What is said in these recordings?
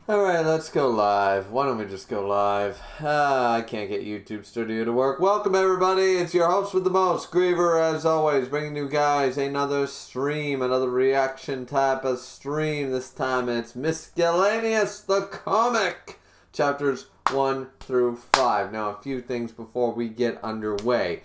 Alright, let's go live. Why don't we just go live? I can't get YouTube Studio to work. Welcome everybody, it's your host with the most, Griever, as always, bringing you guys another stream, another reaction type of stream. This time it's Miscellaneous, the comic, chapters 1 through 5. Now, a few things before we get underway.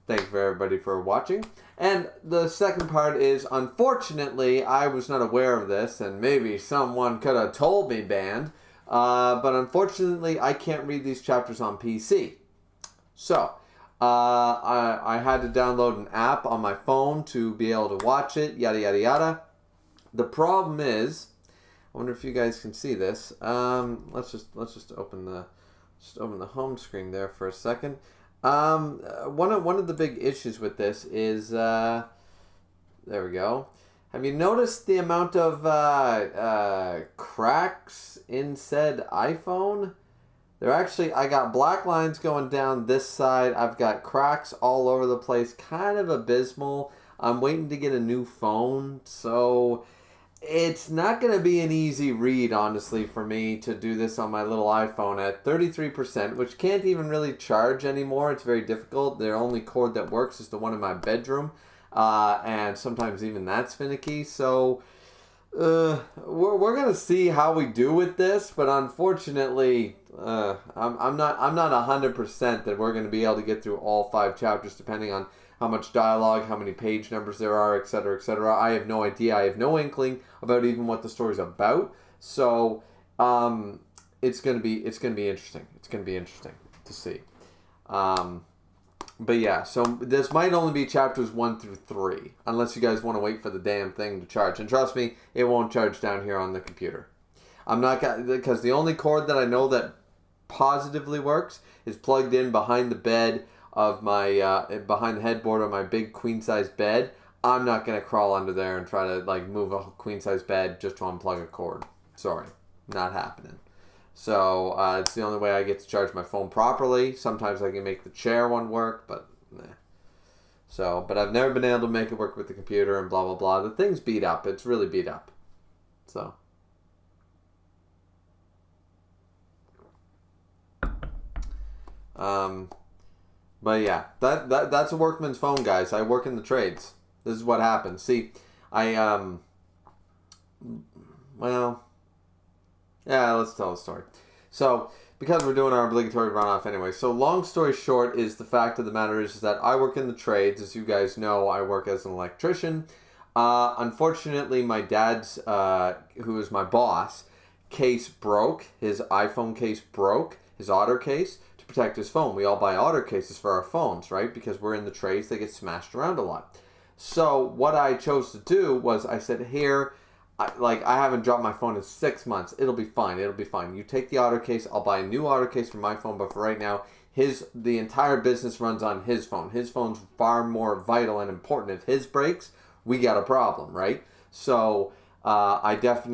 Thank you for everybody for watching. And the second part is, unfortunately, I was not aware of this, and maybe someone could have told me, band, but unfortunately, I can't read these chapters on PC. So, I had to download an app on my phone to be able to watch it, yada, yada, yada. The problem is, I wonder if you guys can see this. Let's just open the home screen there for a second. One of the big issues with this is, there we go. Have you noticed the amount of cracks in said iPhone? I got black lines going down this side. I've got cracks all over the place, kind of abysmal. I'm waiting to get a new phone, so it's not going to be an easy read, honestly, for me to do this on my little iPhone at 33%, which can't even really charge anymore. It's very difficult. The only cord that works is the one in my bedroom, and sometimes even that's finicky. So we're going to see how we do with this, but unfortunately, I'm not 100% that we're going to be able to get through all 5 chapters, depending on how much dialogue, how many page numbers there are, etc., etc. I have no idea. I have no inkling about even what the story's about. So it's gonna be interesting. It's gonna be interesting to see. But yeah, so this might only be chapters 1 through 3, unless you guys want to wait for the damn thing to charge. And trust me, it won't charge down here on the computer. I'm not gonna, because the only cord that I know that positively works is plugged in behind the bed of my behind the headboard of my big queen size bed. I'm not gonna crawl under there and try to like move a queen size bed just to unplug a cord. Sorry, not happening. So it's the only way I get to charge my phone properly. Sometimes I can make the chair one work, but nah. So, but I've never been able to make it work with the computer and blah blah blah. The thing's beat up. It's really beat up. So. But yeah, that's a workman's phone, guys. I work in the trades. This is what happens. See, well, yeah, let's tell the story. So, because we're doing our obligatory runoff anyway. So, long story short is the fact of the matter is that I work in the trades. As you guys know, I work as an electrician. Unfortunately, my dad's, who is my boss, case broke. His iPhone case broke. His otter case. Protect his phone. We all buy otter cases for our phones, right? Because we're in the trades, they get smashed around a lot. So what I chose to do was I said, here, I haven't dropped my phone in 6 months. It'll be fine. It'll be fine. You take the otter case. I'll buy a new otter case for my phone. But for right now, the entire business runs on his phone. His phone's far more vital and important. If his breaks, we got a problem, right? So I gave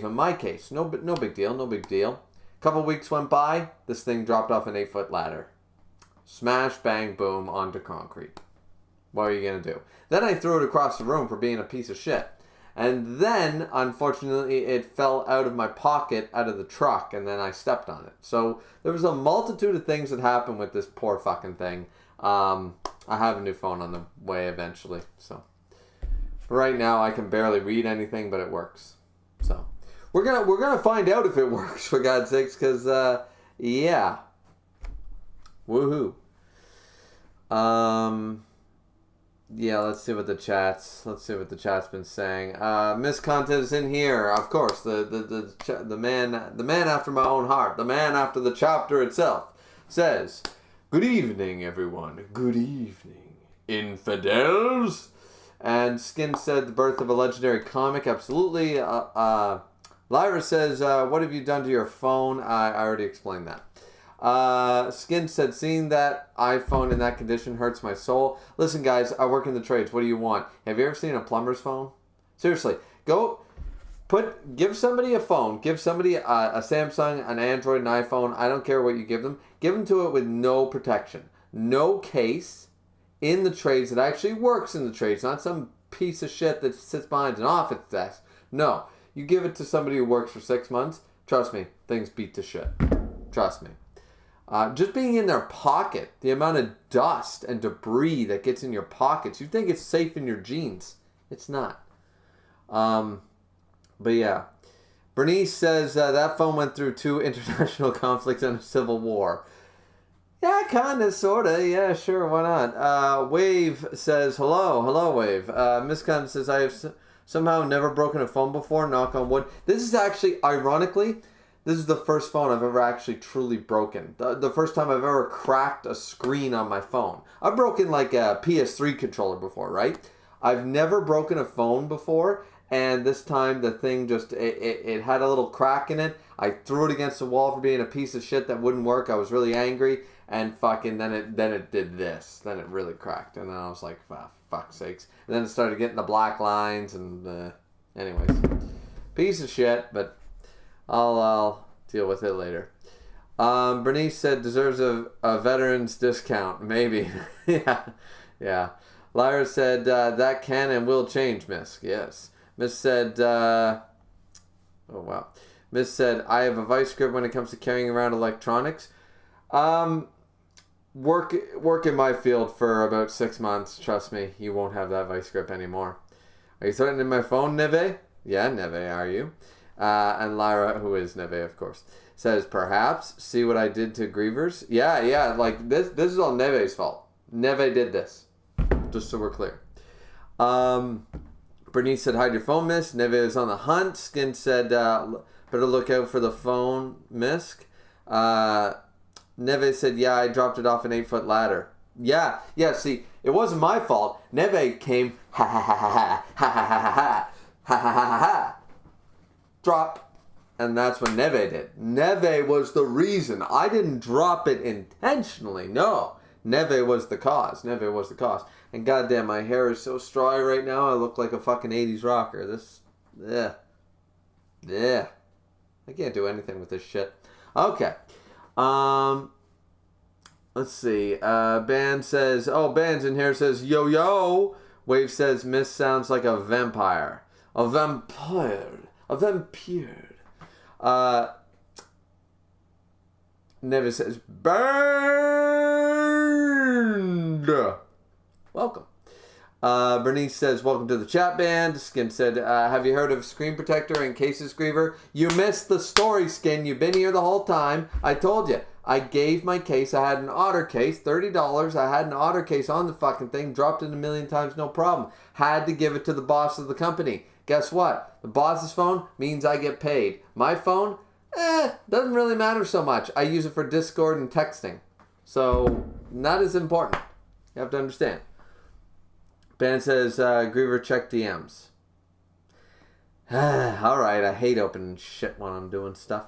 him my case. No big deal. No big deal. Couple weeks went by, this thing dropped off an 8-foot ladder. Smash, bang, boom, onto concrete. What are you going to do? Then I threw it across the room for being a piece of shit. And then, unfortunately, it fell out of my pocket, out of the truck, and then I stepped on it. So there was a multitude of things that happened with this poor fucking thing. I have a new phone on the way eventually. So right now, I can barely read anything, but it works. So. We're gonna find out if it works, for God's sakes, because yeah, woohoo. Yeah, let's see what the chat's been saying. Miss Content is in here, of course. The man after my own heart, the man after the chapter itself, says, "Good evening, everyone. Good evening, infidels." And Skin said, "The birth of a legendary comic." Absolutely. Lyra says, what have you done to your phone? I already explained that. Skin said, seeing that iPhone in that condition hurts my soul. Listen, guys, I work in the trades. What do you want? Have you ever seen a plumber's phone? Seriously, give somebody a phone. Give somebody a Samsung, an Android, an iPhone. I don't care what you give them. Give them to it with no protection. No case in the trades that actually works in the trades. Not some piece of shit that sits behind an office desk. No. You give it to somebody who works for 6 months, Trust me, things beat to shit. Trust me. Just being in their pocket, the amount of dust and debris that gets in your pockets, you think it's safe in your jeans. It's not. But yeah. Bernice says that phone went through 2 international conflicts and a civil war. Yeah, kind of, sort of. Yeah, sure, why not? Wave says, hello, Wave. Miss Conn says, I have somehow never broken a phone before, knock on wood. This is actually, ironically, this is the first phone I've ever actually truly broken. The first time I've ever cracked a screen on my phone. I've broken like a PS3 controller before, right? I've never broken a phone before, and this time the thing just, it had a little crack in it. I threw it against the wall for being a piece of shit that wouldn't work. I was really angry, and fucking then it did this. Then it really cracked, and then I was like, wow, fuck's sakes. And then it started getting the black lines, and anyways, piece of shit, but I'll deal with it later. Bernice said deserves a veteran's discount. Maybe. yeah. Lyra said that can and will change, Miss. Yes. Miss said, oh wow. Miss said, I have a vice grip when it comes to carrying around electronics. Work in my field for about 6 months. Trust me, you won't have that vice grip anymore. Are you threatening my phone, Neve? Yeah, Neve, are you? And Lyra, who is Neve, of course, says, perhaps, see what I did to Grievers? Yeah, like, this is all Neve's fault. Neve did this. Just so we're clear. Bernice said, hide your phone, Miss. Neve is on the hunt. Skin said, better look out for the phone, Misk. Neve said, yeah, I dropped it off an 8-foot ladder. Yeah, see, it wasn't my fault. Neve came, ha ha ha ha ha ha ha ha ha ha ha ha ha. Drop. And that's what Neve did. Neve was the reason. I didn't drop it intentionally. No. Neve was the cause. And goddamn, my hair is so strawy right now, I look like a fucking 80s rocker. Yeah. I can't do anything with this shit. Okay. Let's see. Band says, Band's in here says, yo. Wave says, Miss sounds like a vampire. A vampire. Neve says, burned. Welcome. Bernice says, welcome to the chat, Band. Skin said, have you heard of Screen Protector and Cases Griever? You missed the story, Skin. You've been here the whole time. I told you. I gave my case. I had an otter case, $30. I had an otter case on the fucking thing. Dropped it a million times, no problem. Had to give it to the boss of the company. Guess what? The boss's phone means I get paid. My phone, doesn't really matter so much. I use it for Discord and texting. So, not as important. You have to understand. Ben says, Griever, check DMs. Alright, I hate opening shit when I'm doing stuff.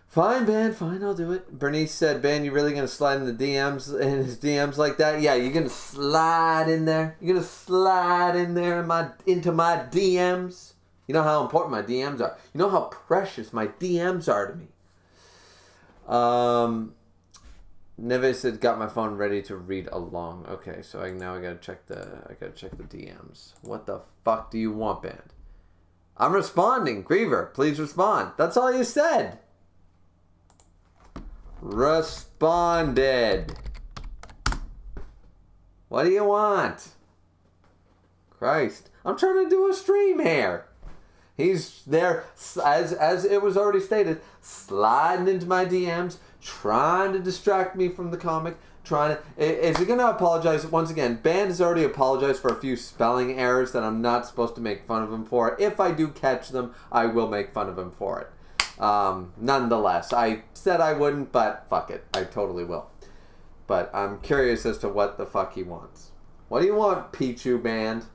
Fine, Ben, fine, I'll do it. Bernice said, Ben, you really gonna slide in the DMs, in his DMs like that? Yeah, you're gonna slide in there? You're gonna slide in there into my DMs? You know how important my DMs are. You know how precious my DMs are to me. Neve said, got my phone ready to read along. Okay, so now I gotta check the DMs. What the fuck do you want, Band? I'm responding. Griever, please respond. That's all you said. Responded. What do you want? Christ. I'm trying to do a stream here. He's there, as it was already stated, sliding into my DMs, trying to distract me from the comic, is he going to apologize? Once again, Band has already apologized for a few spelling errors that I'm not supposed to make fun of him for. If I do catch them, I will make fun of him for it. Nonetheless, I said I wouldn't, but fuck it. I totally will. But I'm curious as to what the fuck he wants. What do you want, Pichu Band?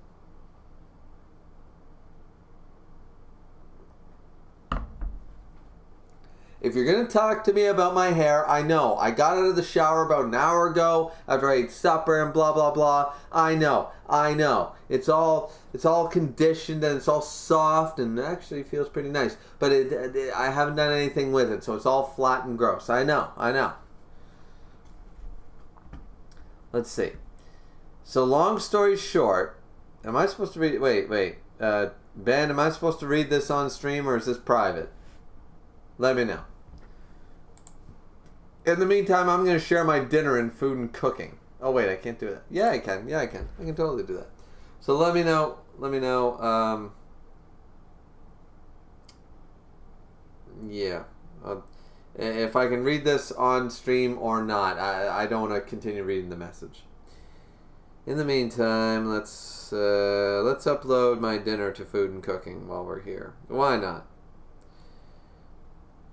If you're going to talk to me about my hair, I know. I got out of the shower about an hour ago after I ate supper and blah, blah, blah. I know. It's all conditioned and it's all soft and actually feels pretty nice. But I haven't done anything with it, so it's all flat and gross. I know. Let's see. So long story short, am I supposed to read... Wait. Ben, am I supposed to read this on stream or is this private? Let me know. In the meantime, I'm going to share my dinner in food and cooking. Oh, wait, I can't do that. Yeah, I can. I can totally do that. So let me know. Yeah. If I can read this on stream or not. I don't want to continue reading the message. In the meantime, let's upload my dinner to food and cooking while we're here. Why not?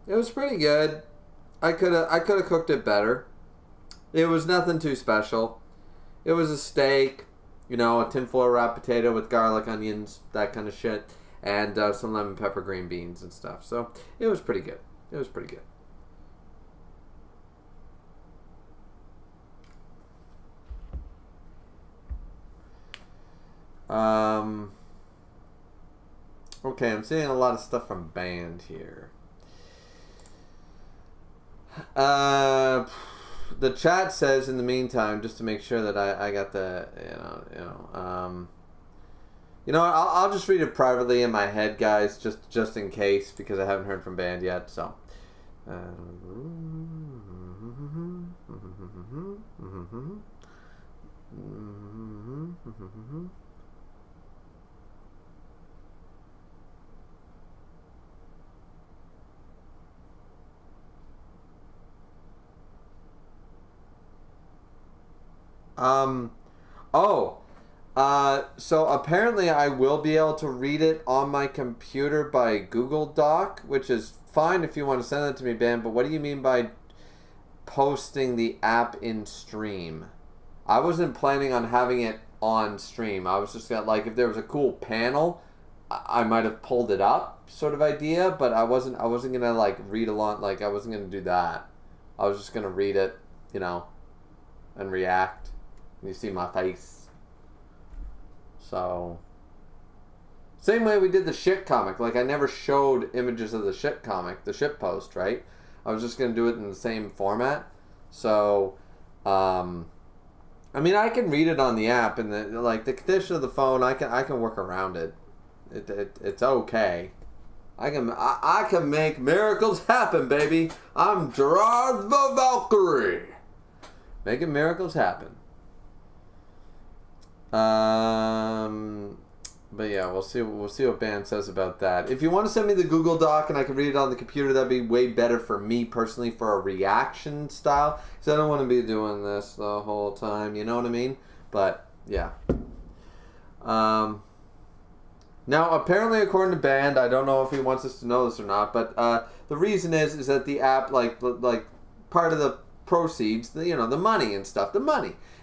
It was pretty good. I could have cooked it better. It was nothing too special. It was a steak, a tinfoil wrapped potato with garlic, onions, that kind of shit, and some lemon pepper green beans and stuff. So it was pretty good. Okay, I'm seeing a lot of stuff from Band here. The chat says, in the meantime, just to make sure that I got the, I'll just read it privately in my head, guys, just in case, because I haven't heard from Band yet, so. So apparently I will be able to read it on my computer by Google Doc, which is fine if you want to send it to me, Ben, but what do you mean by posting the app in stream? I wasn't planning on having it on stream. I was just gonna, like, if there was a cool panel, I might have pulled it up, sort of idea, but I wasn't gonna, like, read along, like, I wasn't gonna do that. I was just gonna read it, and react. You see my face. So, same way we did the shit comic. Like, I never showed images of the shit comic, the shit post, right? I was just going to do it in the same format. So, I mean, I can read it on the app, and the condition of the phone, I can work around it. It's okay. I can make miracles happen, baby. I'm Gerard the Valkyrie. Making miracles happen. But yeah, we'll see what Band says about that. If you want to send me the Google Doc and I can read it on the computer, that'd be way better for me personally, for a reaction style, because I don't want to be doing this the whole time, you know what I mean? But yeah. Now apparently, according to Band, I don't know if he wants us to know this or not, but the reason is that the app, like part of the proceeds, the money and stuff,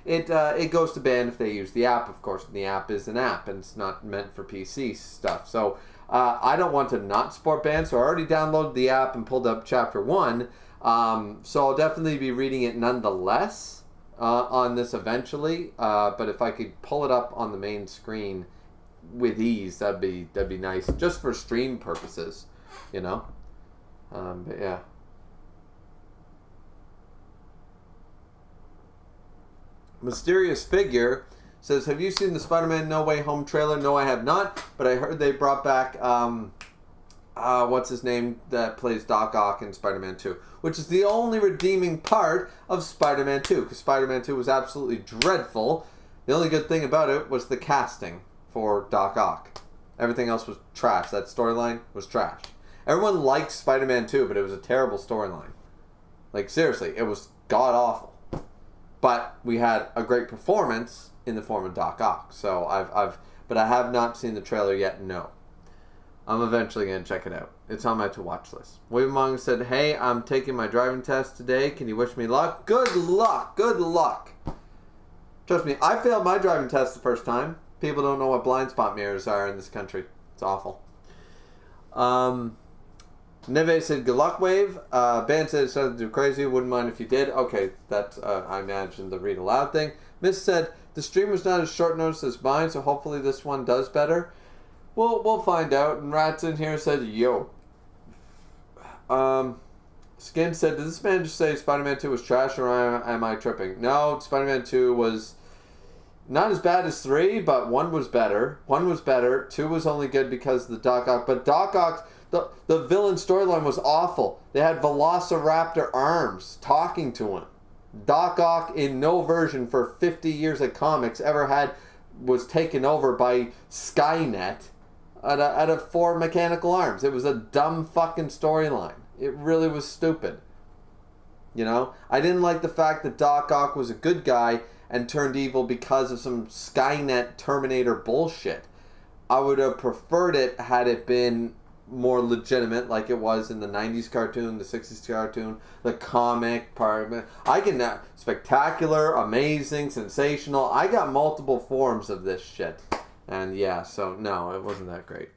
it goes to Band if they use the app, of course. And the app is an app, and it's not meant for PC stuff. So I don't want to not support Band, so I already downloaded the app and pulled up Chapter 1. So I'll definitely be reading it nonetheless on this eventually. But if I could pull it up on the main screen with ease, that'd be nice, just for stream purposes, But yeah. Mysterious Figure says, have you seen the Spider-Man No Way Home trailer? No, I have not, but I heard they brought back, what's his name that plays Doc Ock in Spider-Man 2, which is the only redeeming part of Spider-Man 2, because Spider-Man 2 was absolutely dreadful. The only good thing about it was the casting for Doc Ock. Everything else was trash. That storyline was trash. Everyone liked Spider-Man 2, but it was a terrible storyline. Like, seriously, it was god-awful. But we had a great performance in the form of Doc Ock. So but I have not seen the trailer yet, no. I'm eventually going to check it out. It's on my to-watch list. William Mong said, hey, I'm taking my driving test today. Can you wish me luck? Good luck. Good luck. Trust me, I failed my driving test the first time. People don't know what blind spot mirrors are in this country. It's awful. Neve said, good luck, Wave. Band said, it's nothing too crazy. Wouldn't mind if you did. Okay, that's, I imagine, the read aloud thing. Miss said, the stream was not as short notice as mine, so hopefully this one does better. We'll find out. And Rats in here said, yo. Skin said, did this man just say Spider-Man 2 was trash, or am I tripping? No, Spider-Man 2 was not as bad as 3, but 1 was better. 1 was better. 2 was only good because of the Doc Ock. But Doc Ock, The villain storyline was awful. They had Velociraptor arms talking to him. Doc Ock in no version for 50 years of comics ever was taken over by Skynet out of 4 mechanical arms. It was a dumb fucking storyline. It really was stupid. You know? I didn't like the fact that Doc Ock was a good guy and turned evil because of some Skynet Terminator bullshit. I would have preferred it had it been more legitimate, like it was in the 90s cartoon, the 60s cartoon, the comic part. I can spectacular, amazing, sensational. I got multiple forms of this shit. And yeah, so no, it wasn't that great.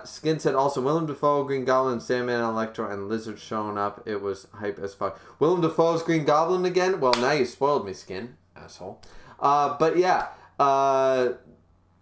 Skin said also Willem Dafoe, Green Goblin, Sandman, Electro, and Lizard showing up. It was hype as fuck. Willem Dafoe's Green Goblin again? Well, now you spoiled me, Skin, asshole. But yeah,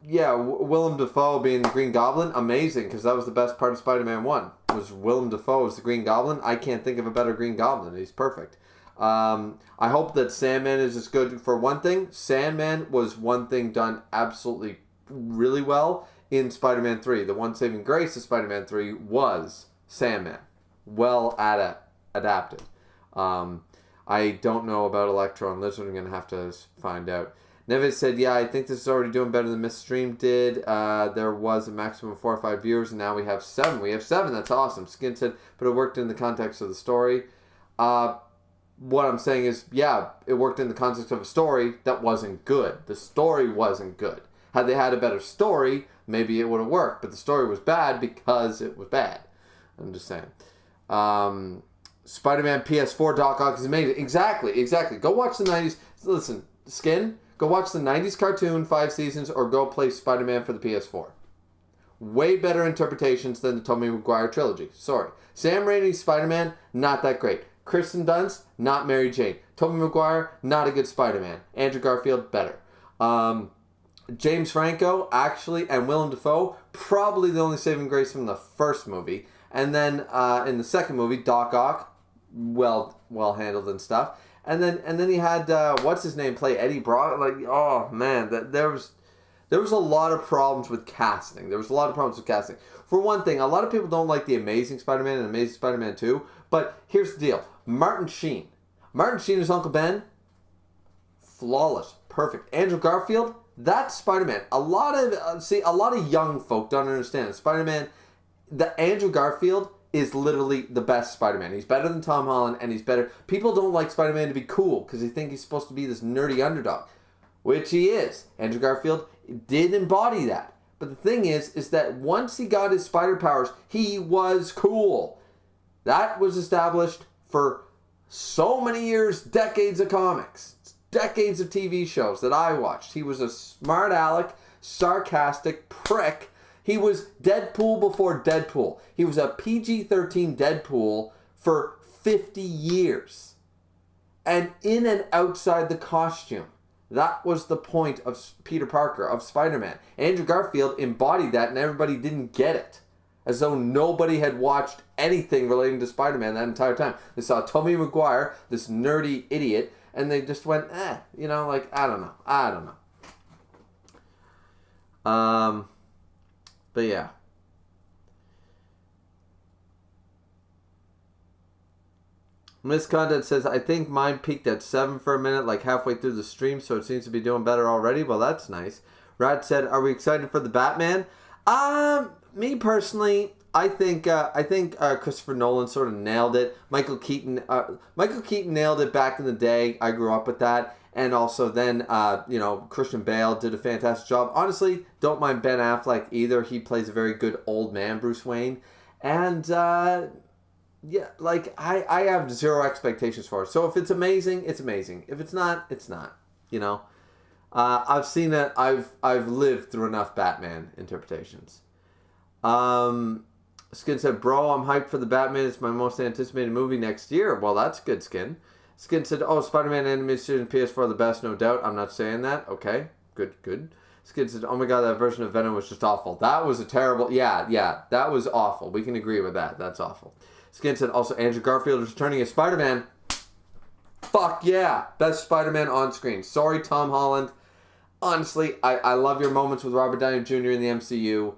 Willem Dafoe being the Green Goblin, amazing, because that was the best part of Spider-Man 1, was Willem Dafoe as the Green Goblin. I can't think of a better Green Goblin. He's perfect. I hope that Sandman is as good. For one thing, Sandman was one thing done absolutely really well in Spider-Man 3. The one saving grace of Spider-Man 3 was Sandman. Well adapted. I don't know about Electro and Lizard. I'm going to have to find out. Nevis said, yeah, I think this is already doing better than Miss Stream did. There was a maximum of 4 or 5 viewers, and now we have 7. We have 7. That's awesome. Skin said, but it worked in the context of the story. What I'm saying is, yeah, it worked in the context of a story that wasn't good. The story wasn't good. Had they had a better story, maybe it would have worked. But the story was bad because it was bad. I'm just saying. Spider-Man PS4 Doc Ock is amazing. Exactly. Go watch the 90s. Listen, Skin, go watch the 90s cartoon, 5 seasons, or go play Spider-Man for the PS4. Way better interpretations than the Tobey Maguire trilogy. Sorry. Sam Raimi's Spider-Man, not that great. Kristen Dunst, not Mary Jane. Tobey Maguire, not a good Spider-Man. Andrew Garfield, better. James Franco, actually, and Willem Dafoe, probably the only saving grace from the first movie. And then in the second movie, Doc Ock, well handled and stuff. And then he had what's his name play Eddie Brock. Like, oh man, there was a lot of problems with casting. For one thing, a lot of people don't like the Amazing Spider-Man and Amazing Spider-Man 2. But here's the deal: Martin Sheen as Uncle Ben, flawless, perfect. Andrew Garfield, that's Spider-Man. A lot of young folk don't understand it. Spider-Man, the Andrew Garfield is literally the best Spider-Man. He's better than Tom Holland, and he's better. People don't like Spider-Man to be cool because they think he's supposed to be this nerdy underdog, which he is. Andrew Garfield did embody that. But the thing is that once he got his spider powers, he was cool. That was established for so many years, decades of comics, decades of TV shows that I watched. He was a smart aleck, sarcastic prick. He was Deadpool before Deadpool. He was a PG-13 Deadpool for 50 years. And in and outside the costume. That was the point of Peter Parker, of Spider-Man. Andrew Garfield embodied that and everybody didn't get it. As though nobody had watched anything relating to Spider-Man that entire time. They saw Tobey Maguire, this nerdy idiot, and they just went, I don't know. But yeah. Misconduct says, I think mine peaked at 7 for a minute, like halfway through the stream, so it seems to be doing better already. Well, that's nice. Rad said, are we excited for the Batman? Me personally, I think Christopher Nolan sort of nailed it. Michael Keaton nailed it back in the day. I grew up with that. And also then, Christian Bale did a fantastic job. Honestly, don't mind Ben Affleck either. He plays a very good old man Bruce Wayne. And, I have zero expectations for it. So if it's amazing, it's amazing. If it's not, it's not. I've seen it. I've lived through enough Batman interpretations. Skin said, bro, I'm hyped for the Batman. It's my most anticipated movie next year. Well, that's good, Skin. Skin said, oh, Spider-Man animated series and PS4 are the best, no doubt. I'm not saying that. Okay, good. Skin said, oh my god, that version of Venom was just awful. That was a terrible... Yeah, that was awful. We can agree with that. That's awful. Skin said, also, Andrew Garfield is returning as Spider-Man. Fuck yeah. Best Spider-Man on screen. Sorry, Tom Holland. Honestly, I love your moments with Robert Downey Jr. in the MCU.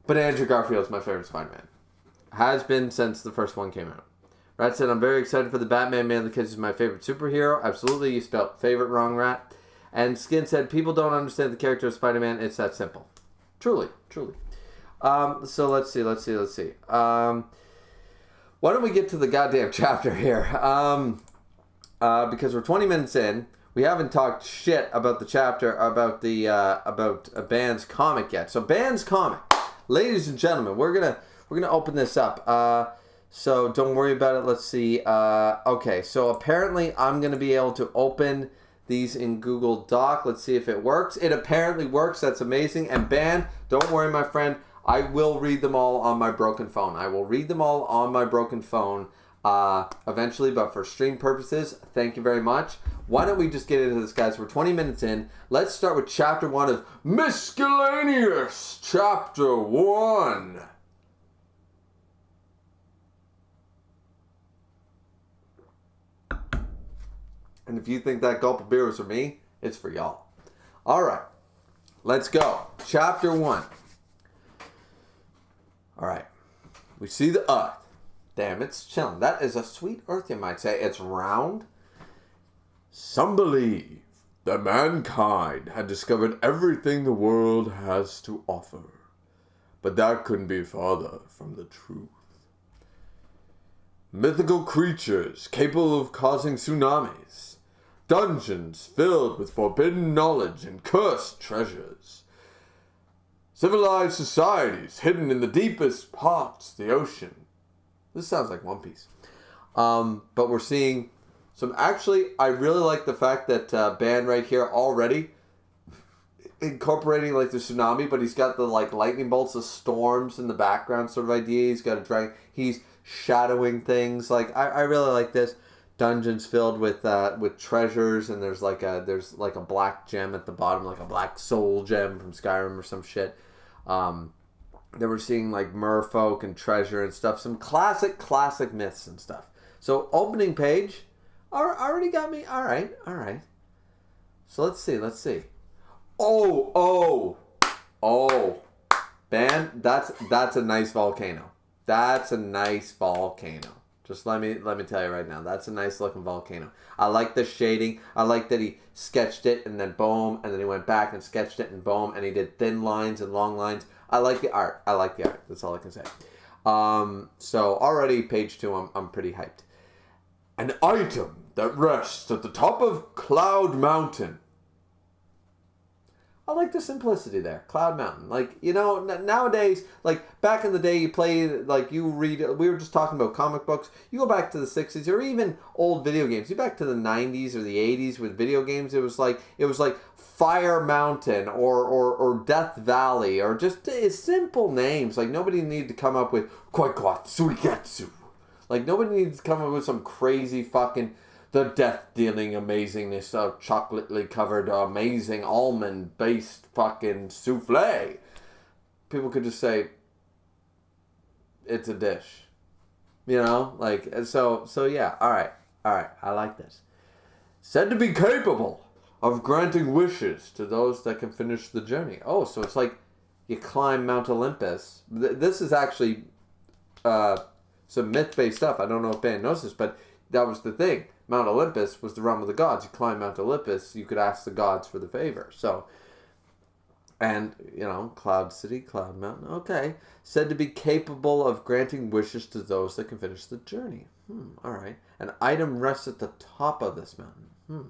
But Andrew Garfield's my favorite Spider-Man. Has been since the first one came out. Rat said, I'm very excited for the Batman. Man of the Kids is my favorite superhero. Absolutely, you spelled favorite wrong, Rat. And Skin said, people don't understand the character of Spider-Man. It's that simple. Truly. So let's see. Why don't we get to the goddamn chapter here? Because we're 20 minutes in. We haven't talked shit about the chapter, about Ban's comic yet. So Ban's comic. Ladies and gentlemen, we're gonna open this up. So don't worry about it. Let's see. Okay, so apparently I'm gonna be able to open these in Google Doc. Let's see if it works. It apparently works. That's amazing. And Ban, don't worry, my friend. I will read them all on my broken phone. Eventually, but for stream purposes, thank you very much. Why don't we just get into this, guys? We're 20 minutes in. Let's start with chapter 1 of Miscellaneous, chapter 1. And if you think that gulp of beer was for me, it's for y'all. All right, let's go. Chapter 1. All right, we see the earth. Damn, it's chilling. That is a sweet earth, you might say. It's round. Some believe that mankind had discovered everything the world has to offer. But that couldn't be farther from the truth. Mythical creatures capable of causing tsunamis. Dungeons filled with forbidden knowledge and cursed treasures. Civilized societies hidden in the deepest parts of the ocean. This sounds like One Piece. But we're seeing some... Actually, I really like the fact that Ban right here already incorporating like the tsunami, but he's got the like lightning bolts of storms in the background sort of idea. He's got a dragon. He's shadowing things. Like I really like this. Dungeons filled with treasures, and there's like a black gem at the bottom, like a black soul gem from Skyrim or some shit. Then we're seeing like merfolk and treasure and stuff. Some classic myths and stuff. So opening page already got me. All right. So let's see. Oh. Ban, that's a nice volcano. Just let me tell you right now, that's a nice looking volcano. I like the shading. I like that he sketched it and then boom, and then he went back and sketched it and boom, and he did thin lines and long lines. I like the art. That's all I can say. So already page 2, I'm pretty hyped. An item that rests at the top of Cloud Mountain. I like the simplicity there. Cloud Mountain. Like, you know, nowadays, like, back in the day, you play, like, you read, we were just talking about comic books. You go back to the 60s or even old video games. You go back to the 90s or the 80s with video games. It was like Fire Mountain or Death Valley or just simple names. Like, nobody needed to come up with Koikatsuikatsu. Like, nobody needed to come up with some crazy fucking... The death-dealing amazingness of chocolately covered amazing almond-based fucking souffle. People could just say, it's a dish. You know? Like, so yeah. Alright. I like this. Said to be capable of granting wishes to those that can finish the journey. Oh, so it's like you climb Mount Olympus. This is actually some myth-based stuff. I don't know if Ben knows this, but that was the thing. Mount Olympus was the realm of the gods. You climb Mount Olympus, you could ask the gods for the favor. So, and, you know, Cloud City, Cloud Mountain, okay. Said to be capable of granting wishes to those that can finish the journey. All right. An item rests at the top of this mountain.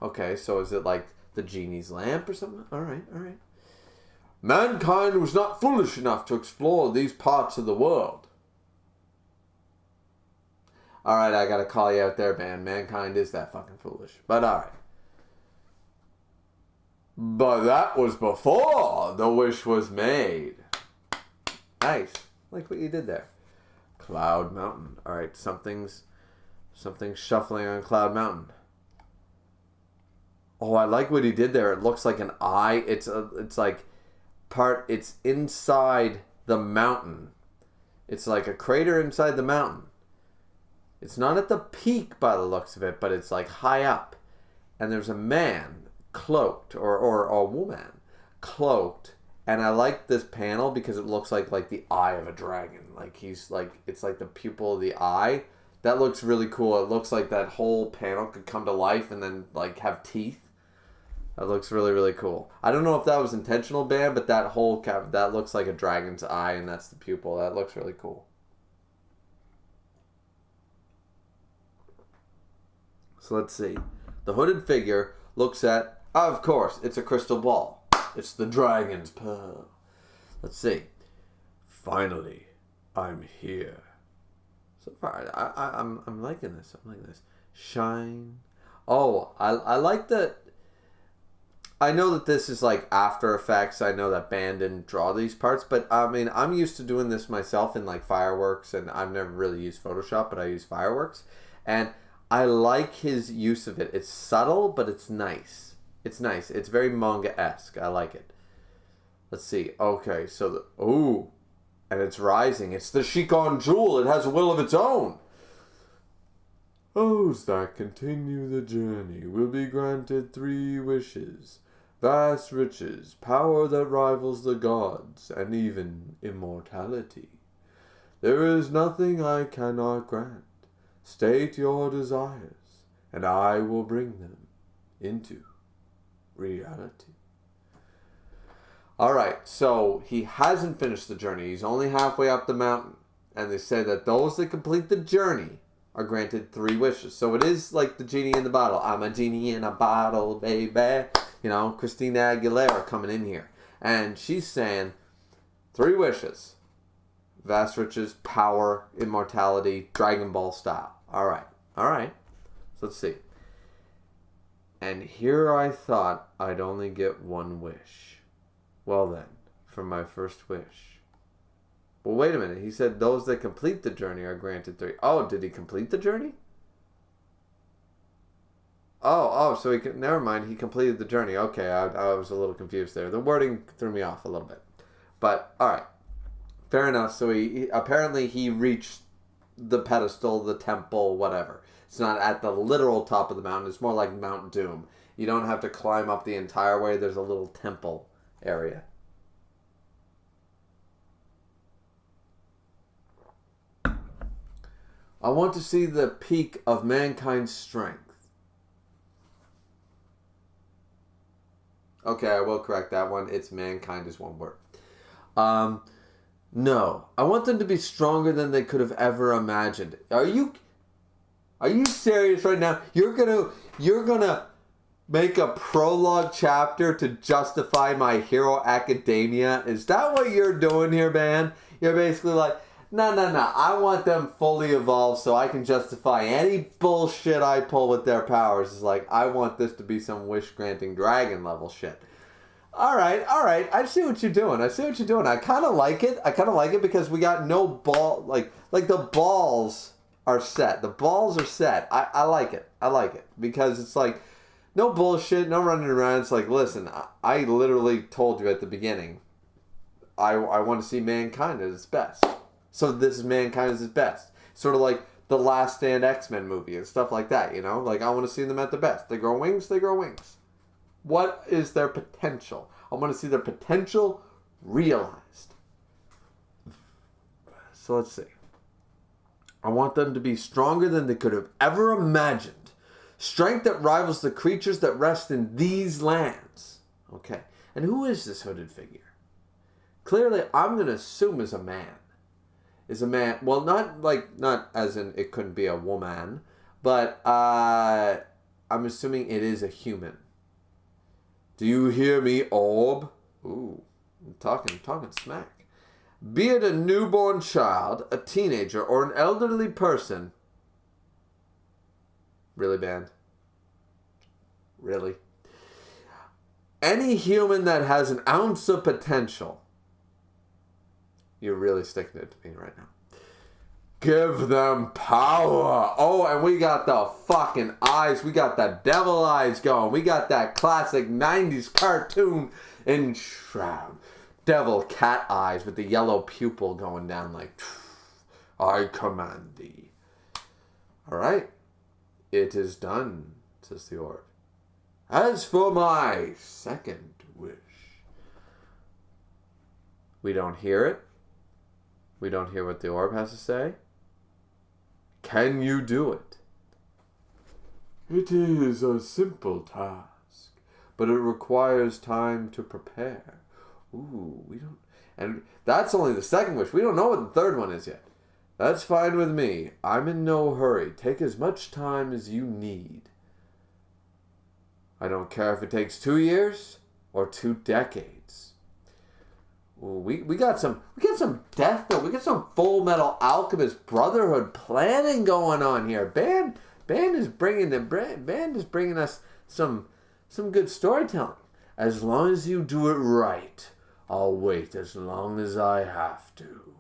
Okay, so is it like the genie's lamp or something? All right. Mankind was not foolish enough to explore these parts of the world. Alright, I gotta call you out there, man. Mankind is that fucking foolish. But alright. But that was before the wish was made. Nice. Like what you did there. Cloud Mountain. Alright, something's shuffling on Cloud Mountain. Oh, I like what he did there. It looks like an eye. It's inside the mountain. It's like a crater inside the mountain. It's not at the peak by the looks of it, but it's like high up. And there's a man cloaked, or a woman cloaked, And I like this panel because it looks like the eye of a dragon. Like he's like, it's like the pupil of the eye. That looks really cool. It looks like that whole panel could come to life and then like have teeth. That looks really, really cool. I don't know if that was intentional, Bam, but that whole that looks like a dragon's eye, and that's the pupil. That looks really cool. So let's see. The hooded figure looks at, of course, it's a crystal ball. It's the dragon's pearl. Let's see. Finally, I'm here. So far, I'm liking this. I'm liking this. Shine. Oh, I like that. I know that this is like After Effects. I know that Band didn't draw these parts, but I mean, I'm used to doing this myself in like Fireworks, and I've never really used Photoshop, but I use Fireworks, and I like his use of it. It's subtle, but it's nice. It's nice. It's very manga-esque. I like it. Let's see. Okay, so ooh, and it's rising. It's the Shikon Jewel. It has a will of its own. Those that continue the journey will be granted 3 wishes. Vast riches, power that rivals the gods, and even immortality. There is nothing I cannot grant. State your desires, and I will bring them into reality. Alright, so he hasn't finished the journey. He's only halfway up the mountain. And they say that those that complete the journey are granted 3 wishes. So it is like the genie in the bottle. I'm a genie in a bottle, baby. You know, Christina Aguilera coming in here. And she's saying 3 wishes. Vast riches, power, immortality, Dragon Ball style. Alright. Alright. So let's see. And here I thought I'd only get 1 wish. Well then, for my first wish. Well, wait a minute. He said those that complete the journey are granted 3. Oh, did he complete the journey? Oh, so he never mind. He completed the journey. Okay, I was a little confused there. The wording threw me off a little bit. But, alright. Fair enough. So apparently he reached the pedestal, the temple, whatever. It's not at the literal top of the mountain. It's more like Mount Doom. You don't have to climb up the entire way. There's a little temple area. I want to see the peak of mankind's strength. Okay, I will correct that one. It's mankind is 1 word. No. I want them to be stronger than they could have ever imagined. Are you serious right now? You're gonna make a prologue chapter to justify My Hero Academia? Is that what you're doing here, man? You're basically like, no. I want them fully evolved so I can justify any bullshit I pull with their powers. It's like, I want this to be some wish-granting dragon level shit. Alright. I see what you're doing. I kind of like it. Because we got no ball. Like the balls are set. The balls are set. I like it. Because it's like, no bullshit, no running around. It's like, listen, I literally told you at the beginning, I want to see mankind at its best. So this is mankind at its best. Sort of like the Last Stand X-Men movie and stuff like that, you know? Like, I want to see them at the best. They grow wings. What is their potential? I want to see their potential realized. So let's see. I want them to be stronger than they could have ever imagined. Strength that rivals the creatures that rest in these lands. Okay. And who is this hooded figure? Clearly, I'm going to assume is a man. Well, not as in it couldn't be a woman, but I'm assuming it is a human. Do you hear me, Orb? Ooh, I'm talking smack. Be it a newborn child, a teenager, or an elderly person. Really, Band? Really? Any human that has an ounce of potential. You're really sticking it to me right now. Give them power. Oh, and we got the fucking eyes. We got the devil eyes going. We got that classic 90s cartoon in Shroud. Devil cat eyes with the yellow pupil going down like, I command thee. Alright. It is done, says the orb. As for my second wish. We don't hear it. We don't hear what the orb has to say. Can you do it? It is a simple task, but it requires time to prepare. Ooh, we don't... And that's only the second wish. We don't know what the third one is yet. That's fine with me. I'm in no hurry. Take as much time as you need. I don't care if it takes 2 years or 2 decades. Ooh, we got some Death Note. We got some Full Metal Alchemist Brotherhood planning going on here. Band is bringing us some good storytelling. As long as you do it right, I'll wait as long as I have to.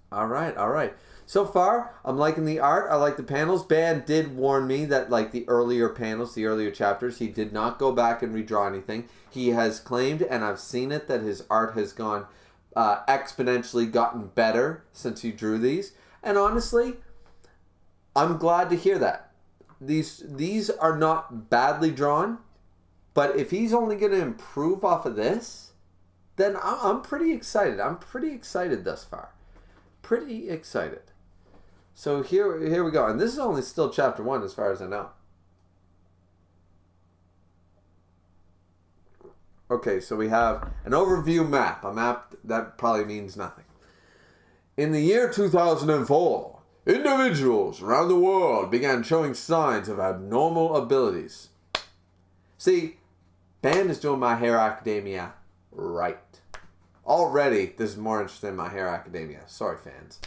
All right. So far, I'm liking the art. I like the panels. Band did warn me that, like, the earlier panels, the earlier chapters, he did not go back and redraw anything. He has claimed, and I've seen it, that his art has gone exponentially gotten better since he drew these. And honestly, I'm glad to hear that. These are not badly drawn, but if he's only going to improve off of this, then I'm pretty excited. I'm pretty excited thus far. Pretty excited. So here we go. And this is only still chapter 1 as far as I know. Okay, so we have an overview map. A map that probably means nothing. In the year 2004, individuals around the world began showing signs of abnormal abilities. See, Band is doing My Hero Academia right. Already, this is more interesting than My Hero Academia. Sorry, fans.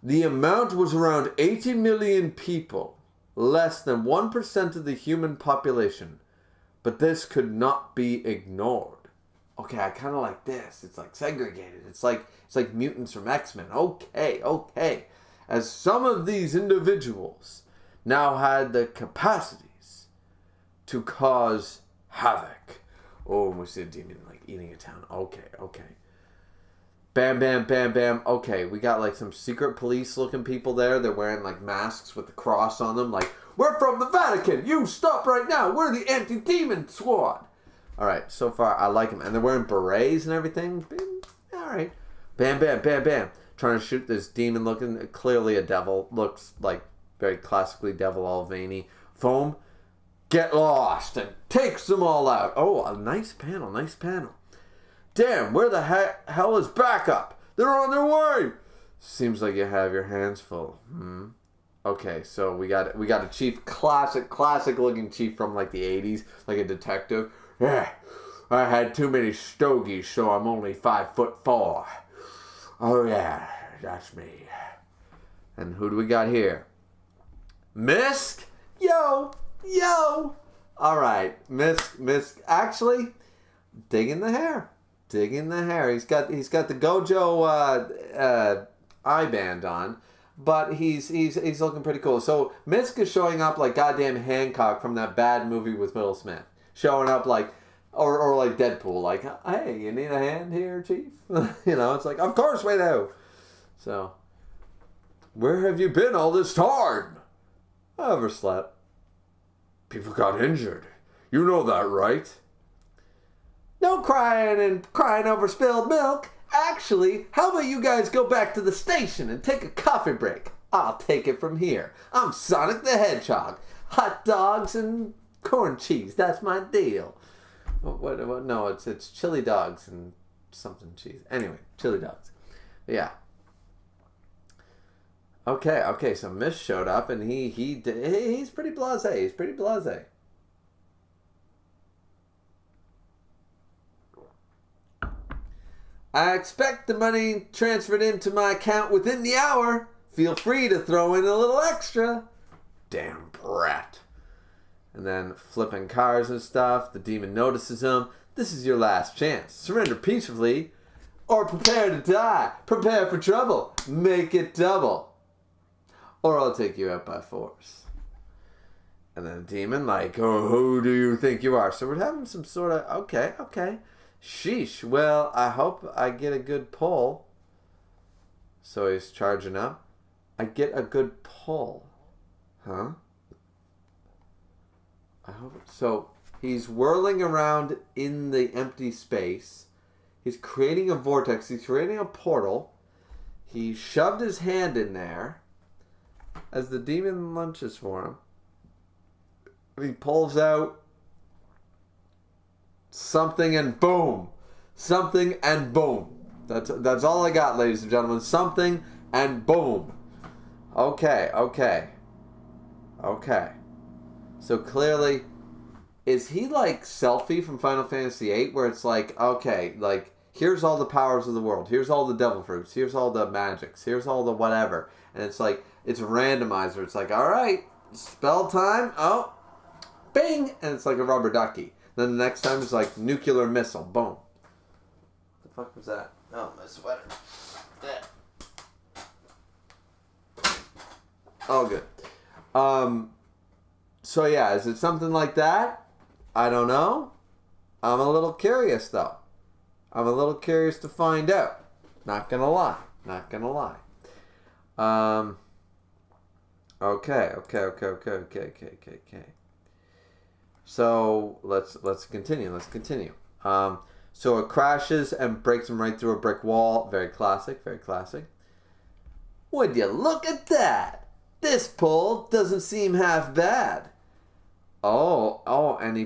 The amount was around 80 million people, less than 1% of the human population. But this could not be ignored. Okay, I kind of like this. It's like segregated. It's like mutants from X-Men. Okay. As some of these individuals now had the capacities to cause havoc. Oh, we see a demon like eating a town. Okay. Bam. Okay, we got like some secret police looking people there. They're wearing like masks with the cross on them. Like, we're from the Vatican. You stop right now. We're the anti-demon squad. All right, so far I like them. And they're wearing berets and everything. All right. Bam. Trying to shoot this demon looking, clearly a devil. Looks like very classically devil, all veiny. Foam, get lost and takes them all out. Oh, a nice panel. Damn, where the hell is backup? They're on their way. Seems like you have your hands full. Okay, so we got a chief, classic looking chief from like the 80s, like a detective. Yeah, I had too many stogies, so I'm only 5'4". Oh yeah, that's me. And who do we got here? Misk? Yo. All right, Misk. Actually, digging the hair. He's got the Gojo eye band on, but he's looking pretty cool. So Misk is showing up like goddamn Hancock from that bad movie with Will Smith, showing up like or like Deadpool, like, hey, you need a hand here, Chief? It's like, of course we do. So, where have you been all this time? I overslept. People got injured. You know that, right? No crying over spilled milk. Actually, how about you guys go back to the station and take a coffee break? I'll take it from here. I'm Sonic the Hedgehog. Hot dogs and corn cheese. That's my deal. What? No, it's chili dogs and something cheese. Anyway, chili dogs. Yeah. Okay. So Miss showed up and he's pretty blasé. I expect the money transferred into my account within the hour. Feel free to throw in a little extra. Damn brat. And then flipping cars and stuff. The demon notices him. This is your last chance. Surrender peacefully or prepare to die. Prepare for trouble. Make it double. Or I'll take you out by force. And then the demon like, oh, who do you think you are? So we're having some sort of, okay. Sheesh. Well, I hope I get a good pull. So he's charging up. I get a good pull. Huh? I hope so. He's whirling around in the empty space. He's creating a vortex. He's creating a portal. He shoved his hand in there as the demon lunges for him. He pulls out something and boom. Something and boom. That's all I got, ladies and gentlemen. Something and boom. Okay. So clearly, is he like Selphie from Final Fantasy VIII, where it's like, okay, like, here's all the powers of the world. Here's all the devil fruits. Here's all the magics. Here's all the whatever. And it's like, it's a randomizer. It's like, all right, spell time. Oh, bing. And it's like a rubber ducky. Then the next time it's like nuclear missile. Boom. What the fuck was that? Oh, my sweater. Yeah. Oh, good. So yeah, is it something like that? I don't know. I'm a little curious though. I'm a little curious to find out. Not gonna lie. Okay. So let's continue. So it crashes and breaks him right through a brick wall. Very classic. Would you look at that? This pull doesn't seem half bad. And he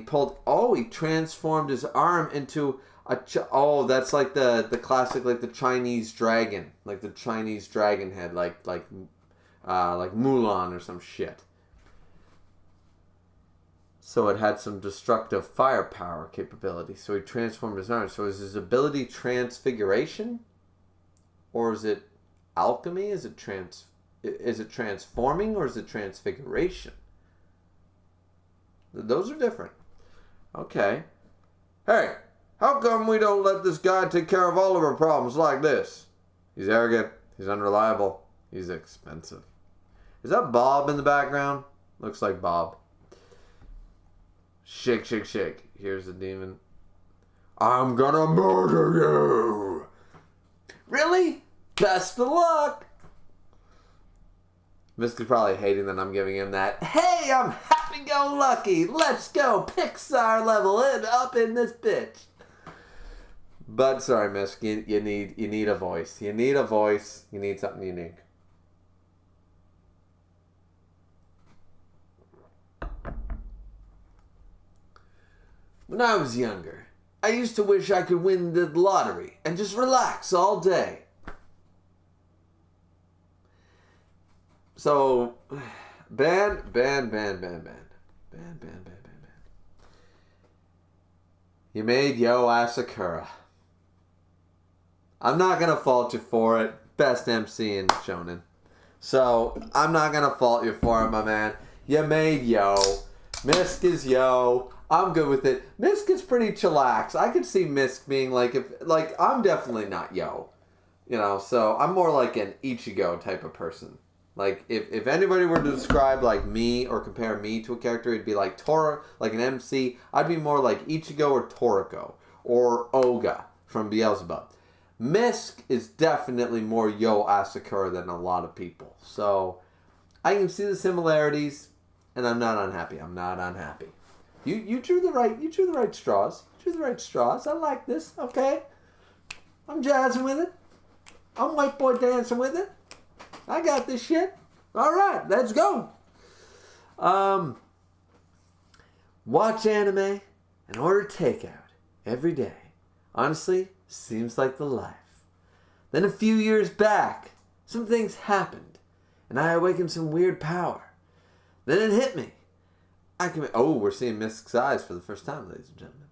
transformed his arm into that's like the classic, like the Chinese dragon, like the Chinese dragon head, like Mulan or some shit. So it had some destructive firepower capability. So he transformed his arm. So is his ability transfiguration, or is it alchemy? Is it transforming, or is it transfiguration? Those are different. Okay. Hey, how come we don't let this guy take care of all of our problems like this? He's arrogant. He's unreliable. He's expensive. Is that Bob in the background? Looks like Bob. Shake. Here's the demon. I'm gonna murder you. Really? Best of luck. Misk is probably hating that I'm giving him that. Hey, I'm happy-go-lucky. Let's go Pixar level it up in this bitch. But sorry, Misk, you need a voice. You need a voice. You need something unique. When I was younger, I used to wish I could win the lottery and just relax all day. So, ban. You made Yo Asakura. I'm not gonna fault you for it. Best MC in Shonen. So, I'm not gonna fault you for it, my man. You made Yo. Misk is Yo. I'm good with it. Misk is pretty chillax. I could see Misk being like, I'm definitely not Yo. So I'm more like an Ichigo type of person. Like, if anybody were to describe, like, me or compare me to a character, it'd be like like an MC. I'd be more like Ichigo or Toriko or Oga from Beelzebub. Misk is definitely more Yo Asakura than a lot of people. So, I can see the similarities, and I'm not unhappy. You drew the right straws. I like this, okay? I'm jazzing with it. I'm white boy dancing with it. I got this shit. All right, let's go. Watch anime and order takeout every day. Honestly, seems like the life. Then a few years back, some things happened, and I awakened some weird power. Then it hit me. We're seeing Misk's eyes for the first time, ladies and gentlemen.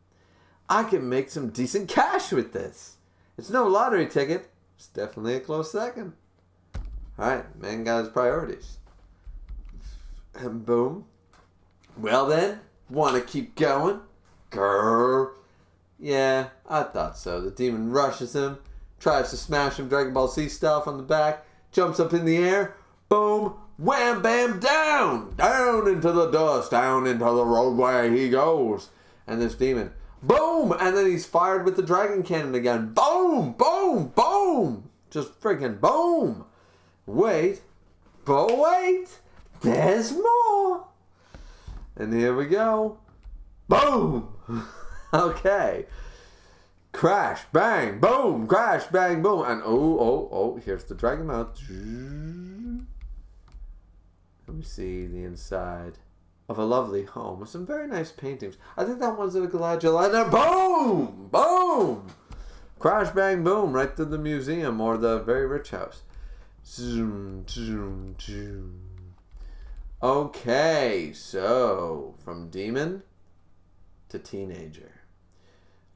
I can make some decent cash with this. It's no lottery ticket. It's definitely a close second. Alright, man got his priorities. And boom. Well then, wanna keep going? Grrr. Yeah, I thought so. The demon rushes him, tries to smash him Dragon Ball Z style from the back, jumps up in the air, boom, wham, bam, down! Down into the dust, down into the roadway he goes. And this demon, boom! And then he's fired with the dragon cannon again. Boom! Boom! Boom! Just freaking boom! Wait, there's more. And here we go. Boom. Okay. Crash, bang, boom, crash, bang, boom. And oh, here's the dragon mouth. Let me see the inside of a lovely home with some very nice paintings. I think that one's at a Galadriel. And then boom, boom. Crash, bang, boom, right to the museum or the very rich house. Zoom, zoom, zoom. Okay, so from demon to teenager.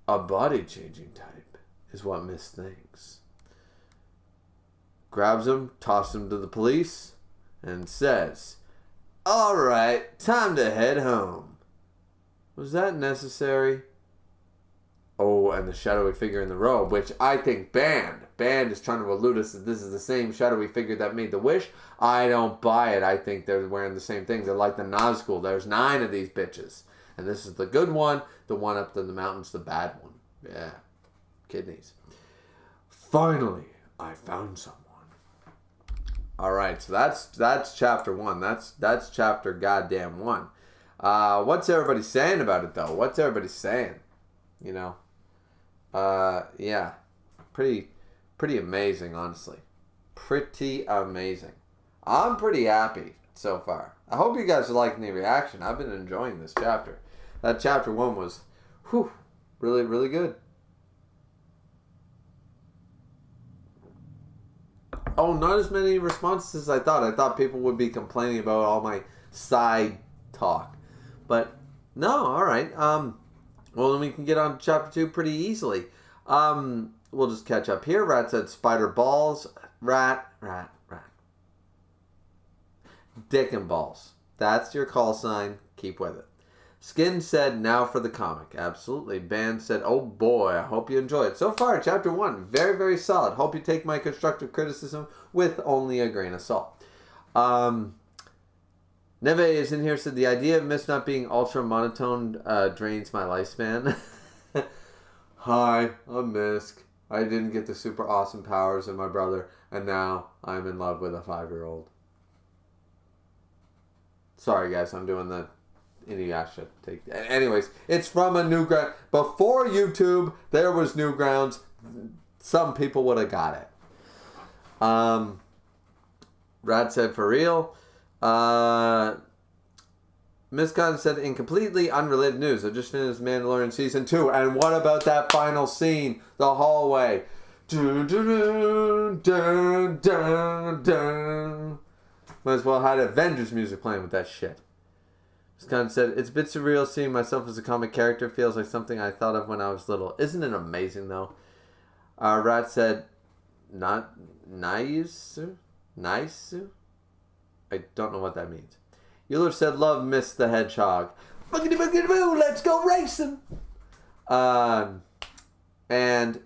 A body-changing type is what Miss thinks. Grabs him, tosses him to the police, and says, "All right, time to head home." Was that necessary? Oh, and the shadowy figure in the robe, which I think Band is trying to allude us that this is the same shadowy figure that made the wish. I don't buy it. I think they're wearing the same thing. They're like the Nazgul. There's 9 of these bitches. And this is the good one. The one up in the mountains, the bad one. Yeah. Kidneys. Finally, I found someone. All right, so that's chapter 1. That's chapter goddamn 1. What's everybody saying about it, though? What's everybody saying? You know? Yeah. Pretty amazing, honestly. Pretty amazing. I'm pretty happy so far. I hope you guys are liking the reaction. I've been enjoying this chapter. That chapter 1 was, really, really good. Oh, not as many responses as I thought. I thought people would be complaining about all my side talk. But, no, alright. Well, then we can get on to chapter 2 pretty easily. We'll just catch up here. Rat said spider balls. Rat. Dick and balls. That's your call sign. Keep with it. Skin said, now for the comic. Absolutely. Band said, oh boy, I hope you enjoy it. So far, chapter 1, very, very solid. Hope you take my constructive criticism with only a grain of salt. Neve is in here, said, the idea of Mist not being ultra monotone drains my lifespan. Hi, I'm Misk. I didn't get the super awesome powers of my brother, and now I'm in love with a 5-year-old. Sorry, guys, I'm doing the Inuyasha take. Anyways, it's from a Newground. Before YouTube, there was Newgrounds. Some people would have got it. Rad said, for real. Miss Gunn said, in completely unrelated news, I just finished Mandalorian Season 2, and what about that final scene? The hallway. Dun, dun, dun, dun, dun. Might as well have Avengers music playing with that shit. Miss Gunn said, it's a bit surreal seeing myself as a comic character. Feels like something I thought of when I was little. Isn't it amazing, though? Rat said, not nice? Nice? I don't know what that means. Euler said, love Miss the Hedgehog. Boogity boogity boo, let's go racing. And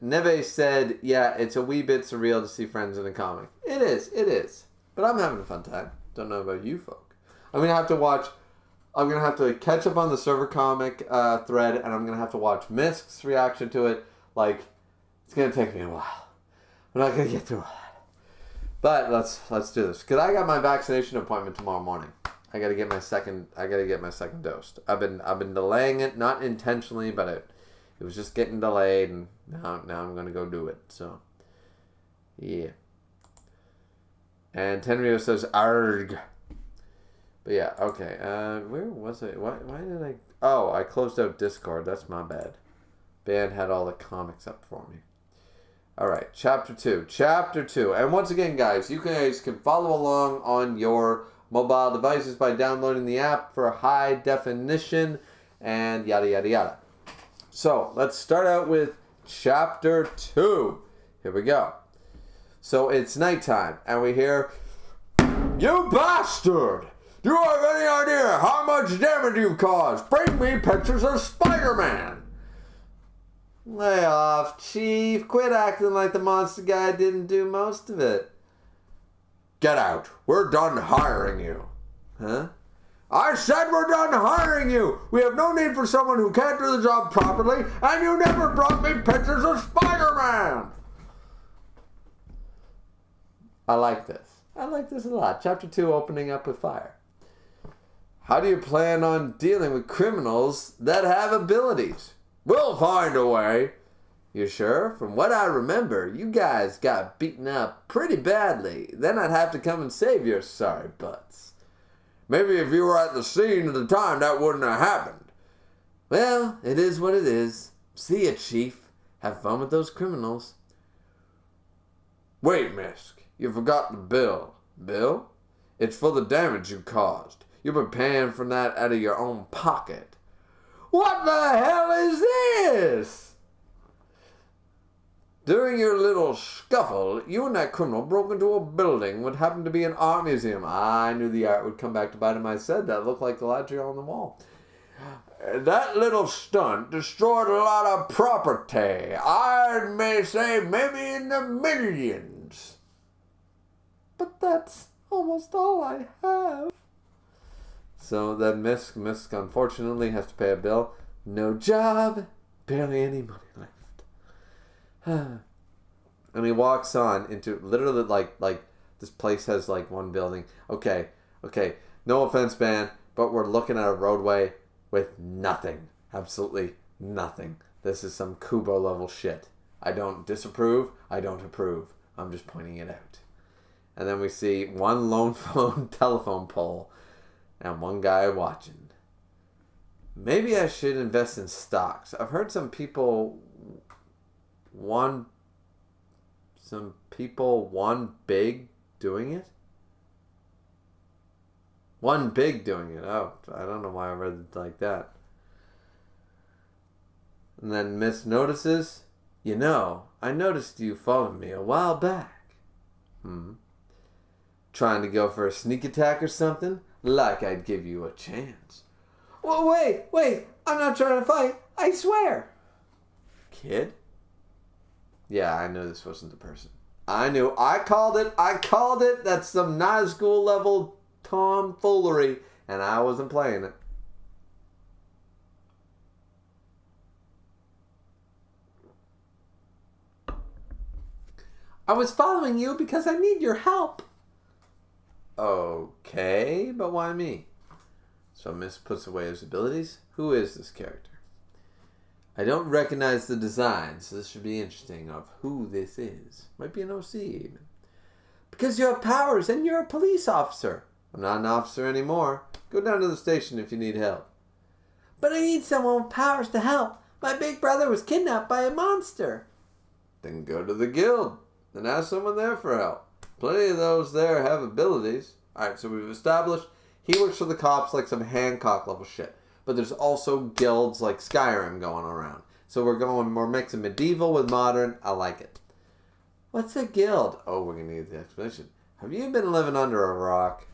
Neve said, yeah, it's a wee bit surreal to see friends in a comic. It is. But I'm having a fun time. Don't know about you folk. I'm going to have to catch up on the server comic thread, and I'm going to have to watch Misk's reaction to it. Like, it's going to take me a while. We're not going to get through it. But let's do this. Because I got my vaccination appointment tomorrow morning. I gotta get my second dose. I've been delaying it, not intentionally, but it was just getting delayed, and now I'm gonna go do it. So yeah. And Tenryo says arg. But yeah, okay. Where was I? Why did I? Oh, I closed out Discord. That's my bad. Band had all the comics up for me. All right, chapter 2. And once again, guys, you guys can follow along on your mobile devices by downloading the app for high definition and yada, yada, yada. So, let's start out with chapter 2. Here we go. So, it's nighttime, and we hear, you bastard! Do you have any idea how much damage you've caused? Bring me pictures of Spider-Man! Lay off, Chief. Quit acting like the monster guy didn't do most of it. Get out. We're done hiring you. Huh? I said we're done hiring you. We have no need for someone who can't do the job properly, and you never brought me pictures of Spider-Man. I like this. I like this a lot. Chapter 2 opening up with fire. How do you plan on dealing with criminals that have abilities? We'll find a way. You sure? From what I remember, you guys got beaten up pretty badly. Then I'd have to come and save your sorry butts. Maybe if you were at the scene at the time, that wouldn't have happened. Well, it is what it is. See ya, Chief. Have fun with those criminals. Wait, Misk. You forgot the bill. Bill? It's for the damage you caused. You've been paying for that out of your own pocket. What the hell is this? During your little scuffle, you and that criminal broke into a building what happened to be an art museum. I knew the art would come back to bite him. I said that looked like Galadriel on the wall. That little stunt destroyed a lot of property. I may say maybe in the millions. But that's almost all I have. So then Misk unfortunately has to pay a bill. No job, barely any money left. And he walks on into literally like this place has like one building. Okay, no offense, man, but we're looking at a roadway with nothing. Absolutely nothing. This is some Kubo level shit. I don't disapprove. I don't approve. I'm just pointing it out. And then we see one lone phone telephone pole and one guy watching. Maybe I should invest in stocks. I've heard some people one big doing it. One big doing it. Oh, I don't know why I read it like that. And then Miss notices, you know, I noticed you following me a while back. Trying to go for a sneak attack or something? Like I'd give you a chance. Well, wait, I'm not trying to fight. I swear. Kid? Yeah, I knew this wasn't the person. I called it. That's some high school level tomfoolery, and I wasn't playing it. I was following you because I need your help. Okay, but why me? So Misk puts away his abilities. Who is this character? I don't recognize the design, so this should be interesting of who this is. Might be an OC even. Because you have powers and you're a police officer. I'm not an officer anymore. Go down to the station if you need help. But I need someone with powers to help. My big brother was kidnapped by a monster. Then go to the guild. Then ask someone there for help. Plenty of those there have abilities. Alright, so we've established he works for the cops like some Hancock level shit. But there's also guilds like Skyrim going around. So we're mixing medieval with modern. I like it. What's a guild? Oh, we're going to need the explanation. Have you been living under a rock?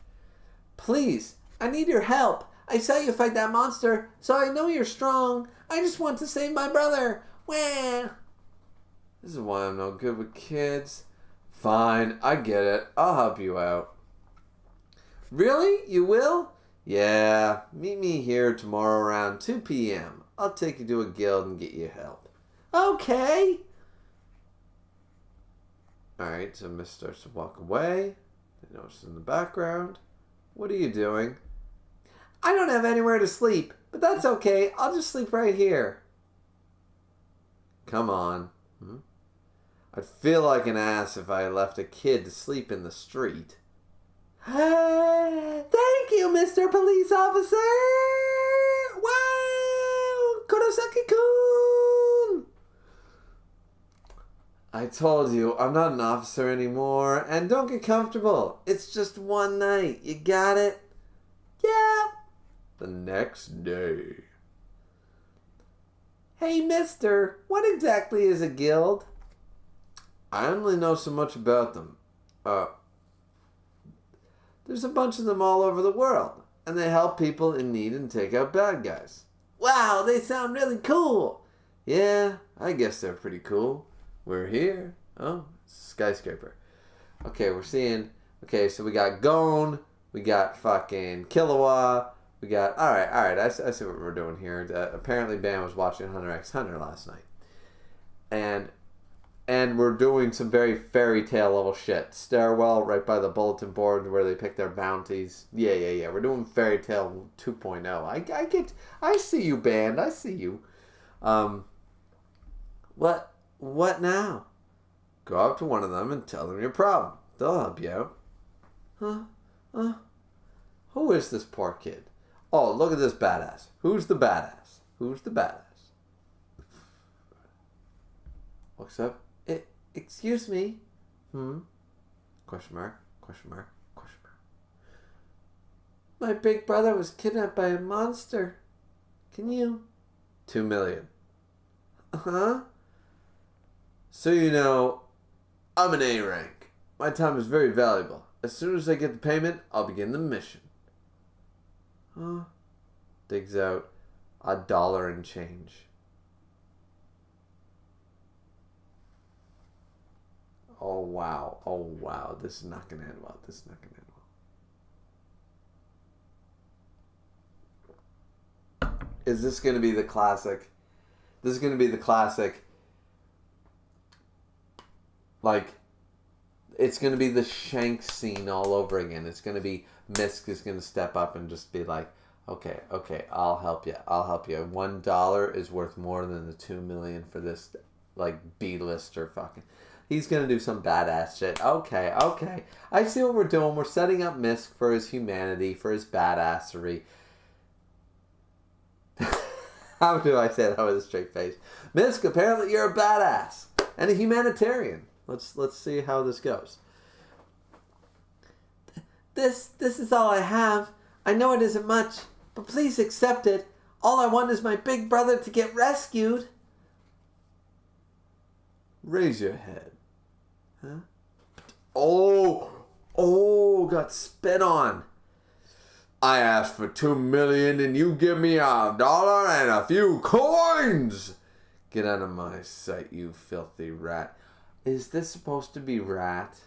Please, I need your help. I saw you fight that monster, so I know you're strong. I just want to save my brother. Wah. This is why I'm no good with kids. Fine, I get it. I'll help you out. Really? You will? Yeah, meet me here tomorrow around 2 p.m. I'll take you to a guild and get you help. Okay. Alright, so Miss starts to walk away. I notice in the background. What are you doing? I don't have anywhere to sleep, but that's okay. I'll just sleep right here. Come on. I'd feel like an ass if I left a kid to sleep in the street. Thank you, Mr. Police Officer! Wow! Kurosaki-kun! I told you, I'm not an officer anymore, and don't get comfortable. It's just one night. You got it? Yeah. The next day. Hey, mister, what exactly is a guild? I only know so much about them. There's a bunch of them all over the world, and they help people in need and take out bad guys. Wow, they sound really cool. Yeah, I guess they're pretty cool. We're here. Oh, skyscraper. Okay, we're seeing... Okay, so we got Gone. We got fucking Killua. We got... Alright, I see what we're doing here. Apparently, Bam was watching Hunter x Hunter last night. And we're doing some very fairy tale level shit. Stairwell right by the bulletin board where they pick their bounties. Yeah. We're doing fairy tale 2.0. I see you, band. I see you. What What now? Go up to one of them and tell them your problem. They'll help you out. Huh? Who is this poor kid? Oh, look at this badass. Who's the badass? Who's the badass? Looks up. Excuse me? Question mark, question mark, question mark. My big brother was kidnapped by a monster. Can you? 2 million. Huh? So you know, I'm an A rank. My time is very valuable. As soon as I get the payment, I'll begin the mission. Huh? Digs out $1 and change. Oh wow. This is not going to end well. Is this going to be the classic? This is going to be the classic. Like, it's going to be the Shank scene all over again. It's going to be Misk is going to step up and just be like, okay, I'll help you. $1 is worth more than the 2 million for this, like, B-lister fucking. He's going to do some badass shit. Okay. I see what we're doing. We're setting up Misk for his humanity, for his badassery. How do I say that with a straight face? Misk, apparently you're a badass and a humanitarian. Let's see how this goes. This is all I have. I know it isn't much, but please accept it. All I want is my big brother to get rescued. Raise your head. Huh? Oh, got spit on. I asked for 2 million and you give me $1 and a few coins. Get out of my sight, you filthy rat. Is this supposed to be Rat?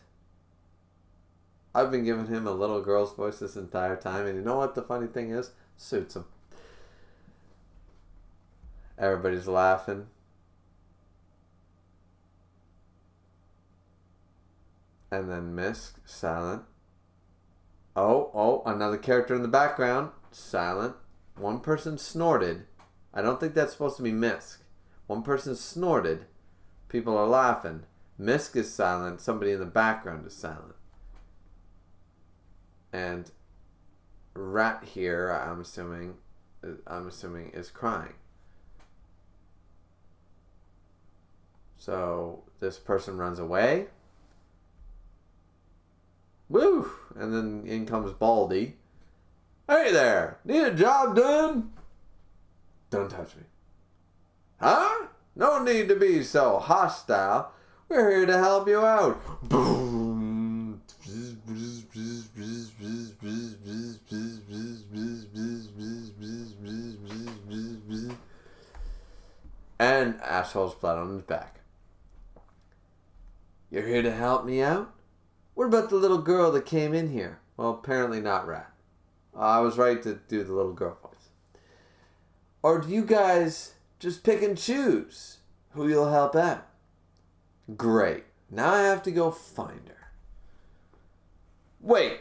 I've been giving him a little girl's voice this entire time, and you know what the funny thing is? Suits him. Everybody's laughing. And then Misk, silent. Oh, another character in the background, silent. One person snorted. I don't think that's supposed to be Misk. One person snorted. People are laughing. Misk is silent. Somebody in the background is silent. And Rat here, I'm assuming is crying. So this person runs away. Woo! And then in comes Baldy. Hey there! Need a job done? Don't touch me. Huh? No need to be so hostile. We're here to help you out. Boom! And asshole's flat on his back. You're here to help me out? What about the little girl that came in here? Well, apparently not Rat. I was right to do the little girl voice. Or do you guys just pick and choose who you'll help out? Great. Now I have to go find her. Wait.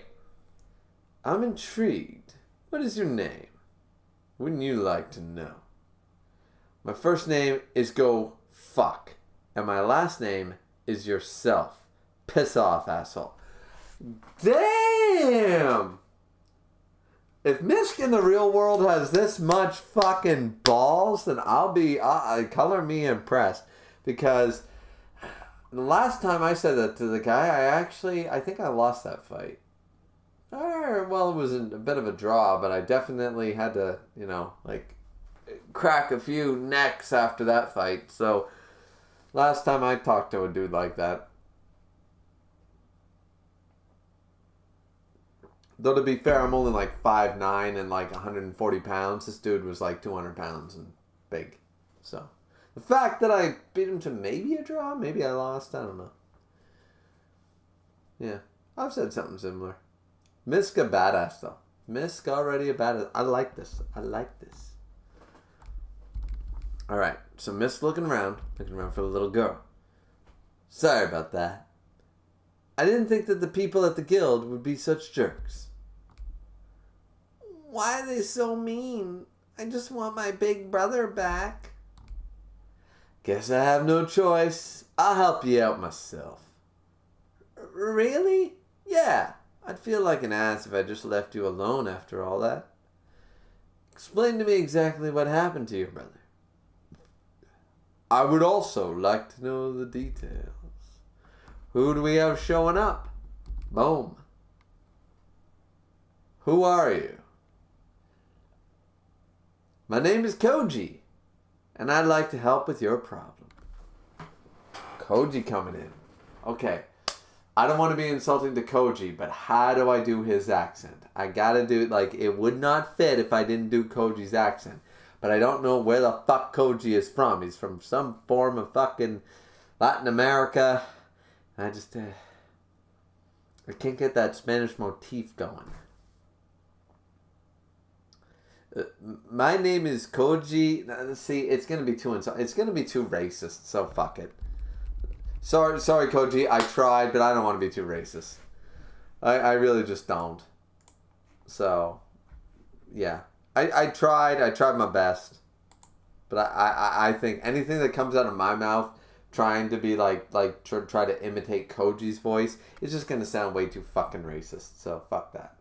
I'm intrigued. What is your name? Wouldn't you like to know? My first name is Go Fuck. And my last name is Yourself. Piss off, asshole. Damn! If Misk in the real world has this much fucking balls, then I'll be, color me impressed. Because the last time I said that to the guy, I think I lost that fight. Well, it was a bit of a draw, but I definitely had to, crack a few necks after that fight. So, last time I talked to a dude like that. Though to be fair, I'm only like 5'9" and like 140 pounds. This dude was like 200 pounds and big. So, the fact that I beat him to maybe a draw, maybe I lost, I don't know. Yeah, I've said something similar. Misk a badass though. Misk already a badass. I like this. Alright, so Misk looking around for the little girl. Sorry about that. I didn't think that the people at the guild would be such jerks. Why are they so mean? I just want my big brother back. Guess I have no choice. I'll help you out myself. Really? Yeah. I'd feel like an ass if I just left you alone after all that. Explain to me exactly what happened to your brother. I would also like to know the details. Who do we have showing up? Boom. Who are you? My name is Koji, and I'd like to help with your problem. Koji coming in. Okay. I don't want to be insulting to Koji, but how do I do his accent? I gotta do it, like, it would not fit if I didn't do Koji's accent. But I don't know where the fuck Koji is from. He's from some form of fucking Latin America. I just, I can't get that Spanish motif going. My name is Koji. See, it's gonna be too it's gonna be too racist. So fuck it. Sorry, Koji. I tried, but I don't want to be too racist. I really just don't. So, yeah. I tried my best. But I think anything that comes out of my mouth trying to be try to imitate Koji's voice is just going to sound way too fucking racist. So, fuck that.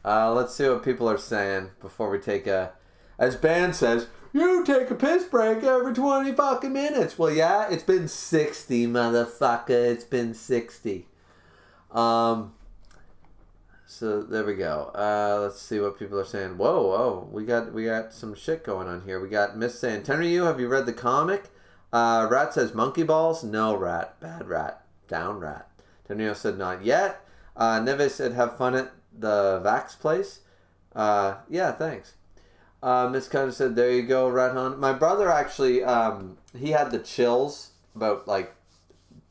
Let's see what people are saying before we take a... As Ban says, you take a piss break every 20 fucking minutes. Well, yeah, it's been 60, motherfucker. It's been 60. So there we go. Let's see what people are saying. Whoa. We got some shit going on here. We got Miss saying, Tenryu, have you read the comic? Rat says, monkey balls? No, Rat. Bad Rat. Down Rat. Tenryu said, not yet. Neve said, have fun at the Vax place. Yeah, thanks. Miss Cutter said, there you go, Rat Hunt. My brother actually, he had the chills about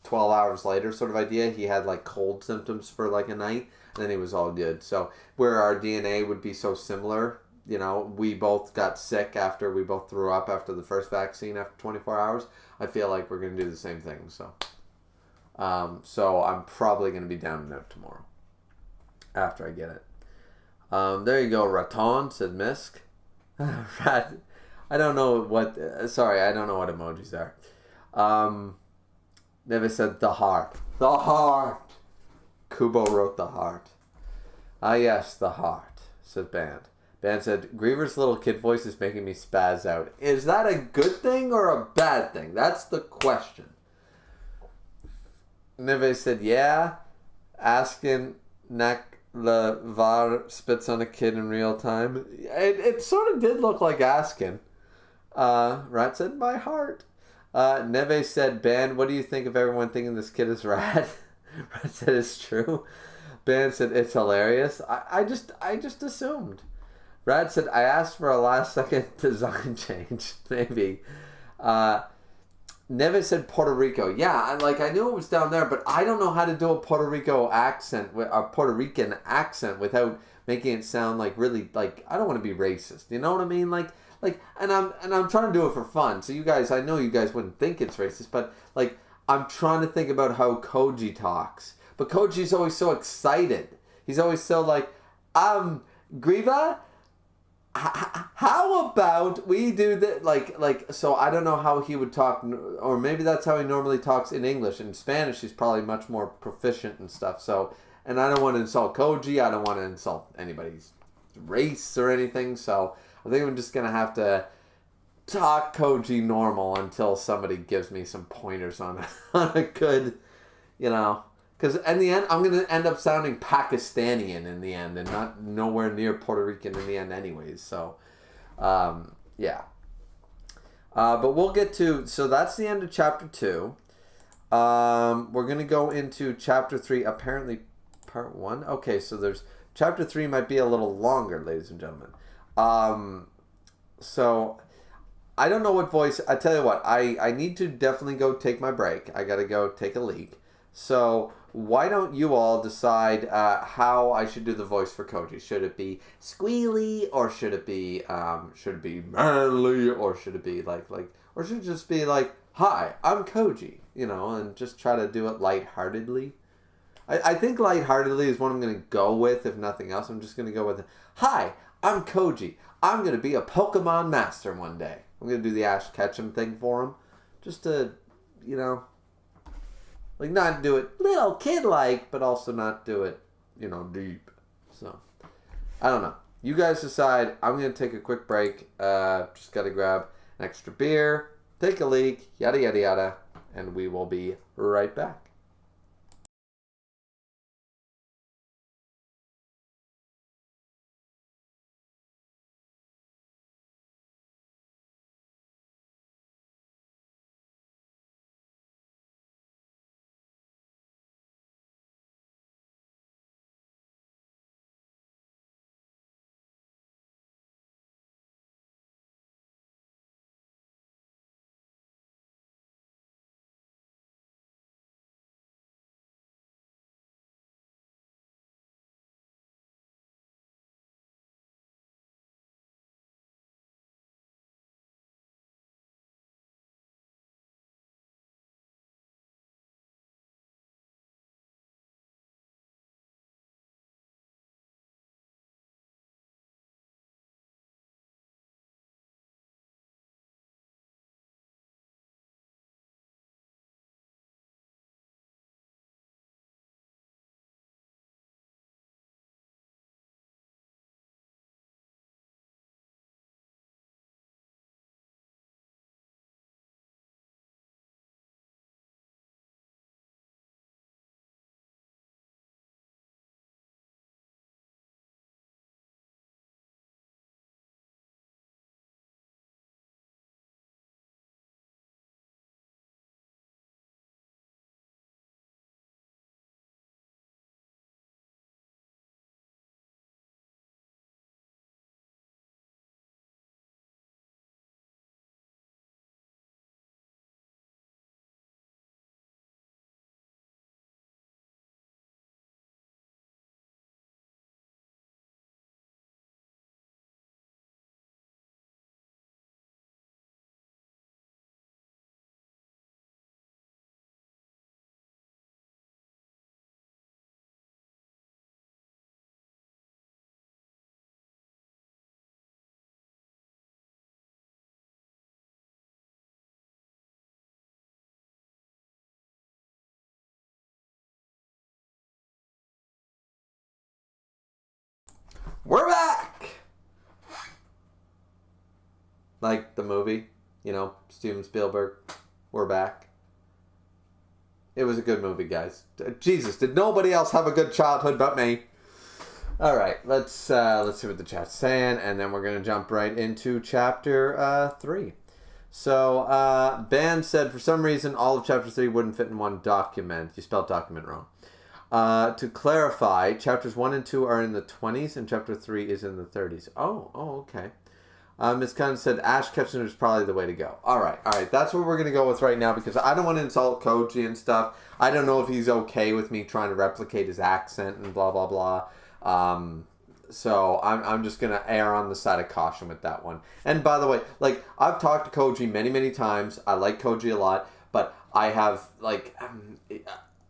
12 hours later sort of idea. He had cold symptoms for a night, and then he was all good. So where our DNA would be so similar, we both got sick after we both threw up after the first vaccine after 24 hours. I feel like we're going to do the same thing. So I'm probably going to be down and out tomorrow after I get it. There you go, Raton, said Misk. Rat, I don't know what emojis are. Never said the heart. The heart. Kubo wrote the heart. Ah, yes, the heart, said Band. Band said, Griever's little kid voice is making me spaz out. Is that a good thing or a bad thing? That's the question. Neve said, yeah. Asking Nak Levar spits on a kid in real time. It sort of did look like Askin. Rat said, my heart. Neve said, Ban, what do you think of everyone thinking this kid is Rat? Rat said, it's true. Ban said, it's hilarious. I just assumed. Rat said, I asked for a last second design change. Maybe. Neve said Puerto Rico. Yeah, I knew it was down there, but I don't know how to do a Puerto Rican accent without making it sound really I don't want to be racist. You know what I mean? And I'm trying to do it for fun. So you guys, I know you guys wouldn't think it's racist, but I'm trying to think about how Koji talks. But Koji's always so excited. He's always so Griever, how about we do that? So I don't know how he would talk, or maybe that's how he normally talks in English. In Spanish, he's probably much more proficient and stuff. So, and I don't want to insult Koji. I don't want to insult anybody's race or anything. So I think I'm just going to have to talk Koji normal until somebody gives me some pointers on a good, because in the end, I'm going to end up sounding Pakistani in the end and not nowhere near Puerto Rican in the end anyways. So, yeah. But we'll get to... So that's the end of Chapter 2. We're going to go into Chapter 3, apparently Part 1. Okay, so there's... Chapter 3 might be a little longer, ladies and gentlemen. So, I don't know what voice... I tell you what, I need to definitely go take my break. I got to go take a leak. So... Why don't you all decide how I should do the voice for Koji? Should it be squealy, or should it be manly, or should it be or should it just be hi, I'm Koji, and just try to do it lightheartedly? I think lightheartedly is what I'm going to go with, if nothing else. I'm just going to go with, hi, I'm Koji. I'm going to be a Pokemon master one day. I'm going to do the Ash Ketchum thing for him. Just to, like not do it little kid-like, but also not do it, deep. So, I don't know. You guys decide. I'm going to take a quick break. Just got to grab an extra beer, take a leak, yada, yada, yada, and we will be right back. We're back! Like the movie, Steven Spielberg. We're back. It was a good movie, guys. Jesus, did nobody else have a good childhood but me? All right, let's see what the chat's saying, and then we're gonna jump right into chapter 3. So, Ben said for some reason all of chapter 3 wouldn't fit in one document. You spelled document wrong. To clarify, chapters 1 and 2 are in the 20s, and chapter 3 is in the 30s. Oh, okay. Ms. Khan said Ash Ketchum is probably the way to go. All right. That's what we're going to go with right now, because I don't want to insult Koji and stuff. I don't know if he's okay with me trying to replicate his accent and blah, blah, blah. So I'm just going to err on the side of caution with that one. And by the way, I've talked to Koji many, many times. I like Koji a lot, but I have,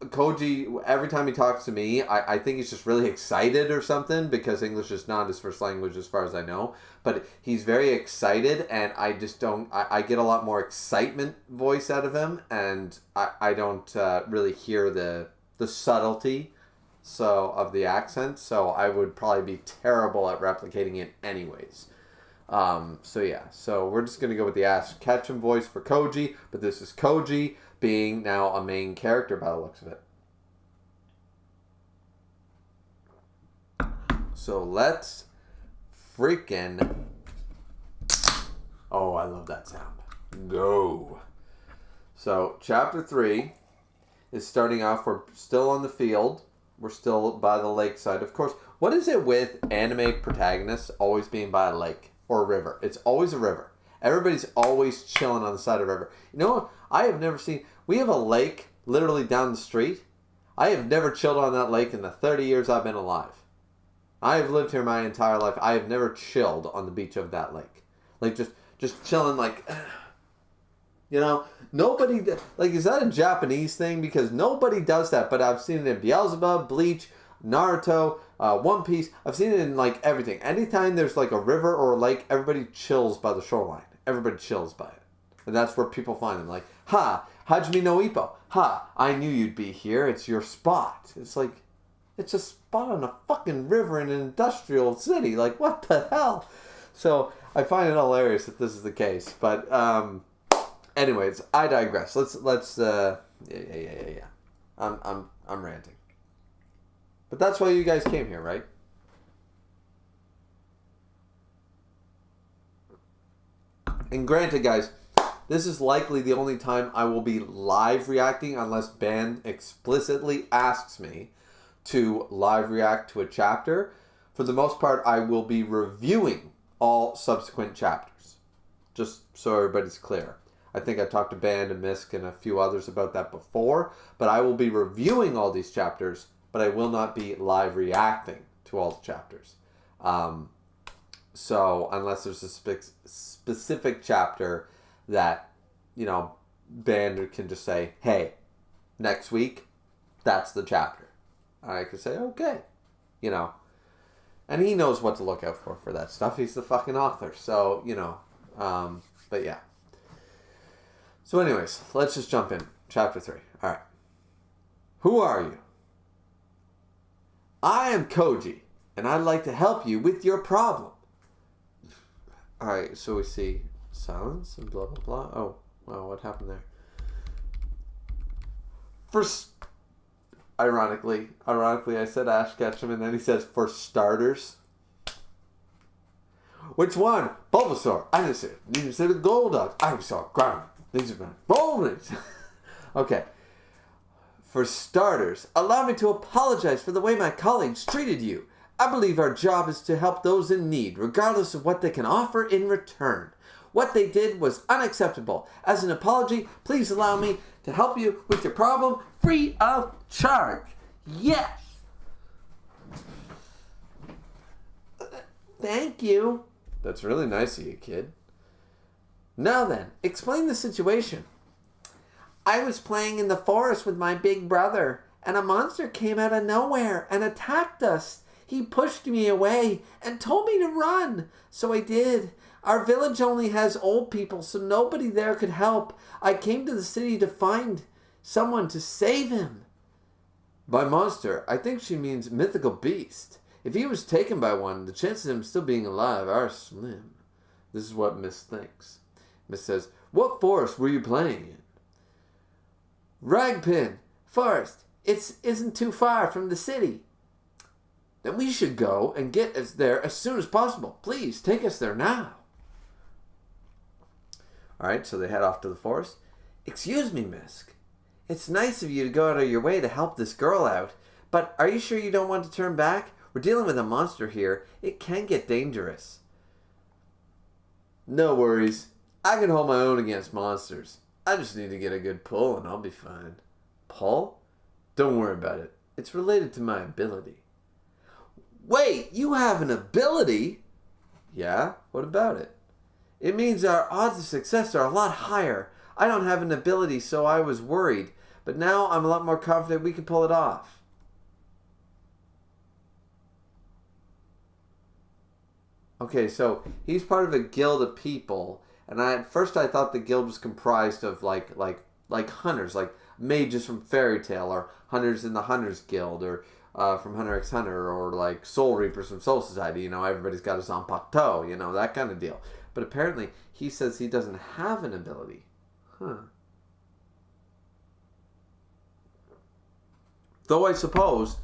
Koji, every time he talks to me, I think he's just really excited or something, because English is not his first language as far as I know. But he's very excited, and I just don't... I get a lot more excitement voice out of him, and I don't really hear the subtlety of the accent, so I would probably be terrible at replicating it anyways. So we're just going to go with the Ash Ketchum voice for Koji, but this is Koji being now a main character by the looks of it. So let's freaking... Oh, I love that sound. Go. So chapter 3 is starting off. We're still on the field. We're still by the lakeside. Of course, what is it with anime protagonists always being by a lake or a river? It's always a river. Everybody's always chilling on the side of a river. You know what? I have never seen... We have a lake literally down the street. I have never chilled on that lake in the 30 years I've been alive. I have lived here my entire life. I have never chilled on the beach of that lake. Just chilling You know, nobody, like, is that a Japanese thing? Because nobody does that, but I've seen it in Beelzebub, Bleach, Naruto, One Piece. I've seen it in, like, everything. Anytime there's, like, a river or a lake, everybody chills by the shoreline. Everybody chills by it. And that's where people find them. Like, ha, Hajime no Ippo. Ha, I knew you'd be here. It's your spot. It's like, it's a spot on a fucking river in an industrial city. Like, what the hell? So, I find it hilarious that this is the case. But, anyways, I digress. Yeah. I'm ranting. But that's why you guys came here, right? And granted, guys, this is likely the only time I will be live reacting unless Band explicitly asks me to live react to a chapter. For the most part, I will be reviewing all subsequent chapters. Just so everybody's clear. I think I talked to Band and Misk and a few others about that before, but I will be reviewing all these chapters, but I will not be live reacting to all the chapters. So unless there's a specific chapter that, you know, Band can just say, hey, next week, that's the chapter. I could say, okay, you know. And he knows what to look out for that stuff. He's the fucking author. So, you know, but yeah. So anyways, let's just jump in. Chapter 3. All right. Who are you? I am Koji, and I'd like to help you with your problem. All right, so we see silence and blah, blah, blah. Oh, wow, what happened there? First, ironically, I said Ash Ketchum, and then he says, for starters. Which one? Bulbasaur. I didn't say it. You didn't say the Golduck. I saw ground. These are been bowlers. Okay. For starters, allow me to apologize for the way my colleagues treated you. I believe our job is to help those in need, regardless of what they can offer in return. What they did was unacceptable. As an apology, please allow me to help you with your problem free of charge. Yes. Thank you. That's really nice of you, kid. Now then, explain the situation. I was playing in the forest with my big brother, and a monster came out of nowhere and attacked us. He pushed me away and told me to run, so I did. Our village only has old people, so nobody there could help. I came to the city to find someone to save him. By monster, I think she means mythical beast. If he was taken by one, the chances of him still being alive are slim. This is what Miss thinks. Miss says, what forest were you playing in? Ragpin Forest. It isn't too far from the city. Then we should go and get us there as soon as possible. Please, take us there now. Alright, so they head off to the forest. Excuse me, Misk. It's nice of you to go out of your way to help this girl out, but are you sure you don't want to turn back? We're dealing with a monster here. It can get dangerous. No worries. I can hold my own against monsters. I just need to get a good pull and I'll be fine. Pull? Don't worry about it. It's related to my ability. Wait, you have an ability? Yeah, what about it? It means our odds of success are a lot higher. I don't have an ability, so I was worried. But now I'm a lot more confident we can pull it off. Okay, so he's part of a guild of people, and at first I thought the guild was comprised of like hunters, like mages from Fairy Tail, or hunters in the Hunters Guild, or from Hunter x Hunter, or like Soul Reapers from Soul Society. You know, everybody's got a Zanpakuto, you know, that kind of deal. But apparently he says he doesn't have an ability. Huh. Though I suppose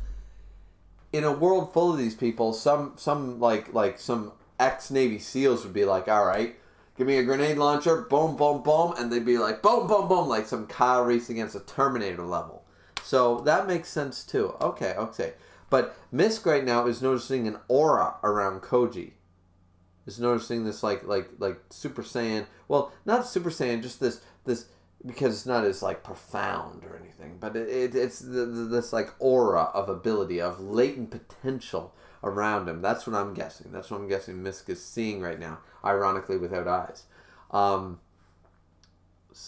in a world full of these people, some like some ex-Navy SEALs would be like, all right, give me a grenade launcher, boom, boom, boom, and they'd be like, boom, boom, boom, like some car race against a Terminator level. So that makes sense too. Okay. But Misk right now is noticing an aura around Koji. Is noticing this like Super Saiyan. Well, not Super Saiyan, just this because it's not as like profound or anything, but it's this like aura of ability, of latent potential around him. That's what I'm guessing. That's what I'm guessing Misk is seeing right now, ironically without eyes.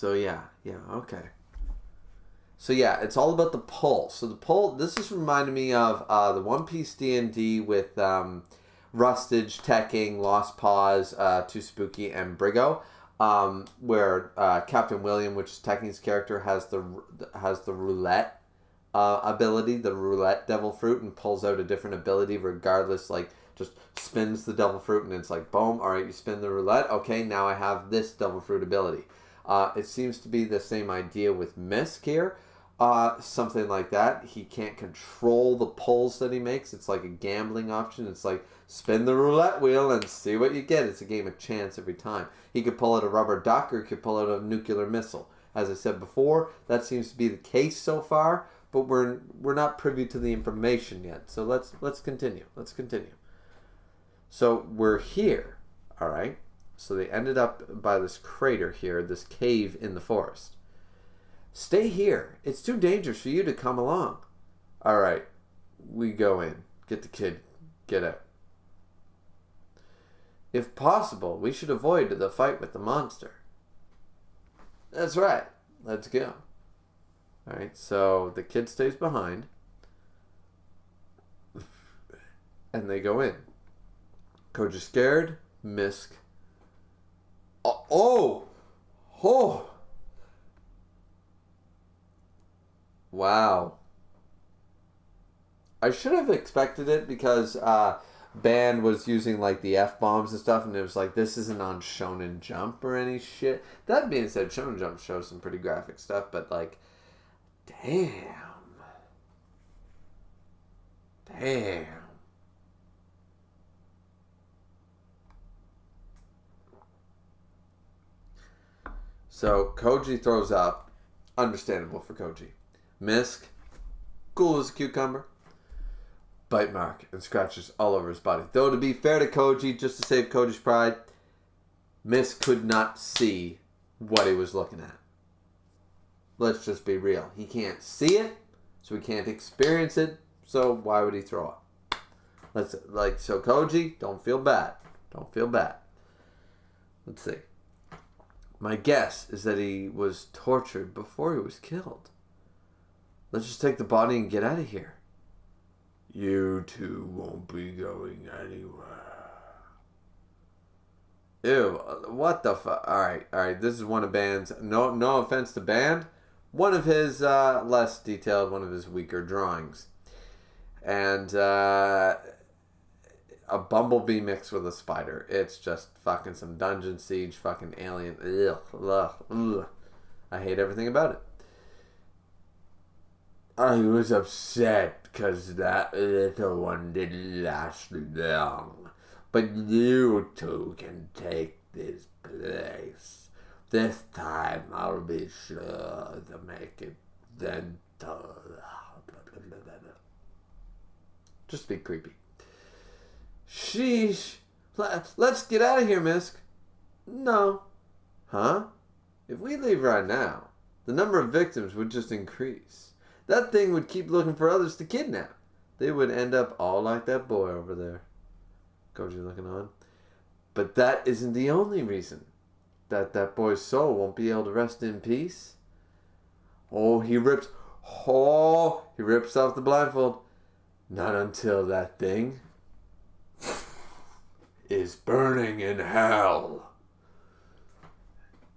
So yeah, okay. So yeah, it's all about the pull. So the pull, this is reminding me of the One Piece D&D with Rustage, Tekking, Lost Paws, Too Spooky, and Brigo, where Captain William, which is Tekking's character, has the roulette ability, the roulette devil fruit, and pulls out a different ability regardless, like just spins the devil fruit and it's like, boom, all right, you spin the roulette, okay, now I have this devil fruit ability. It seems to be the same idea with Misk here. Something like that. He can't control the pulls that he makes. It's like a gambling option. It's like spin the roulette wheel and see what you get. It's a game of chance every time. He could pull out a rubber duck or he could pull out a nuclear missile. As I said before, that seems to be the case so far, but we're not privy to the information yet. So let's continue. Let's continue. So we're here, all right? So they ended up by this crater here, this cave in the forest. Stay here. It's too dangerous for you to come along. All right, we go in. Get the kid. Get out. If possible, we should avoid the fight with the monster. That's right. Let's go. All right, so the kid stays behind. And they go in. Koji's scared. Misk. Oh! Wow. I should have expected it because Band was using like the F-bombs and stuff, and it was like, this isn't on Shonen Jump or any shit. That being said, Shonen Jump shows some pretty graphic stuff, but like, damn. So Koji throws up. Understandable for Koji. Misk, cool as a cucumber. Bite mark and scratches all over his body. Though to be fair to Koji, just to save Koji's pride, Misk could not see what he was looking at. Let's just be real. He can't see it, so he can't experience it, so why would he throw up? So Koji, don't feel bad. Don't feel bad. Let's see. My guess is that he was tortured before he was killed. Let's just take the body and get out of here. You two won't be going anywhere. Ew, what the fuck? Alright, this is one of Band's, no offense to Band, one of his less detailed, one of his weaker drawings. And a bumblebee mixed with a spider. It's just fucking some Dungeon Siege fucking alien. Ugh. I hate everything about it. I was upset because that little one didn't last long. But you two can take this place. This time I'll be sure to make it dental. Just be creepy. Sheesh. Let's get out of here, Misk. No. Huh? If we leave right now, the number of victims would just increase. That thing would keep looking for others to kidnap. They would end up all like that boy over there. Koji looking on. But that isn't the only reason that boy's soul won't be able to rest in peace. He rips off the blindfold. Not until that thing is burning in hell.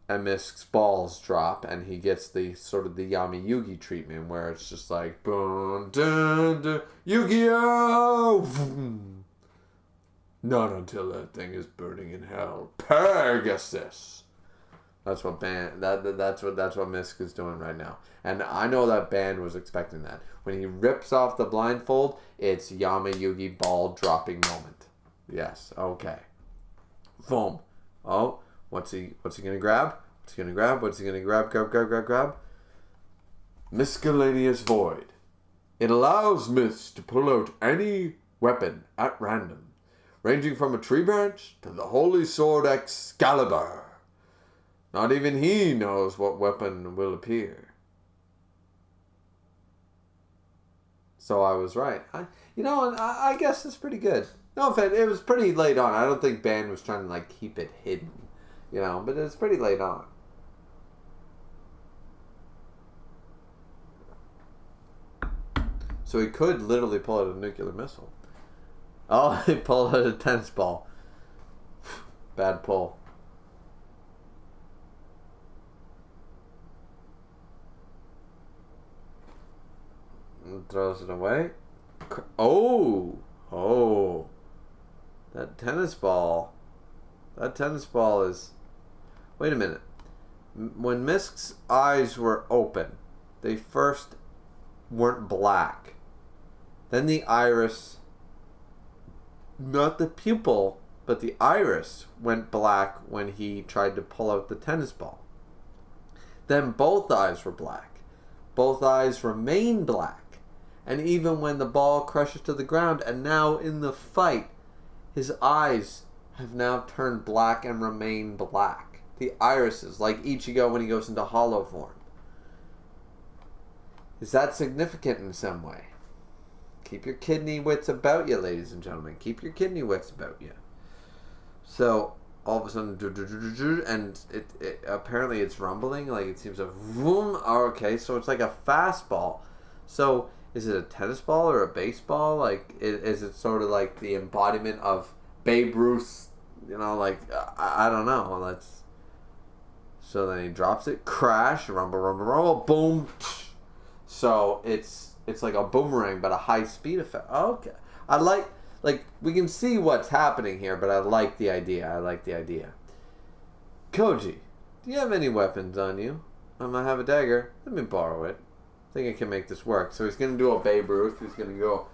And Misk's balls drop, and he gets the sort of the Yami Yugi treatment, where it's just like, boom, dun, dun, Yu-Gi-Oh! Not until that thing is burning in hell. Pegasus. That's what that's what Misk is doing right now, and I know that Band was expecting that. When he rips off the blindfold, it's Yami Yugi ball dropping moment. Yes, okay. Boom. Oh. What's he gonna grab? What's he gonna grab? Grab. Miscellaneous Void. It allows Misk to pull out any weapon at random, ranging from a tree branch to the holy sword Excalibur. Not even he knows what weapon will appear. So I was right. I guess it's pretty good. No offense, it was pretty late on. I don't think Band was trying to keep it hidden. But it's pretty late on. So he could literally pull out a nuclear missile. Oh, he pulled out a tennis ball. Bad pull. And throws it away. Oh! Oh. That tennis ball is... Wait a minute. When Misk's eyes were open, they first weren't black. Then the iris, not the pupil, but the iris went black when he tried to pull out the tennis ball. Then both eyes were black. Both eyes remain black. And even when the ball crashes to the ground, and now in the fight, his eyes have now turned black and remain black. The irises, like Ichigo when he goes into hollow form. Is that significant in some way? Keep your kidney wits about you, ladies and gentlemen. Keep your kidney wits about you. So, all of a sudden, and it apparently it's rumbling, like it seems a vroom. Oh, okay, so it's like a fastball. So, is it a tennis ball or a baseball? Like, is it sort of like the embodiment of Babe Ruth's, like, I don't know. So then he drops it, crash, rumble, rumble, rumble, boom. So it's like a boomerang, but a high speed effect. Okay. I like we can see what's happening here, but I like the idea. Koji, do you have any weapons on you? I might have a dagger. Let me borrow it. I think I can make this work. So he's going to do a Babe Ruth. He's going to go,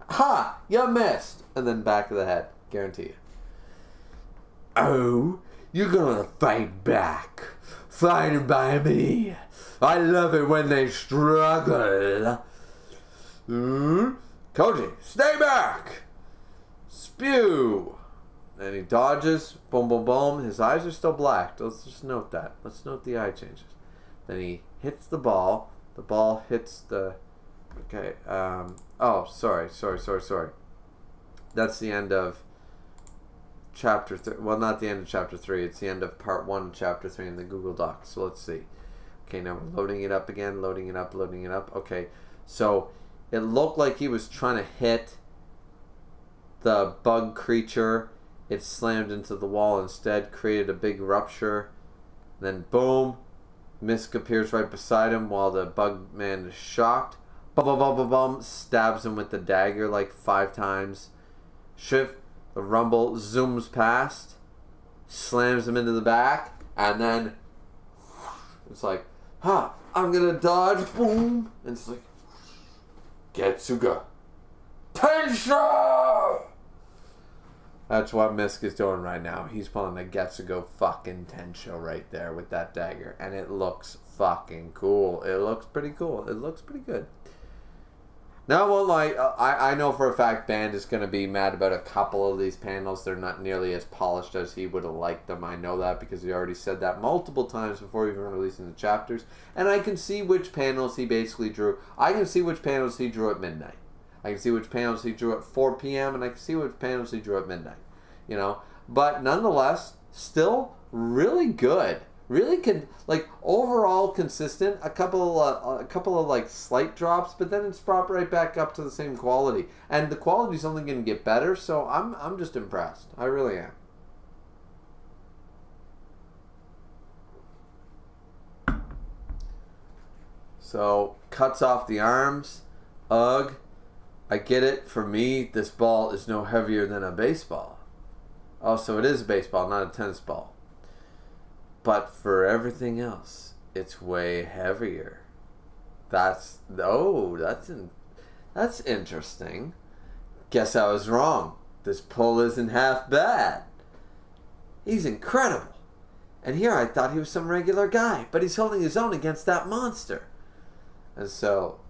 ha! You missed! And then back of the head. Guarantee you. Oh, you're going to fight back. Fight by me. I love it when they struggle. Koji, stay back! Spew! And he dodges. Boom, boom, boom. His eyes are still black. Let's just note that. Let's note the eye changes. Then he hits the ball. The ball hits the... Okay. Oh, sorry. That's the end of chapter 3. Well, not the end of chapter 3. It's the end of part 1 of chapter 3 in the Google Docs. So let's see. Okay, now we're loading it up again. Loading it up. Okay. So it looked like he was trying to hit the bug creature. It slammed into the wall instead. Created a big rupture. Then boom. Misk appears right beside him while the bug man is shocked. Bum, bum, bum, bum, bum. Stabs him with the dagger like 5 times. Shift. The rumble zooms past. Slams him into the back. And then it's like, I'm gonna dodge. Boom. And it's like, Getsuga. Tensho! That's what Misk is doing right now. He's pulling the Getsugo fucking Tensho right there with that dagger. And it looks fucking cool. It looks pretty cool. It looks pretty good. Now, I won't lie. I know for a fact Band is going to be mad about a couple of these panels. They're not nearly as polished as he would have liked them. I know that because he already said that multiple times before even releasing the chapters. And I can see which panels he basically drew. I can see which panels he drew at midnight. I can see which panels he drew at 4 p.m. and I can see which panels he drew at midnight. But nonetheless, still really good. Really overall consistent. A couple of like slight drops, but then it's brought right back up to the same quality. And the quality's only going to get better, so I'm just impressed. I really am. So, cuts off the arms. Ugh. I get it. For me, this ball is no heavier than a baseball. Oh, so it is a baseball, not a tennis ball. But for everything else, it's way heavier. That's interesting. Guess I was wrong. This pull isn't half bad. He's incredible. And here I thought he was some regular guy, but he's holding his own against that monster. And so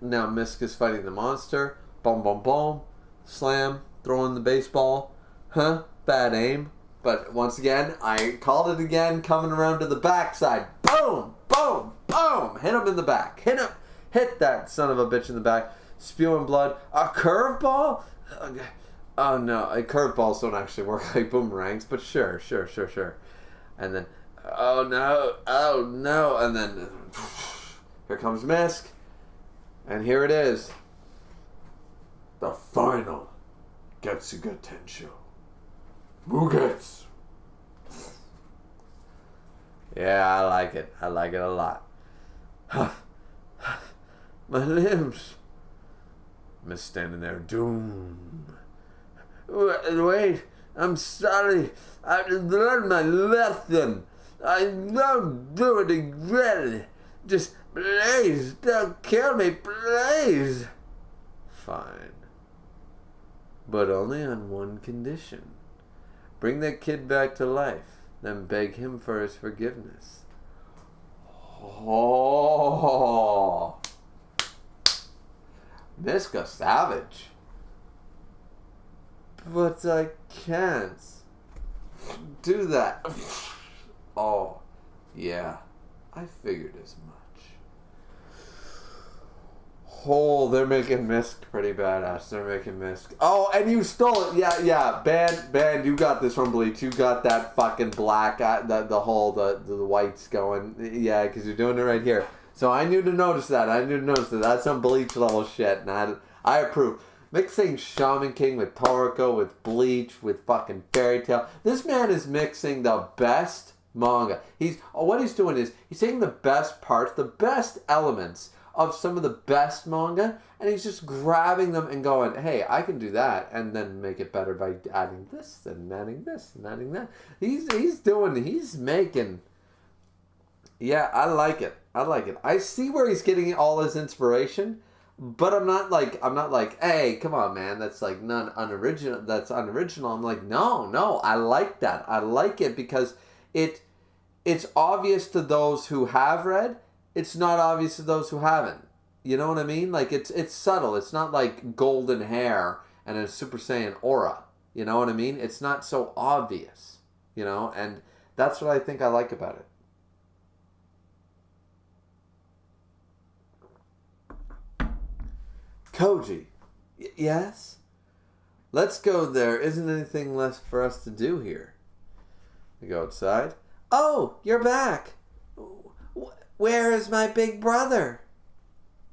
now Misk is fighting the monster. Boom, boom, boom. Slam. Throwing the baseball. Bad aim. But once again, I called it again. Coming around to the backside. Boom. Boom. Boom. Hit him in the back. Hit him. Hit that son of a bitch in the back. Spewing blood. A curveball? Oh no. Curveballs don't actually work like boomerangs. But sure. And then, oh no. And then, here comes Misk. And here it is. The final Getsuga Tensho. Mugetsu. Yeah, I like it. I like it a lot. My limbs. Miss standing there, doomed. Wait, I'm sorry. I learned my lesson. I won't do it again. Just please, don't kill me, please. Fine. But only on one condition. Bring that kid back to life, then beg him for his forgiveness. Oh. Miska savage. But I can't do that. Oh, yeah. I figured as much. Oh, they're making Misk pretty badass. They're making Misk. Oh, and you stole it. Yeah. Band, you got this from Bleach. You got that fucking black, the whites going. Yeah, because you're doing it right here. So I knew to notice that. That's some Bleach level shit. And I approve. Mixing Shaman King with Toriko, with Bleach, with fucking Fairy Tail. This man is mixing the best manga. What he's doing is he's taking the best parts, the best elements of some of the best manga, and he's just grabbing them and going, hey, I can do that, and then make it better by adding this and adding this and adding that. He's making. Yeah, I like it. I see where he's getting all his inspiration, but I'm not like, hey, come on, man, that's like unoriginal. That's unoriginal. I'm like, no, I like that. I like it because it's obvious to those who have read. It's not obvious to those who haven't. You know what I mean? Like it's subtle. It's not like golden hair and a Super Saiyan aura. You know what I mean? It's not so obvious. You know, and that's what I think I like about it. Koji. Yes? Let's go there. Isn't anything less for us to do here? We go outside. Oh, you're back. Where is my big brother?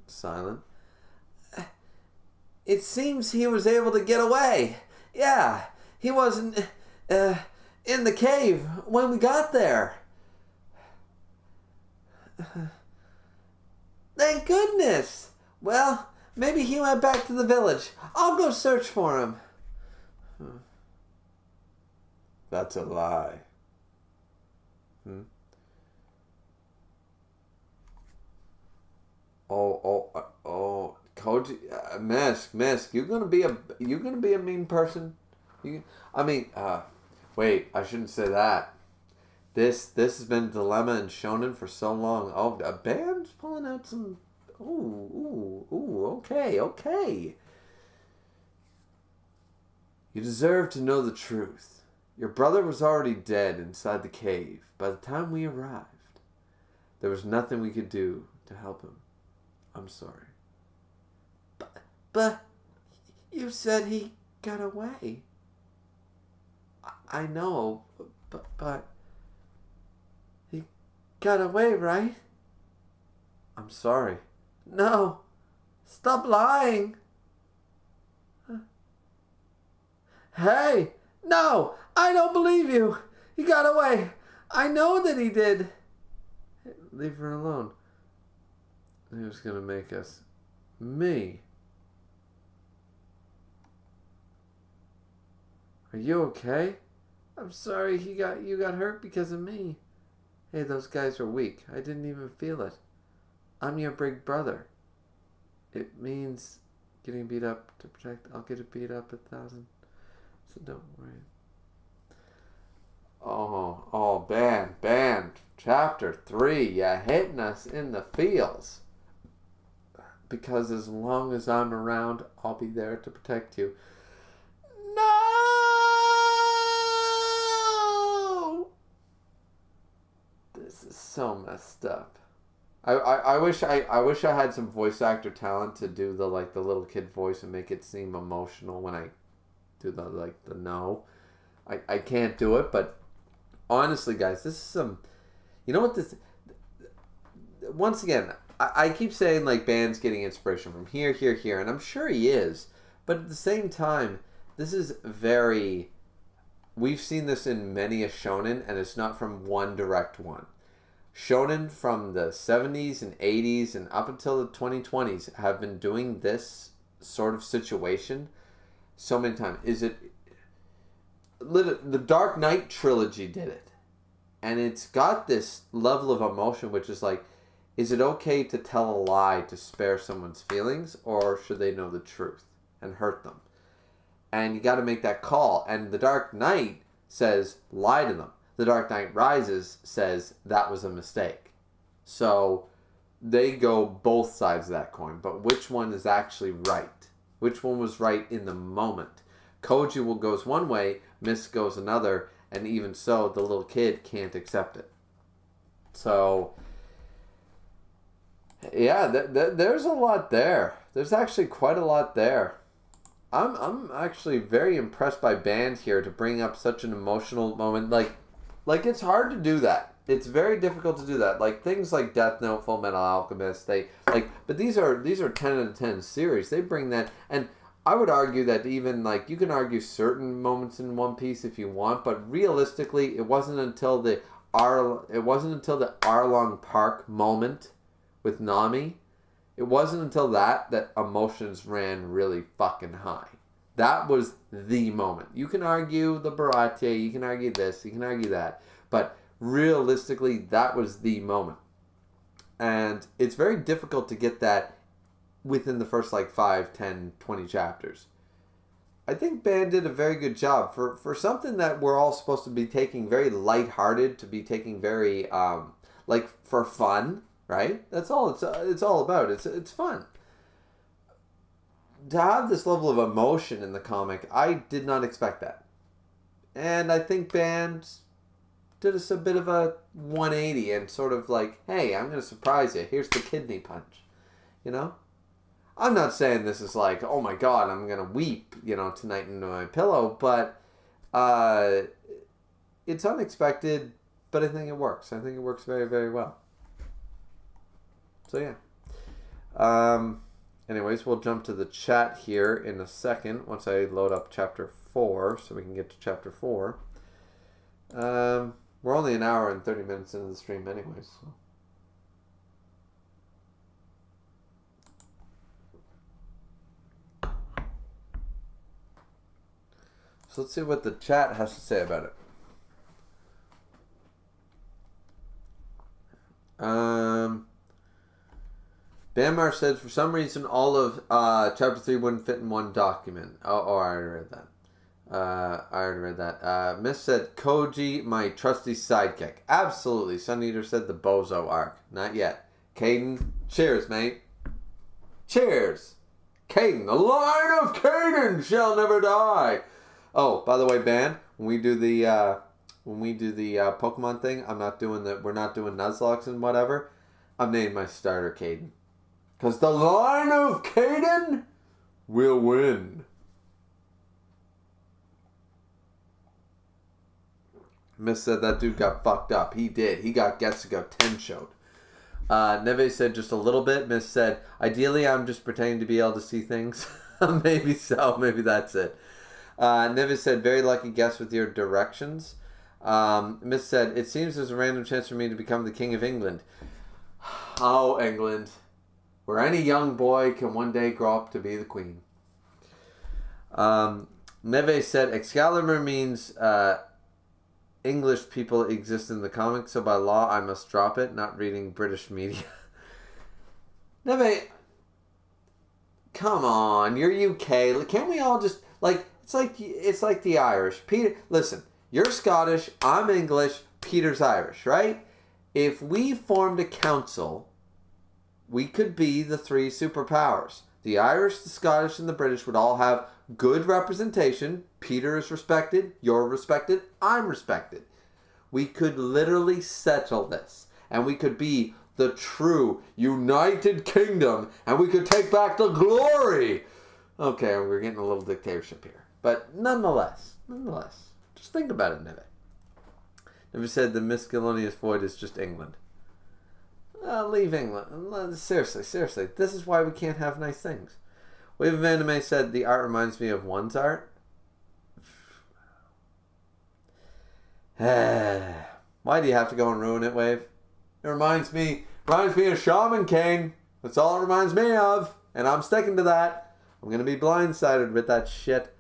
Silent. It seems he was able to get away. Yeah, he wasn't in the cave when we got there. Thank goodness. Well, maybe he went back to the village. I'll go search for him. That's a lie. Oh, Koji, Misk, you gonna be a mean person? Wait, I shouldn't say that. This has been a dilemma in Shonen for so long. Oh, a band's pulling out some. Okay. You deserve to know the truth. Your brother was already dead inside the cave by the time we arrived. There was nothing we could do to help him. I'm sorry. But you said he got away. I know, but he got away, right? I'm sorry. No, stop lying. Hey, no, I don't believe you. He got away. I know that he did. Leave her alone. He was going to make us. Me. Are you okay? I'm sorry you got hurt because of me. Hey, those guys are weak. I didn't even feel it. I'm your big brother. It means getting beat up to protect. I'll get it beat up 1,000. So don't worry. Oh, band. Chapter 3. You're hitting us in the feels. Because as long as I'm around, I'll be there to protect you. No! This is so messed up. I wish I had some voice actor talent to do the little kid voice and make it seem emotional when I do the no. I can't do it, but honestly, guys, this is some. You know what this? Once again, I keep saying, like, Ban's getting inspiration from here, here, here, and I'm sure he is. But at the same time, this is very... We've seen this in many a shonen, and it's not from one direct one. Shonen from the 70s and 80s and up until the 2020s have been doing this sort of situation so many times. The Dark Knight trilogy did it. And it's got this level of emotion, which is like, is it okay to tell a lie to spare someone's feelings, or should they know the truth and hurt them? And you got to make that call. And The Dark Knight says, lie to them. The Dark Knight Rises says, that was a mistake. So they go both sides of that coin. But which one is actually right? Which one was right in the moment? Koji goes one way, Mist goes another, and even so, the little kid can't accept it. So, yeah, there's a lot there. There's actually quite a lot there. I'm actually very impressed by Band here to bring up such an emotional moment. Like it's hard to do that. It's very difficult to do that. Like things like Death Note, Full Metal Alchemist, but these are 10 out of 10 series. They bring that, and I would argue that even like you can argue certain moments in One Piece if you want, but realistically, it wasn't until the Arlong Park moment with Nami. It wasn't until that emotions ran really fucking high. That was the moment. You can argue the Baratie, you can argue this, you can argue that, but realistically, that was the moment. And it's very difficult to get that within the first 5, 10, 20 chapters. I think Ban did a very good job for something that we're all supposed to be taking very lighthearted, to be taking very for fun, right? That's all it's all about. It's fun. To have this level of emotion in the comic, I did not expect that. And I think Ban did us a bit of a 180 and sort of like, hey, I'm going to surprise you. Here's the kidney punch. You know? I'm not saying this is like, oh my God, I'm going to weep, tonight into my pillow, but it's unexpected, but I think it works. I think it works very, very well. So yeah. Anyways, we'll jump to the chat here in a second once I load up chapter 4 so we can get to chapter 4. We're only an hour and 30 minutes into the stream anyways. So let's see what the chat has to say about it. Bamar said for some reason all of chapter 3 wouldn't fit in one document. I already read that. Miss said Koji, my trusty sidekick. Absolutely. Sun Eater said the Bozo arc. Not yet. Caden, cheers, mate. Cheers. Caden, the line of Caden shall never die. Oh, by the way, Ban, when we do the Pokemon thing, we're not doing Nuzlocke and whatever. I've named my starter Caden. Because the line of Caden will win. Miss said that dude got fucked up. He did. He got Getsugo Tenshowed. Neve said just a little bit. Miss said, ideally I'm just pretending to be able to see things. Maybe so. Maybe that's it. Neve said, very lucky guess with your directions. Miss said, it seems there's a random chance for me to become the King of England. Oh, England. Where any young boy can one day grow up to be the queen. Neve said, Excalibur means English people exist in the comics, so by law I must drop it, not reading British media. Neve, come on, you're UK. Can't we all just, it's like the Irish. Peter, listen, you're Scottish, I'm English, Peter's Irish, right? If we formed a council, we could be the 3 superpowers. The Irish, the Scottish, and the British would all have good representation. Peter is respected, you're respected, I'm respected. We could literally settle this. And we could be the true United Kingdom. And we could take back the glory. Okay, we're getting a little dictatorship here. But nonetheless, just think about it, Neve. Neve said the Miscellaneous Void is just England. Leave England. Seriously. This is why we can't have nice things. Wave of Anime said the art reminds me of one's art. Why do you have to go and ruin it, Wave? It reminds me of Shaman King. That's all it reminds me of. And I'm sticking to that. I'm going to be blindsided with that shit.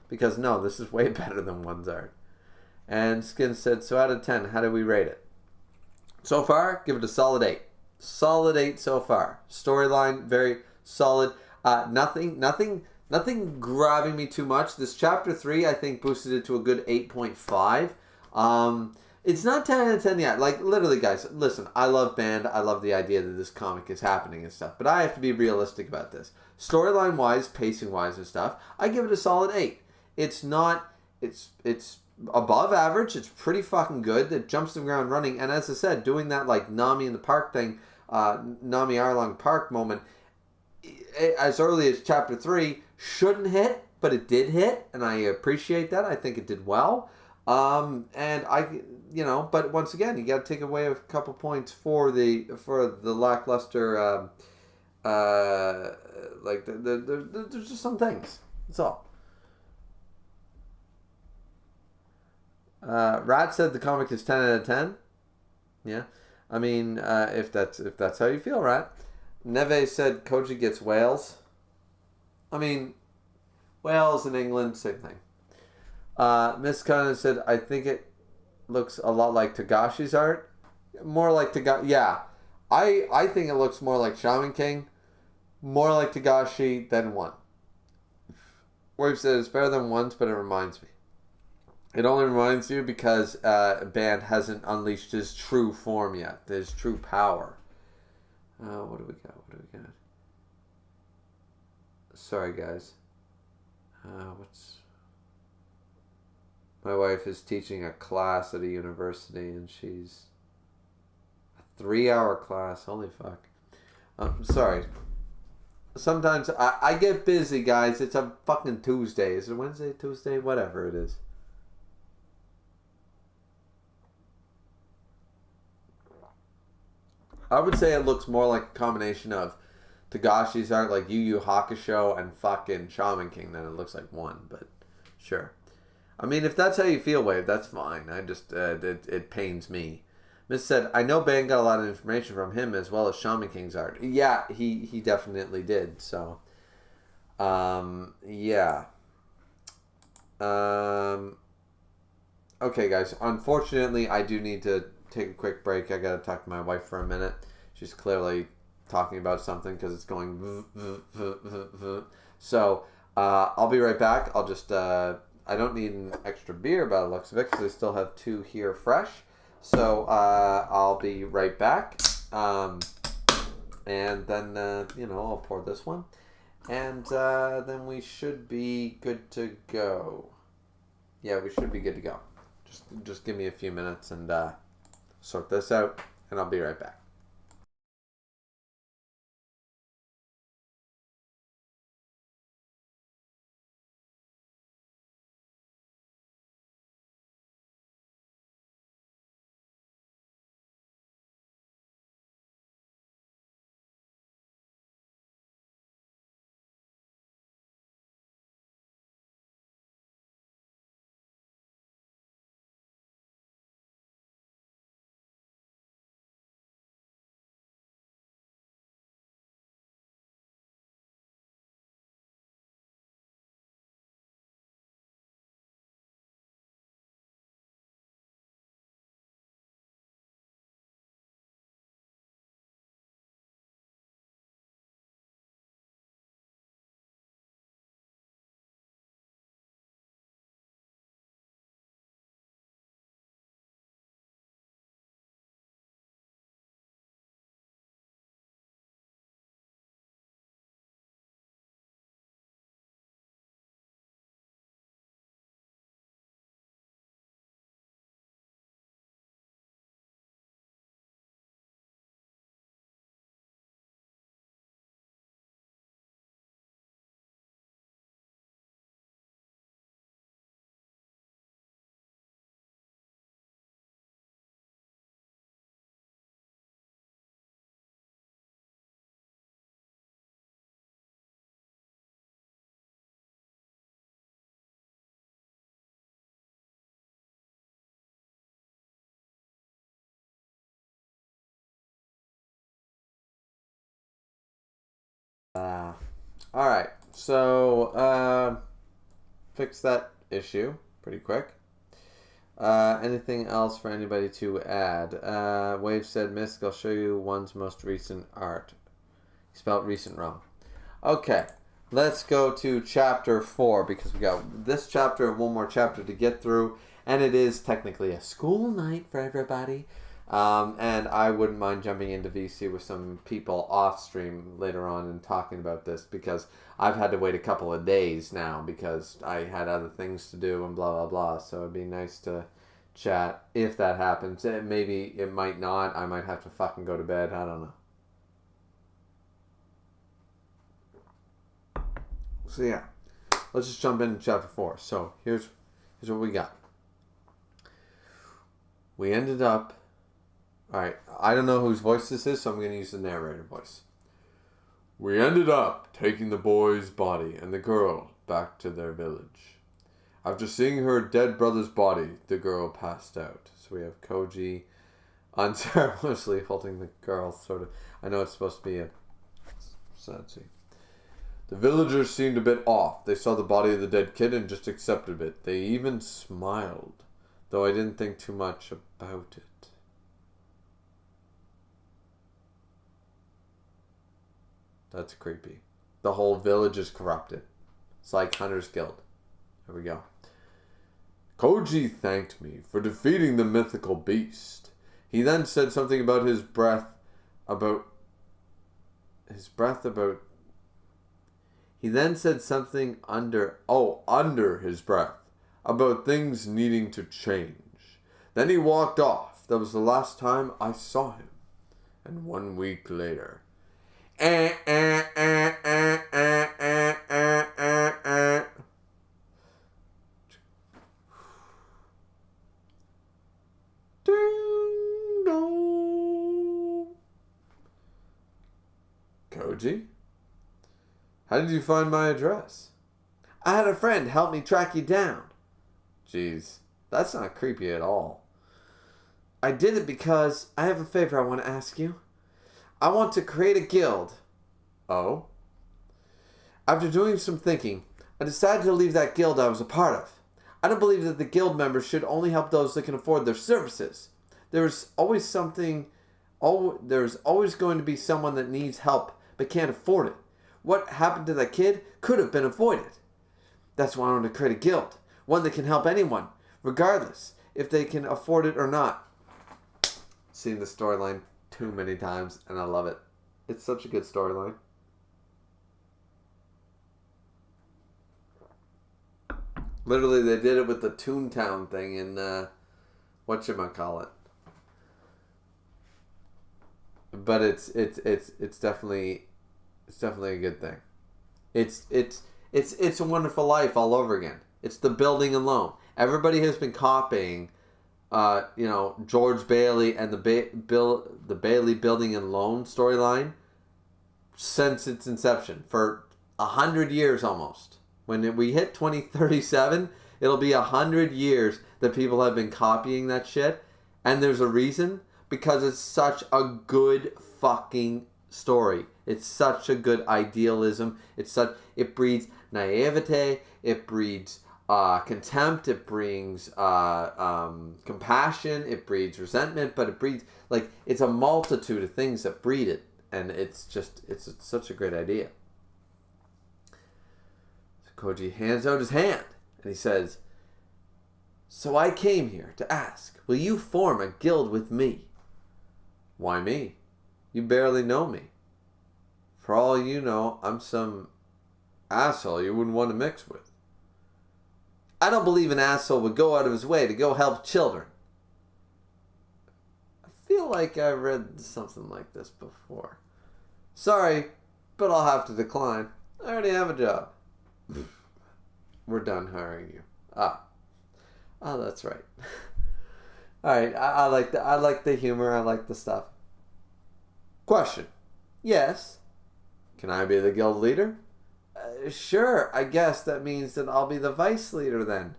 Because no, this is way better than one's art. And Skin said, so out of 10, how do we rate it? So far, give it a solid 8. Solid 8 so far. Storyline, very solid. Nothing grabbing me too much. This chapter 3, I think, boosted it to a good 8.5. It's not 10 out of 10 yet. Like, literally, guys, listen, I love Band. I love the idea that this comic is happening and stuff. But I have to be realistic about this. Storyline-wise, pacing-wise and stuff, I give it a solid 8. It's not... It's above average. It's pretty fucking good. It jumps the ground running. And as I said, doing that, like, Nami in the park thing, Nami Arlong Park moment, as early as chapter 3, shouldn't hit, but it did hit. And I appreciate that. I think it did well. And but once again, you got to take away a couple points for the lackluster, there's just some things. That's all. Rat said the comic is 10 out of 10. Yeah, I mean, if that's how you feel, Rat. Neve said Koji gets whales. I mean, Wales in England, same thing. Miss Cunningham said, I think it looks a lot like Togashi's art. More like Togashi. Yeah. I think it looks more like Shaman King. More like Togashi than One. Wave said it's better than One's, but it reminds me. It only reminds you because Band hasn't unleashed his true form yet. His true power. What do we got? Sorry, guys. My wife is teaching a class at a university, and she's a 3-hour class. Holy fuck. Sorry. Sometimes I get busy, guys. It's a fucking Tuesday. Is it Wednesday, Tuesday? Whatever it is. I would say it looks more like a combination of Togashi's art, like Yu Yu Hakusho, and fucking Shaman King than it looks like One, but sure. I mean, if that's how you feel, Wave, that's fine. I just, it pains me. Miss said, I know Bang got a lot of information from him as well as Shaman King's art. Yeah, he definitely did, so. Yeah. Okay, guys. Unfortunately, I do need to take a quick break. I gotta talk to my wife for a minute. She's clearly talking about something because it's going. So, I'll be right back. I'll just. I don't need an extra beer by the looks of it because I still have 2 here fresh. So, I'll be right back. And then, I'll pour this one. And then we should be good to go. Yeah, we should be good to go. Just give me a few minutes and sort this out, and I'll be right back. Alright, so fix that issue pretty quick. Anything else for anybody to add? Wave said, Misk, I'll show you one's most recent art. He spelled recent wrong. Okay, let's go to chapter 4 because we got this chapter and one more chapter to get through. And it is technically a school night for everybody. And I wouldn't mind jumping into VC with some people off stream later on and talking about this because I've had to wait a couple of days now because I had other things to do and blah, blah, blah. So it'd be nice to chat if that happens. Maybe it might not. I might have to fucking go to bed. I don't know. So yeah, let's just jump into chapter 4. So here's what we got. We ended up... Alright, I don't know whose voice this is, so I'm going to use the narrator voice. We ended up taking the boy's body and the girl back to their village. After seeing her dead brother's body, the girl passed out. So we have Koji unceremoniously holding the girl, sort of. I know it's supposed to be a sad scene. The villagers seemed a bit off. They saw the body of the dead kid and just accepted it. They even smiled, though I didn't think too much about it. That's creepy. The whole village is corrupted. It's like Hunter's Guild. Here we go. Koji thanked me for defeating the mythical beast. He then said something about his breath about... He then said something under his breath about things needing to change. Then he walked off. That was the last time I saw him. And 1 week later... Koji? How did you find my address? I had a friend help me track you down. Jeez, that's not creepy at all. I did it because I have a favor I want to ask you. I want to create a guild. Oh? After doing some thinking, I decided to leave that guild I was a part of. I don't believe that the guild members should only help those that can afford their services. There's always going to be someone that needs help but can't afford it. What happened to that kid could have been avoided. That's why I want to create a guild. One that can help anyone, regardless if they can afford it or not. Seen the storyline too many times and I love it. It's such a good storyline. Literally, they did it with the Toontown thing in whatchamacallit. But it's definitely a good thing. It's a Wonderful Life all over again. It's the building alone. Everybody has been copying George Bailey and the Bailey Building and Loan storyline since its inception for 100 years almost. When we hit 2037, it'll be 100 years that people have been copying that shit, and there's a reason, because it's such a good fucking story. It's such a good idealism. It breeds naivete. It breeds contempt. It brings compassion. It breeds resentment. But it breeds it's a multitude of things that breed it, and it's such a great idea. So Koji hands out his hand and he says, "So I came here to ask, will you form a guild with me?" "Why me? You barely know me. For all you know, I'm some asshole you wouldn't want to mix with." "I don't believe an asshole would go out of his way to go help children." I feel like I read something like this before. "Sorry, but I'll have to decline. I already have a job." "We're done hiring you." Oh, that's right. All right, I like the humor. I like the stuff. Question. Yes. Can I be the guild leader? Sure. I guess that means that I'll be the vice leader then.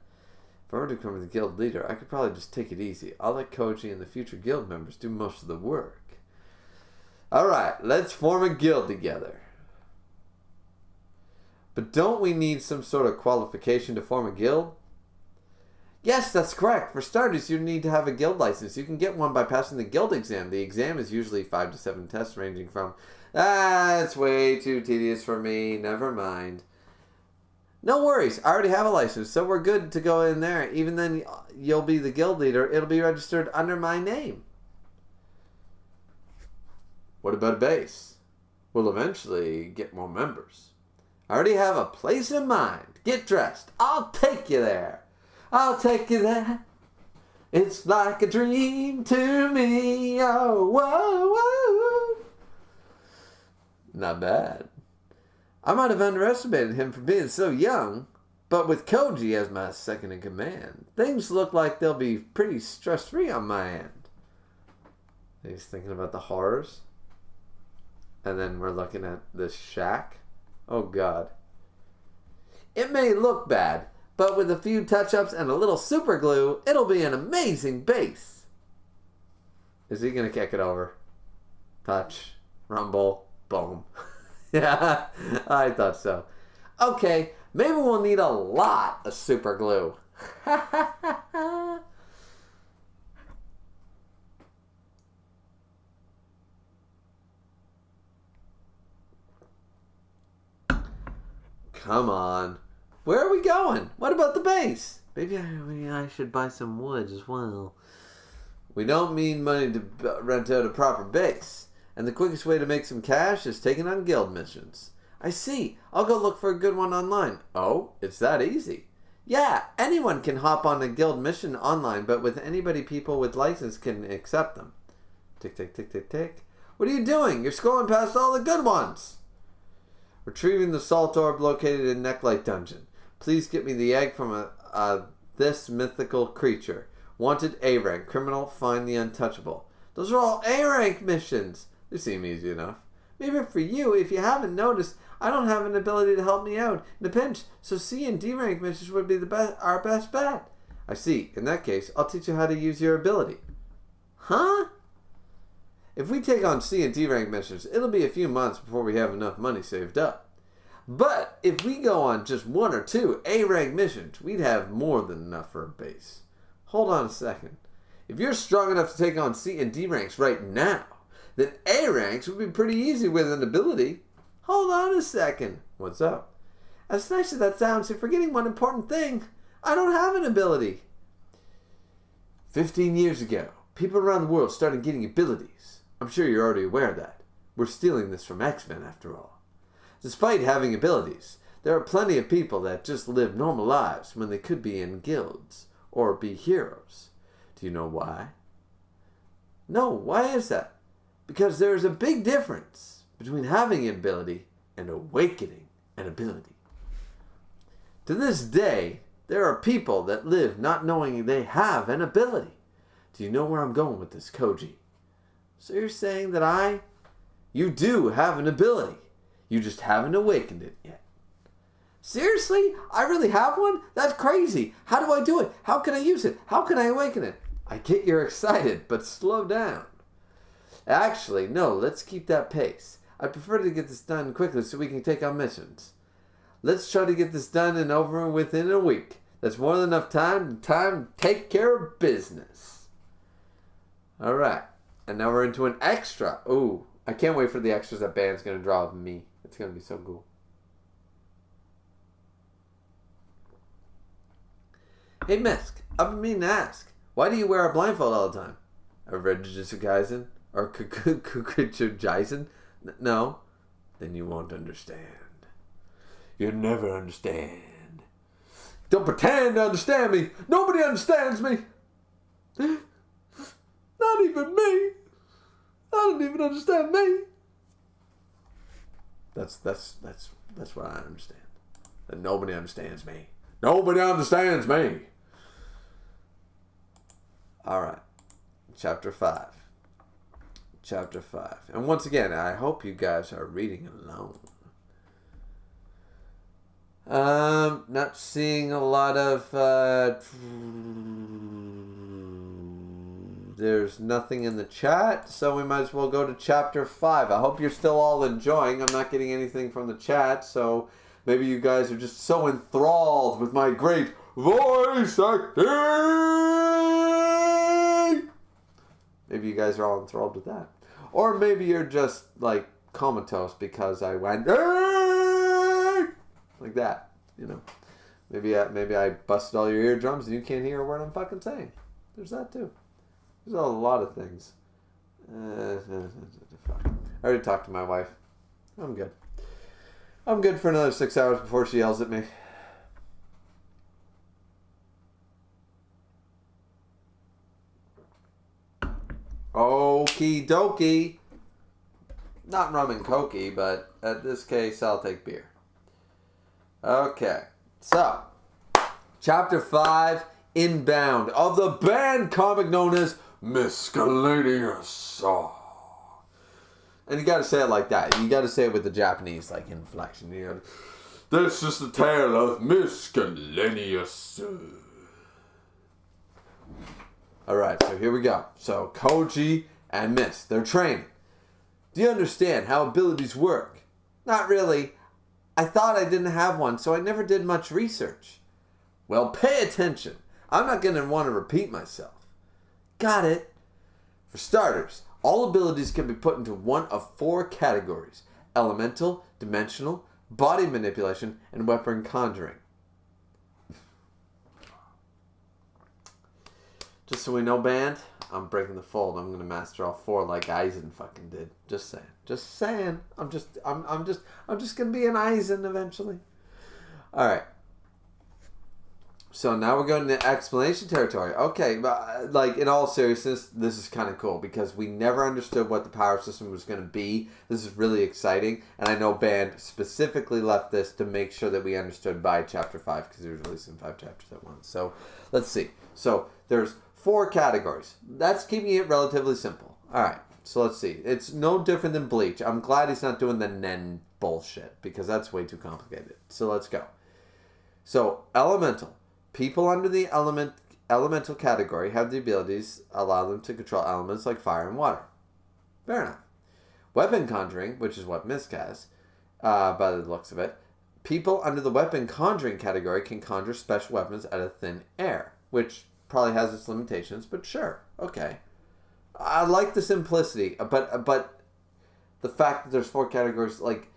If I were to become the guild leader, I could probably just take it easy. I'll let Koji and the future guild members do most of the work. All right, let's form a guild together. But don't we need some sort of qualification to form a guild? Yes, that's correct. For starters, you need to have a guild license. You can get one by passing the guild exam. The exam is usually 5 to 7 tests ranging from, it's way too tedious for me, never mind. No worries, I already have a license, so we're good to go in there. Even then, you'll be the guild leader. It'll be registered under my name. What about a base? We'll eventually get more members. I already have a place in mind. Get dressed. I'll take you there. I'll take you there. It's like a dream to me. Oh, whoa, whoa. Not bad. I might have underestimated him for being so young, but with Koji as my second in command, things look like they'll be pretty stress-free on my end. He's thinking about the horrors. And then we're looking at this shack. Oh, God. It may look bad, but with a few touch-ups and a little super glue, it'll be an amazing base. Is he going to kick it over? Touch. Rumble. Boom. Yeah, I thought so. Okay, maybe we'll need a lot of super glue. Come on. Where are we going? What about the base? Maybe I should buy some wood as well. We don't mean money to rent out a proper base. And the quickest way to make some cash is taking on guild missions. I see. I'll go look for a good one online. Oh, it's that easy. Yeah, anyone can hop on a guild mission online, but with people with license can accept them. Tick, tick, tick, tick, tick. What are you doing? You're scrolling past all the good ones. Retrieving the salt orb located in Necklight Dungeon. Please get me the egg from this mythical creature. Wanted A rank. Criminal, find the untouchable. Those are all A rank missions. They seem easy enough. Maybe for you, if you haven't noticed, I don't have an ability to help me out in a pinch, so C and D rank missions would be our best bet. I see. In that case, I'll teach you how to use your ability. Huh? If we take on C and D rank missions, it'll be a few months before we have enough money saved up. But if we go on just 1 or 2 A rank missions, we'd have more than enough for a base. Hold on a second. If you're strong enough to take on C and D ranks right now, then A ranks would be pretty easy with an ability. Hold on a second. What's up? As nice as that sounds, you're forgetting one important thing. I don't have an ability. 15 years ago, people around the world started getting abilities. I'm sure you're already aware of that. We're stealing this from X-Men after all. Despite having abilities, there are plenty of people that just live normal lives when they could be in guilds or be heroes. Do you know why? No, why is that? Because there is a big difference between having an ability and awakening an ability. To this day, there are people that live not knowing they have an ability. Do you know where I'm going with this, Koji? So you're saying that you do have an ability. You just haven't awakened it yet. Seriously? I really have one? That's crazy. How do I do it? How can I use it? How can I awaken it? I get you're excited, but slow down. Actually, no, let's keep that pace. I prefer to get this done quickly so we can take on missions. Let's try to get this done and over within a week. That's more than enough time to take care of business. Alright, and now we're into an extra. Ooh, I can't wait for the extras that Band's going to draw of me. It's going to be so cool. Hey, Misk, I've been meaning to ask, why do you wear a blindfold all the time? A Jujutsu Kaisen? Or Jujutsu Kaisen? No? Then you won't understand. You'll never understand. Don't pretend to understand me. Nobody understands me. Not even me. I don't even understand me. That's what I understand. That nobody understands me. Nobody understands me. Alright. Chapter 5. Chapter 5. And once again, I hope you guys are reading alone. Not seeing a lot of, there's nothing in the chat, so we might as well go to chapter 5. I hope you're still all enjoying. I'm not getting anything from the chat, so Maybe you guys are just so enthralled with my great voice acting. Maybe you guys are all enthralled with that. Or maybe you're just like comatose because I went like that, you know. Maybe I busted all your eardrums and you can't hear a word I'm fucking saying. There's that too. There's a lot of things. I already talked to my wife. I'm good. I'm good for another 6 hours before she yells at me. Okie dokie. Not rum and cokey, but in this case, I'll take beer. Okay, so Chapter 5, Inbound, of the band comic known as Miscellaneous. And you gotta say it like that. You gotta say it with the Japanese like inflection. You know, this is the tale of Miscellaneous. Alright, so here we go. So Koji and Miss, they're training. Do you understand how abilities work? Not really. I thought I didn't have one, so I never did much research. Well, pay attention. I'm not going to want to repeat myself. Got it. For starters, all abilities can be put into one of 4 categories: elemental, dimensional, body manipulation, and weapon conjuring. Just so we know, band, I'm breaking the fold. I'm gonna master all 4 like Aizen fucking did. Just saying. Just saying. I'm just gonna be an Aizen eventually. All right. So now we're going to explanation territory. Okay, but like in all seriousness, this is kind of cool because we never understood what the power system was going to be. This is really exciting, and I know Band specifically left this to make sure that we understood by Chapter 5 because he was releasing 5 chapters at once. So let's see. So there's 4 categories. That's keeping it relatively simple. All right. So let's see. It's no different than Bleach. I'm glad he's not doing the Nen bullshit because that's way too complicated. So let's go. So elemental. People under the elemental category have the abilities allow them to control elements like fire and water. Fair enough. Weapon conjuring, which is what Misk has, by the looks of it. People under the weapon conjuring category can conjure special weapons out of thin air, which probably has its limitations, but sure, okay. I like the simplicity, but the fact that there's 4 categories, like,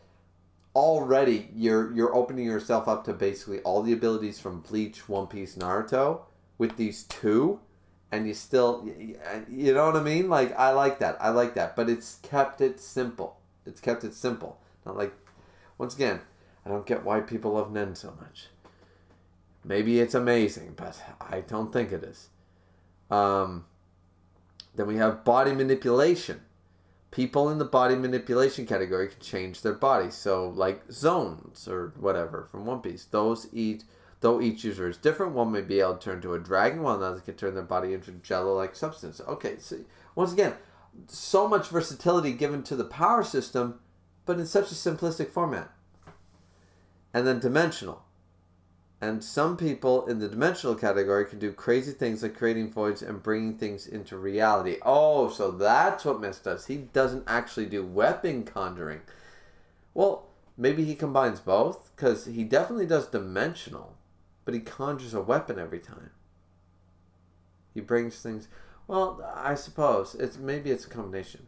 already you're opening yourself up to basically all the abilities from Bleach, One Piece, Naruto with these 2, and you still, you know what I mean? Like, I like that, but it's kept it simple. Not like, once again, I don't get why people love Nen so much. Maybe it's amazing, but I don't think it is. Then we have body manipulation. People in the body manipulation category can change their body. So, like zones or whatever from One Piece. Though each user is different, one may be able to turn into a dragon, while another can turn their body into jello-like substance. Okay, so once again, so much versatility given to the power system, but in such a simplistic format. And then dimensional. And some people in the dimensional category can do crazy things like creating voids and bringing things into reality. Oh, so that's what Mist does. He doesn't actually do weapon conjuring. Well, maybe he combines both, because he definitely does dimensional, but he conjures a weapon every time. He brings things... Well, I suppose. Maybe it's a combination.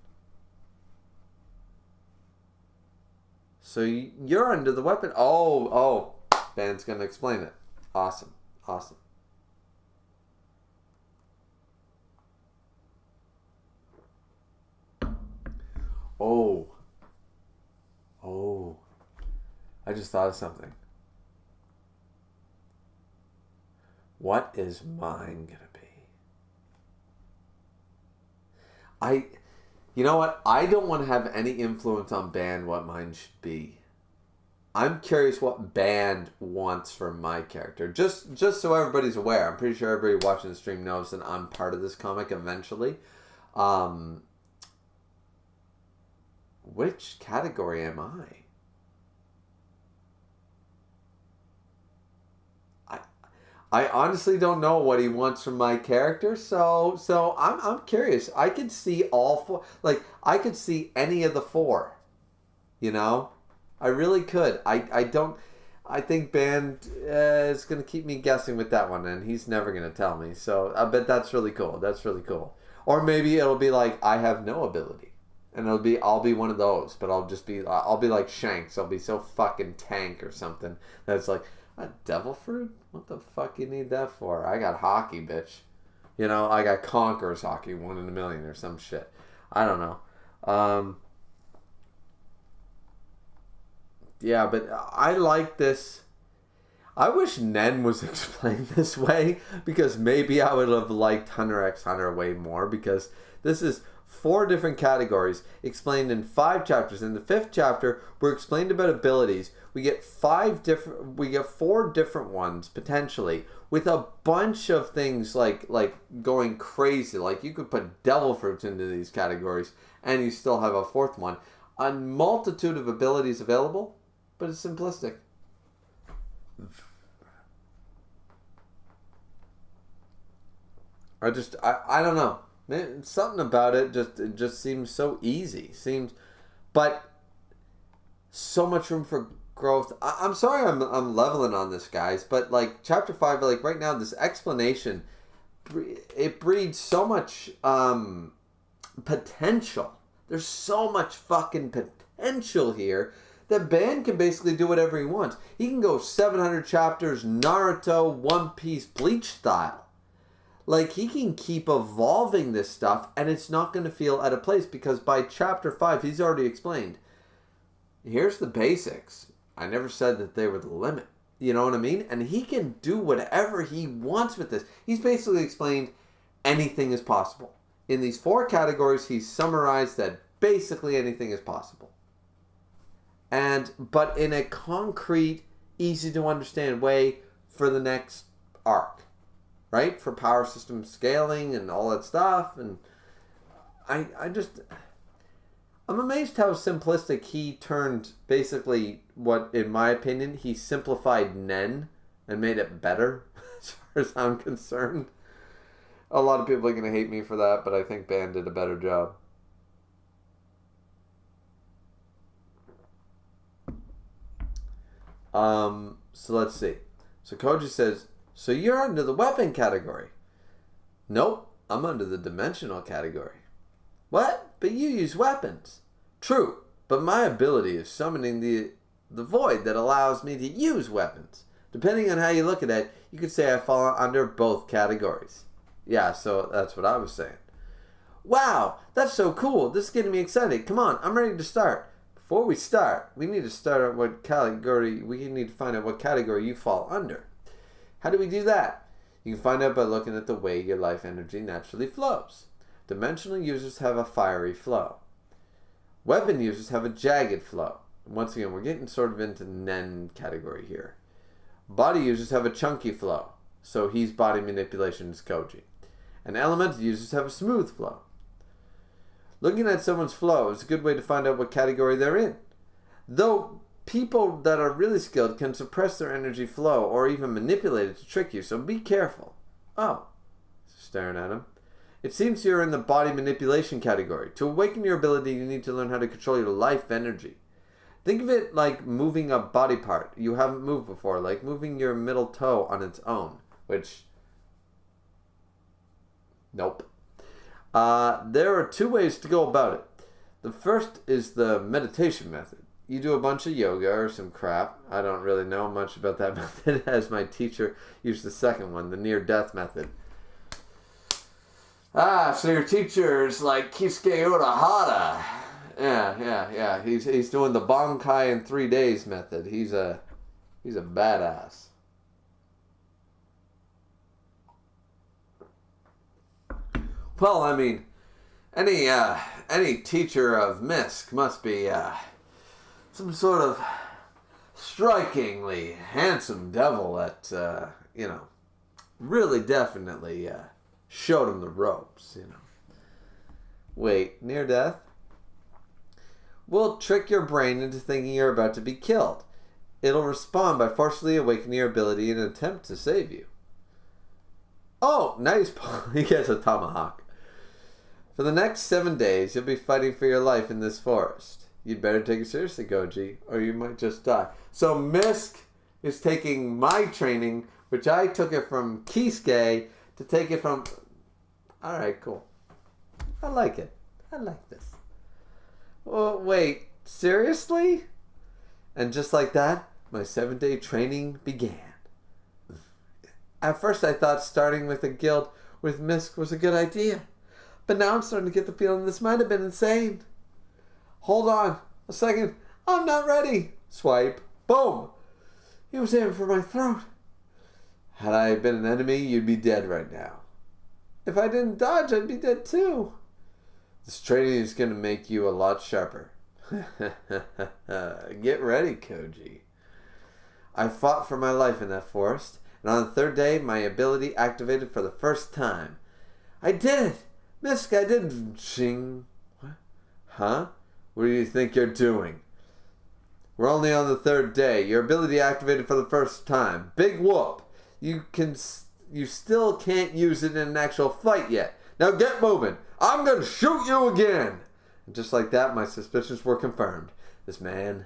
So you're under the weapon... Oh... Band's going to explain it. Awesome. Oh. I just thought of something. What is mine going to be? You know what? I don't want to have any influence on Band what mine should be. I'm curious what Band wants from my character. Just so everybody's aware. I'm pretty sure everybody watching the stream knows that I'm part of this comic eventually. Which category am I? I honestly don't know what he wants from my character, so I'm curious. I could see all 4. Like, I could see any of the 4. You know? I really could. I don't... I think Band is going to keep me guessing with that one, and he's never going to tell me. So I bet that's really cool. That's really cool. Or maybe it'll be like, I have no ability. And I'll be one of those, but I'll be like Shanks. I'll be so fucking tank or something that's like, a devil fruit? What the fuck you need that for? I got hockey, bitch. You know, I got Conqueror's hockey, 1 in a million or some shit. I don't know. Yeah, but I like this. I wish Nen was explained this way, because maybe I would have liked Hunter x Hunter way more, because this is 4 different categories explained in 5 chapters. In the 5th chapter, we're explained about abilities. We get 4 different ones potentially, with a bunch of things like going crazy. Like you could put devil fruits into these categories, and you still have a 4th one. A multitude of abilities available, but it's simplistic. I don't know. Man, something about it just seems so easy. But so much room for growth. I'm sorry I'm leveling on this, guys, but like chapter 5, like right now, this explanation, it breeds so much potential. There's so much fucking potential here that Ban can basically do whatever he wants. He can go 700 chapters Naruto, One Piece, Bleach style. Like, he can keep evolving this stuff, and it's not going to feel out of place, because by chapter 5, he's already explained, here's the basics. I never said that they were the limit. You know what I mean? And he can do whatever he wants with this. He's basically explained anything is possible. In these 4 categories, he's summarized that basically anything is possible. But in a concrete, easy to understand way for the next arc. Right? For power system scaling and all that stuff. And I'm amazed how simplistic he turned basically what, in my opinion, he simplified Nen and made it better, as far as I'm concerned. A lot of people are going to hate me for that, but I think Ban did a better job. So let's see. So Koji says, so you're under the weapon category. Nope, I'm under the dimensional category. What? But you use weapons. True, but my ability is summoning the void that allows me to use weapons. Depending on how you look at it, you could say I fall under both categories. Yeah, so that's what I was saying. Wow, that's so cool. This is getting me excited. Come on, I'm ready to start. Before we start, we need to find out what category you fall under. How do we do that? You can find out by looking at the way your life energy naturally flows. Dimensional users have a fiery flow. Weapon users have a jagged flow. Once again, we're getting sort of into Nen category here. Body users have a chunky flow. So he's body manipulation is Koji. And elemental users have a smooth flow. Looking at someone's flow is a good way to find out what category they're in. Though people that are really skilled can suppress their energy flow or even manipulate it to trick you, so be careful. Oh, staring at him. It seems you're in the body manipulation category. To awaken your ability, you need to learn how to control your life energy. Think of it like moving a body part you haven't moved before, like moving your middle toe on its own, which... Nope. There are 2 ways to go about it. The first is the meditation method. You do a bunch of yoga or some crap. I don't really know much about that method, as my teacher used the second one, the near-death method. So your teacher's like Kisuke Urahara. Yeah. He's doing the Bankai in 3 days method. He's a badass. Well, I mean, any teacher of Misk must be some sort of strikingly handsome devil that really definitely showed him the ropes. Wait, near death? Will trick your brain into thinking you're about to be killed. It'll respond by forcefully awakening your ability in an attempt to save you. Oh, nice. He gets a tomahawk. For the next 7 days, you'll be fighting for your life in this forest. You'd better take it seriously, Goji, or you might just die. So Misk is taking my training, which I took it from Kisuke, to take it from... Alright, cool. I like it. I like this. Oh, wait, seriously? And just like that, my 7-day training began. At first I thought starting with a guild with Misk was a good idea. But now I'm starting to get the feeling this might have been insane. Hold on a second. I'm not ready. Swipe. Boom. He was aiming for my throat. Had I been an enemy, you'd be dead right now. If I didn't dodge, I'd be dead too. This training is going to make you a lot sharper. Get ready, Koji. I fought for my life in that forest, and on the 3rd day, my ability activated for the first time. I did it! Misk, I did it! Shing. What? Huh? What do you think you're doing? We're only on the 3rd day. Your ability activated for the first time. Big whoop! You still can't use it in an actual fight yet. Now get moving! I'm gonna shoot you again! And just like that, my suspicions were confirmed. This man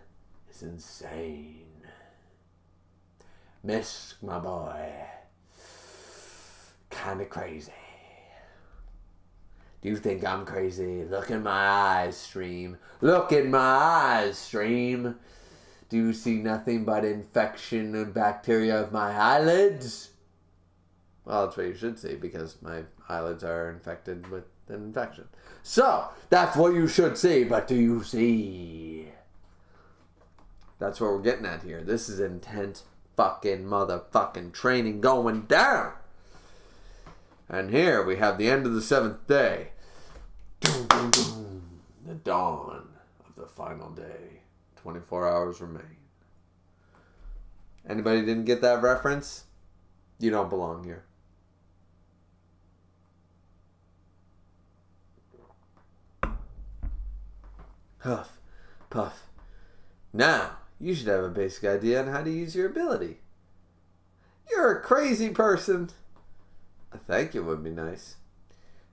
is insane. Misk, my boy. Kinda crazy. Do you think I'm crazy? Look in my eyes, Stream. Look in my eyes, Stream. Do you see nothing but infection and bacteria of my eyelids? Well, that's what you should see, because my eyelids are infected with an infection. So, that's what you should see, but do you see? That's what we're getting at here. This is intense fucking motherfucking training going down. And here we have the end of the 7th day. The dawn of the final day. 24 hours remain. Anybody didn't get that reference? You don't belong here. Huff, puff. Now, you should have a basic idea on how to use your ability. You're a crazy person. A thank you would be nice.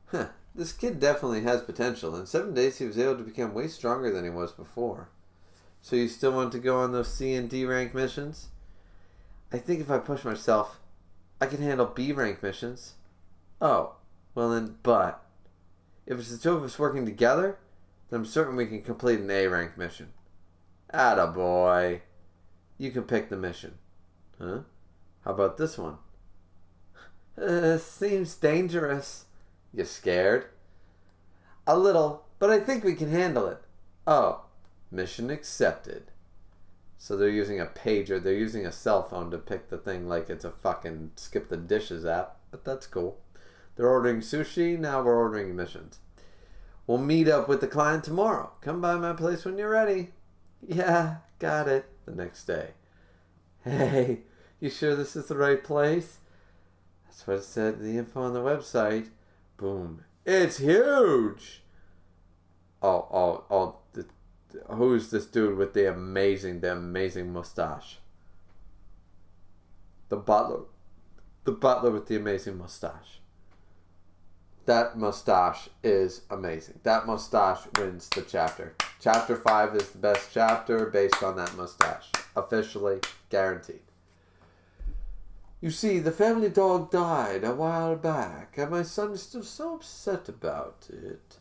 Huh, this kid definitely has potential. In 7 days, he was able to become way stronger than he was before. So you still want to go on those C and D rank missions? I think if I push myself, I can handle B rank missions. Oh, well then, but if it's the two of us working together, then I'm certain we can complete an A rank mission. Attaboy. You can pick the mission. Huh? How about this one? Seems dangerous. You scared? A little, but I think we can handle it. Oh, mission accepted. So they're using a pager. They're using a cell phone to pick the thing like it's a fucking skip the dishes app. But that's cool. They're ordering sushi. Now we're ordering missions. We'll meet up with the client tomorrow. Come by my place when you're ready. Yeah, got it. The next day. Hey, you sure this is the right place? That's what it said, the info on the website. Boom. It's huge! Who's this dude with the amazing mustache? The butler. The butler with the amazing mustache. That mustache is amazing. That mustache wins the chapter. Chapter 5 is the best chapter based on that mustache. Officially guaranteed. You see, the family dog died a while back, and my son is still so upset about it.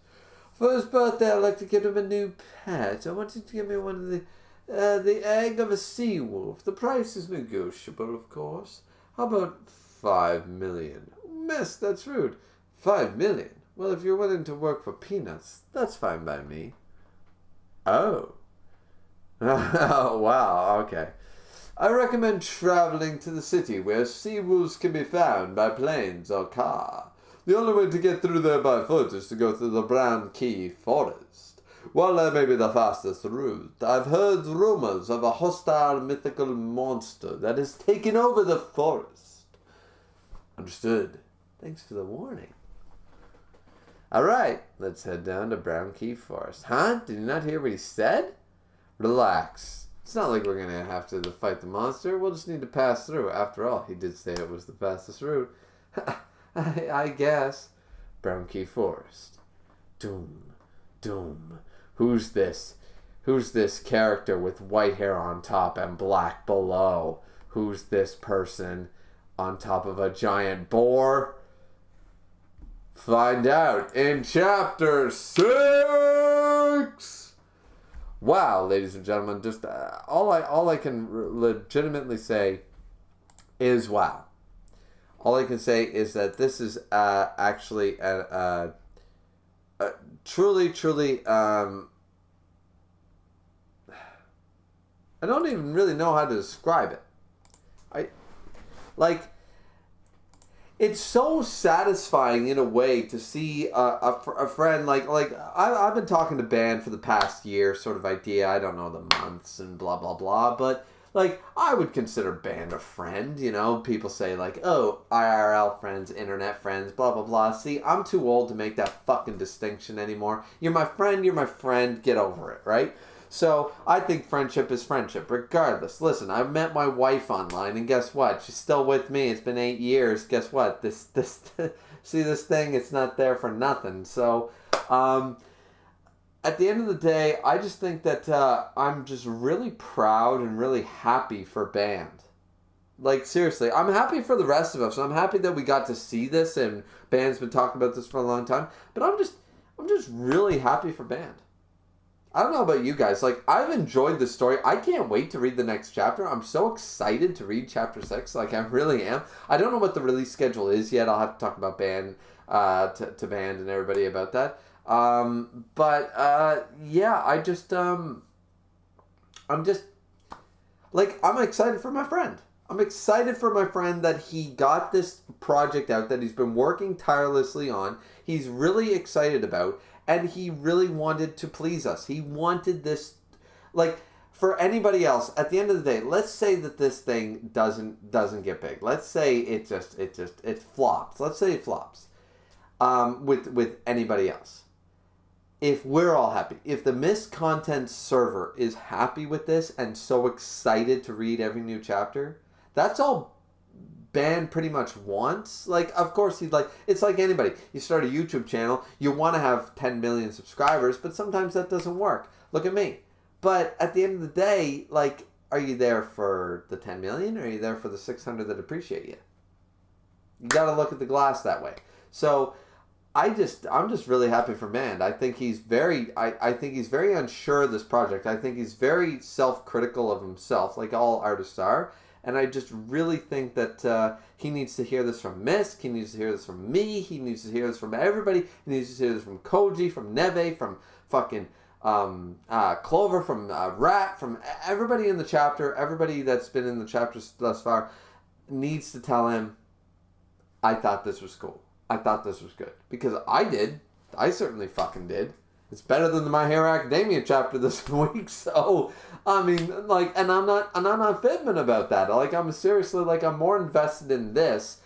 For his birthday, I'd like to get him a new pet. I want him to give me one of the egg of a sea wolf. The price is negotiable, of course. How about 5 million? Miss, that's rude. 5 million? Well, if you're willing to work for peanuts, that's fine by me. Oh. Oh, wow, okay. I recommend traveling to the city where sea wolves can be found by planes or car. The only way to get through there by foot is to go through the Brown Key Forest. While that may be the fastest route, I've heard rumors of a hostile mythical monster that has taken over the forest. Understood. Thanks for the warning. Alright, let's head down to Brown Key Forest. Huh? Did you not hear what he said? Relax. It's not like we're going to have to fight the monster. We'll just need to pass through. After all, he did say it was the fastest route. I guess. Brown Key Forest. Doom. Doom. Who's this? Who's this character with white hair on top and black below? Who's this person on top of a giant boar? Find out in chapter 6. Wow, ladies and gentlemen, just all I can legitimately say is wow. All I can say is that this is actually a truly, I don't even really know how to describe it. It's so satisfying in a way to see a friend like I've been talking to Ban for the past year, sort of idea. I don't know the months and blah blah blah, but like I would consider Ban a friend. You know, people say like, oh, IRL friends, internet friends, blah blah blah. See, I'm too old to make that fucking distinction anymore. You're my friend. You're my friend. Get over it, right? So I think friendship is friendship, regardless. Listen, I met my wife online, and guess what? She's still with me. It's been 8 years. Guess what? This see this thing? It's not there for nothing. So, at the end of the day, I just think that I'm just really proud and really happy for Band. Like seriously, I'm happy for the rest of us. I'm happy that we got to see this, and Band's been talking about this for a long time. But I'm just really happy for Band. I don't know about you guys. Like, I've enjoyed this story. I can't wait to read the next chapter. I'm so excited to read chapter 6. Like, I really am. I don't know what the release schedule is yet. I'll have to talk about Band, to Band and everybody about that. Yeah, I'm excited for my friend. I'm excited for my friend that he got this project out that he's been working tirelessly on. He's really excited about. And he really wanted to please us. He wanted this, like, for anybody else. At the end of the day, let's say that this thing doesn't get big. Let's say it flops. Let's say it flops, with anybody else. If we're all happy, if the Mist Content server is happy with this and so excited to read every new chapter, that's all Ban pretty much wants. Like, of course, it's like anybody. You start a YouTube channel, you want to have 10 million subscribers, but sometimes that doesn't work. Look at me. But at the end of the day, like, are you there for the 10 million or are you there for the 600 that appreciate you? You got to look at the glass that way. So I'm just really happy for Ban. I think he's very unsure of this project. I think he's very self-critical of himself, like all artists are. And I just really think that he needs to hear this from Misk. He needs to hear this from me. He needs to hear this from everybody. He needs to hear this from Koji, from Neve, from fucking Clover, from Rat, from everybody in the chapter. Everybody that's been in the chapters thus far needs to tell him, I thought this was cool. I thought this was good. Because I did. I certainly fucking did. It's better than the My Hero Academia chapter this week, so I mean, like, and I'm not fibbing about that. Like, I'm seriously, like, I'm more invested in this,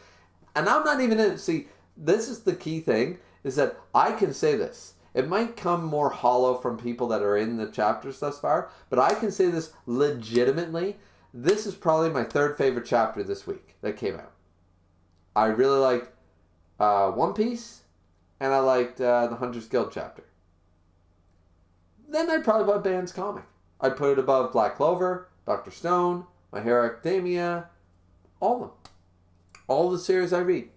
and I'm not even in. See, this is the key thing: is that I can say this. It might come more hollow from people that are in the chapters thus far, but I can say this legitimately. This is probably my third favorite chapter this week that came out. I really liked One Piece, and I liked the Hunter's Guild chapter. Then I'd probably put Band's comic. I'd put it above Black Clover, Dr. Stone, My Hero Academia, all of them. All the series I read.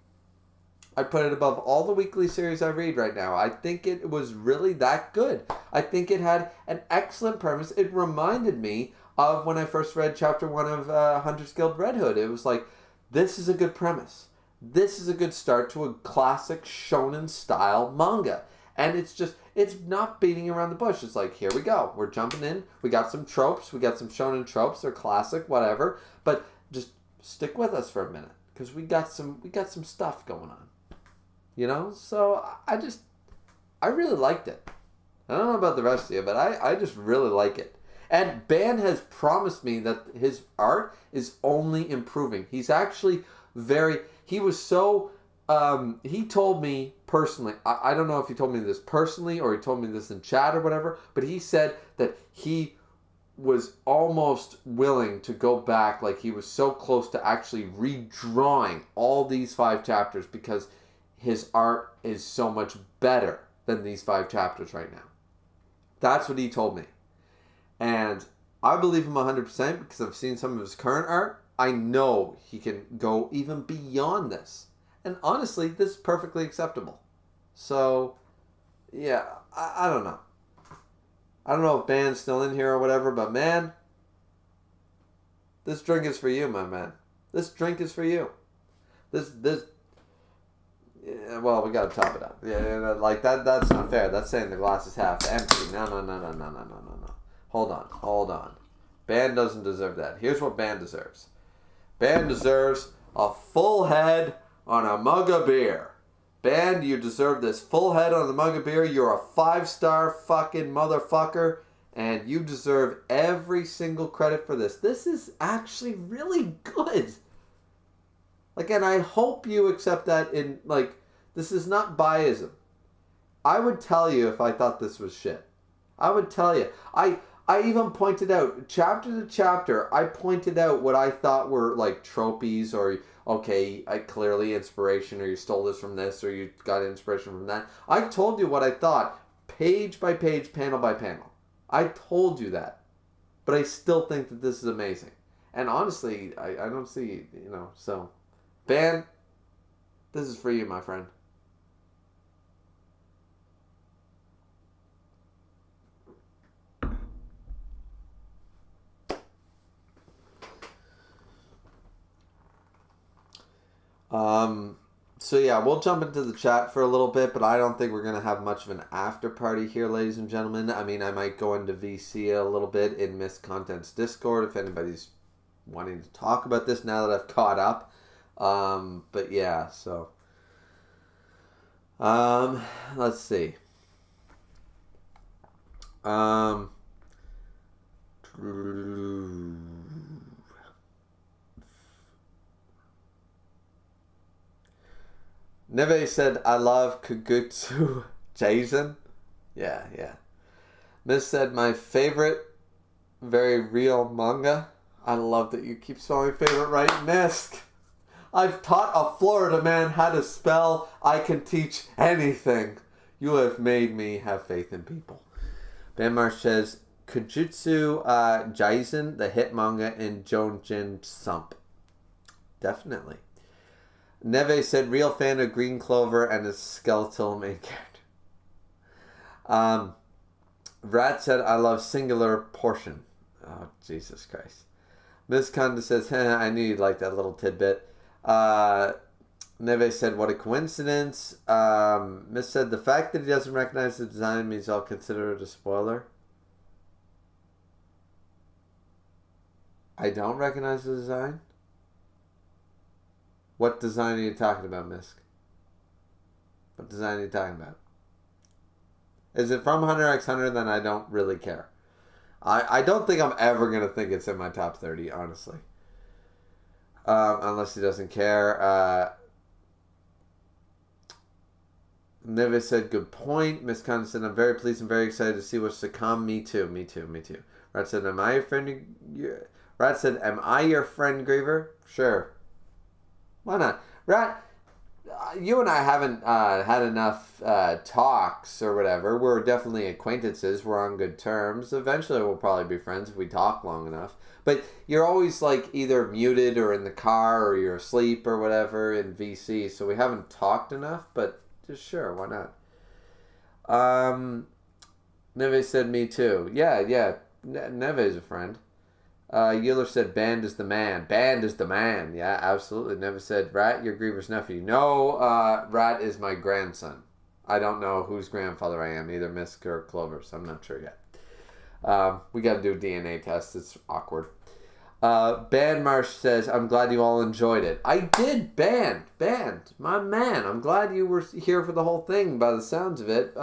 I'd put it above all the weekly series I read right now. I think it was really that good. I think it had an excellent premise. It reminded me of when I first read chapter 1 of Hunter's Guild Red Hood. It was like, this is a good premise. This is a good start to a classic shonen style manga. And it's not beating around the bush. It's like, here we go. We're jumping in. We got some tropes. We got some shonen tropes. They're classic, whatever. But just stick with us for a minute. Because we got some stuff going on. You know? So I really liked it. I don't know about the rest of you, but I just really like it. And Ban has promised me that his art is only improving. He's actually he was so... he told me personally, I don't know if he told me this personally or he told me this in chat or whatever, but he said that he was almost willing to go back, like he was so close to actually redrawing all these 5 chapters because his art is so much better than these 5 chapters right now. That's what he told me. And I believe him 100% because I've seen some of his current art I know he can go even beyond this. And honestly, this is perfectly acceptable. So, yeah, I don't know. I don't know if Ban's still in here or whatever, but man, this drink is for you, my man. This drink is for you. This, yeah, well, we gotta top it up. Yeah, like that's not fair. That's saying the glass is half empty. No. Hold on. Ban doesn't deserve that. Here's what Ban deserves. Ban deserves a full head on a mug of beer. Ban, you deserve this full head on the mug of beer. You're a 5-star fucking motherfucker, and you deserve every single credit for this. This is actually really good. Like, and I hope you accept that in, like, this is not biasm. I would tell you if I thought this was shit. I would tell you. I even pointed out, chapter to chapter, I pointed out what I thought were, like, tropies or, okay, clearly inspiration, or you stole this from this, or you got inspiration from that. I told you what I thought, page by page, panel by panel. I told you that. But I still think that this is amazing. And honestly, I don't see, so... Ban, this is for you, my friend. So yeah, we'll jump into the chat for a little bit, but I don't think we're going to have much of an after party here, ladies and gentlemen. I mean, I might go into VC a little bit in Miss Content's Discord if anybody's wanting to talk about this now that I've caught up. But yeah, so let's see. Neve said, I love Kugutsu Jason. Yeah. Miss said, my favorite, very real manga. I love that you keep spelling favorite right, Nisk. I've taught a Florida man how to spell. I can teach anything. You have made me have faith in people. Ben Marsh says, Kujutsu Jaisen, the hit manga in Jonjin Sump. Definitely. Neve said, real fan of Green Clover and his skeletal main character. Rat said, I love singular portion. Oh, Jesus Christ. Miss Conda says, I knew you'd like that little tidbit. Neve said, what a coincidence. Miss said, the fact that he doesn't recognize the design means I'll consider it a spoiler. I don't recognize the design? What design are you talking about, Misk? What design are you talking about? Is it from Hunter x Hunter? Then I don't really care. I don't think I'm ever going to think it's in my top 30, honestly. Unless he doesn't care. Neve said, good point. Miss Condon said, I'm very pleased and very excited to see what's to come. Me too. Rat said, am I your friend? Rat said, am I your friend, Griever? Sure. Why not? Rat, you and I haven't had enough talks or whatever. We're definitely acquaintances. We're on good terms. Eventually we'll probably be friends if we talk long enough. But you're always like either muted or in the car or you're asleep or whatever in VC. So we haven't talked enough, but just sure, why not? Neve said me too. Yeah. Neve is a friend. Euler said, Band is the man. Band is the man. Yeah, absolutely. Neve said, Rat, your Griever's nephew. No, Rat is my grandson. I don't know whose grandfather I am, either Misk or Clover, so I'm not sure yet. We got to do a DNA test. It's awkward. Band Marsh says, I'm glad you all enjoyed it. I did, Band, my man. I'm glad you were here for the whole thing by the sounds of it.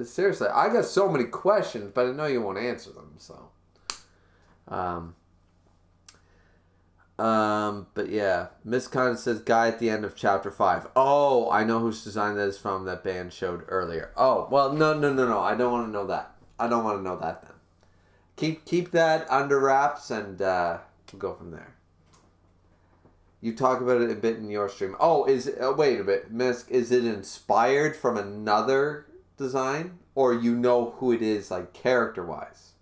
Seriously, I got so many questions, but I know you won't answer them, so. But yeah, Miss Condon says, guy at the end of chapter 5. Oh, I know whose design that is from that Band showed earlier. Oh, well, no. I don't want to know that. I don't want to know that then. Keep that under wraps and we'll go from there. You talk about it a bit in your stream. Oh, wait a bit, Misk, is it inspired from another design? Or you know who it is, like, character-wise?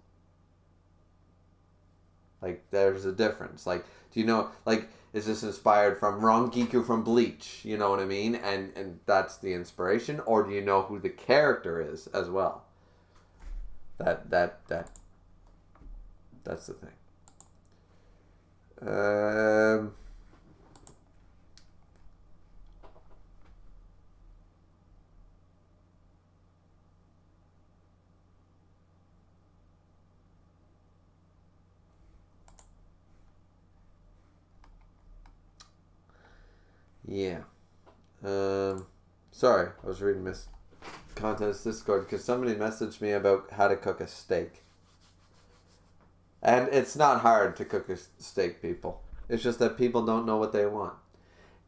Like, there's a difference. Like, do you know, like, is this inspired from Rangiku from Bleach? You know what I mean? And that's the inspiration? Or do you know who the character is as well? That's the thing. Yeah. Sorry, I was reading Miss Content's Discord because somebody messaged me about how to cook a steak. And it's not hard to cook a steak, people. It's just that people don't know what they want.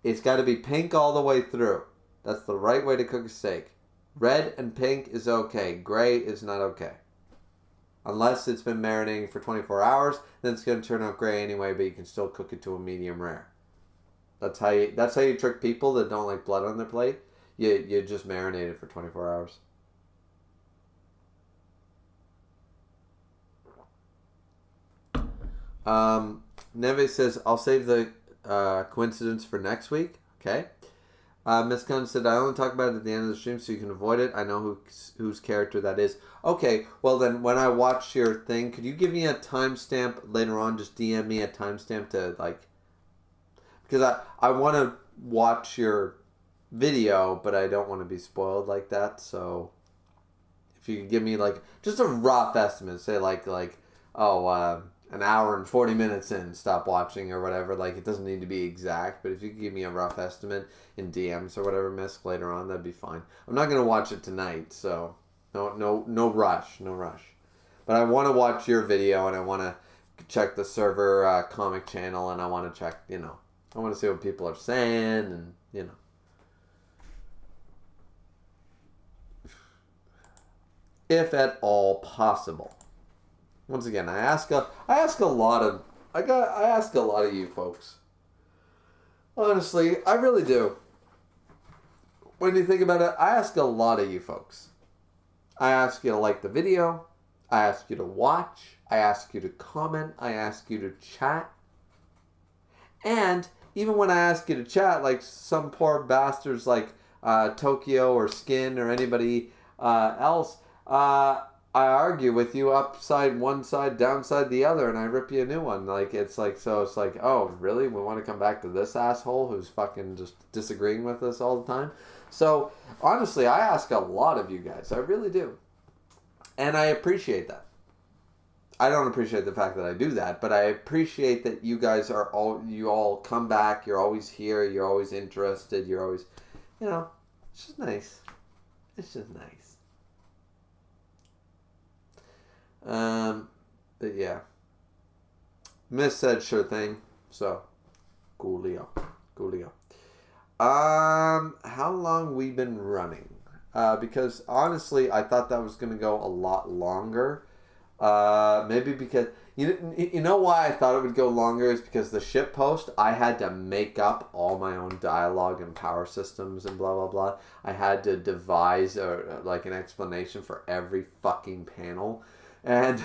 It's got to be pink all the way through. That's the right way to cook a steak. Red and pink is okay. Gray is not okay. Unless it's been marinating for 24 hours, then it's going to turn out gray anyway, but you can still cook it to a medium rare. That's how you trick people that don't like blood on their plate. You just marinate it for 24 hours. Neve says, I'll save the coincidence for next week. Okay. Miss Gunn said, I only talk about it at the end of the stream so you can avoid it. I know whose character that is. Okay, well then when I watch your thing, could you give me a timestamp later on? Just DM me a timestamp to, like... Because I want to watch your video, but I don't want to be spoiled like that. So if you could give me, like, just a rough estimate. Say, an hour and 40 minutes in, stop watching or whatever. Like, it doesn't need to be exact, but if you could give me a rough estimate in DMs or whatever, Miss, later on, that'd be fine. I'm not going to watch it tonight, so no rush. But I want to watch your video, and I want to check the server comic channel, and I want to check, I want to see what people are saying, and, if at all possible. Once again, I ask a lot of you folks. Honestly, I really do. When you think about it, I ask a lot of you folks. I ask you to like the video. I ask you to watch. I ask you to comment. I ask you to chat. And even when I ask you to chat, like some poor bastards like Tokyo or Skin or anybody else, I argue with you upside one side, downside the other, and I rip you a new one. Like, it's like, oh, really? We want to come back to this asshole who's fucking just disagreeing with us all the time? So, honestly, I ask a lot of you guys. I really do. And I appreciate that. I don't appreciate the fact that I do that, but I appreciate that you guys you all come back, you're always here, you're always interested, you're always, it's just nice. It's just nice. But yeah. Miss said sure thing. So, coolio. How long we been running? Because honestly, I thought that was going to go a lot longer. Maybe because you know why I thought it would go longer is because the ship post, I had to make up all my own dialogue and power systems and blah blah blah. I had to devise an explanation for every fucking panel. And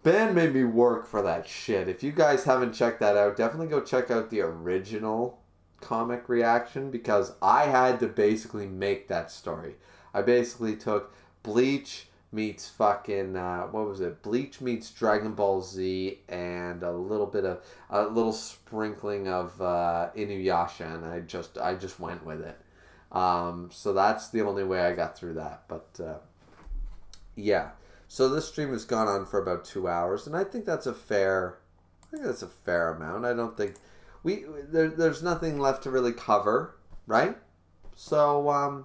Ben made me work for that shit. If you guys haven't checked that out, definitely go check out the original comic reaction, because I had to basically make that story. I basically took Bleach meets fucking, Bleach meets Dragon Ball Z and a little sprinkling of Inuyasha, and I just went with it. So that's the only way I got through that. But yeah. So this stream has gone on for about 2 hours, and I think that's a fair amount. I don't think there's nothing left to really cover, right? So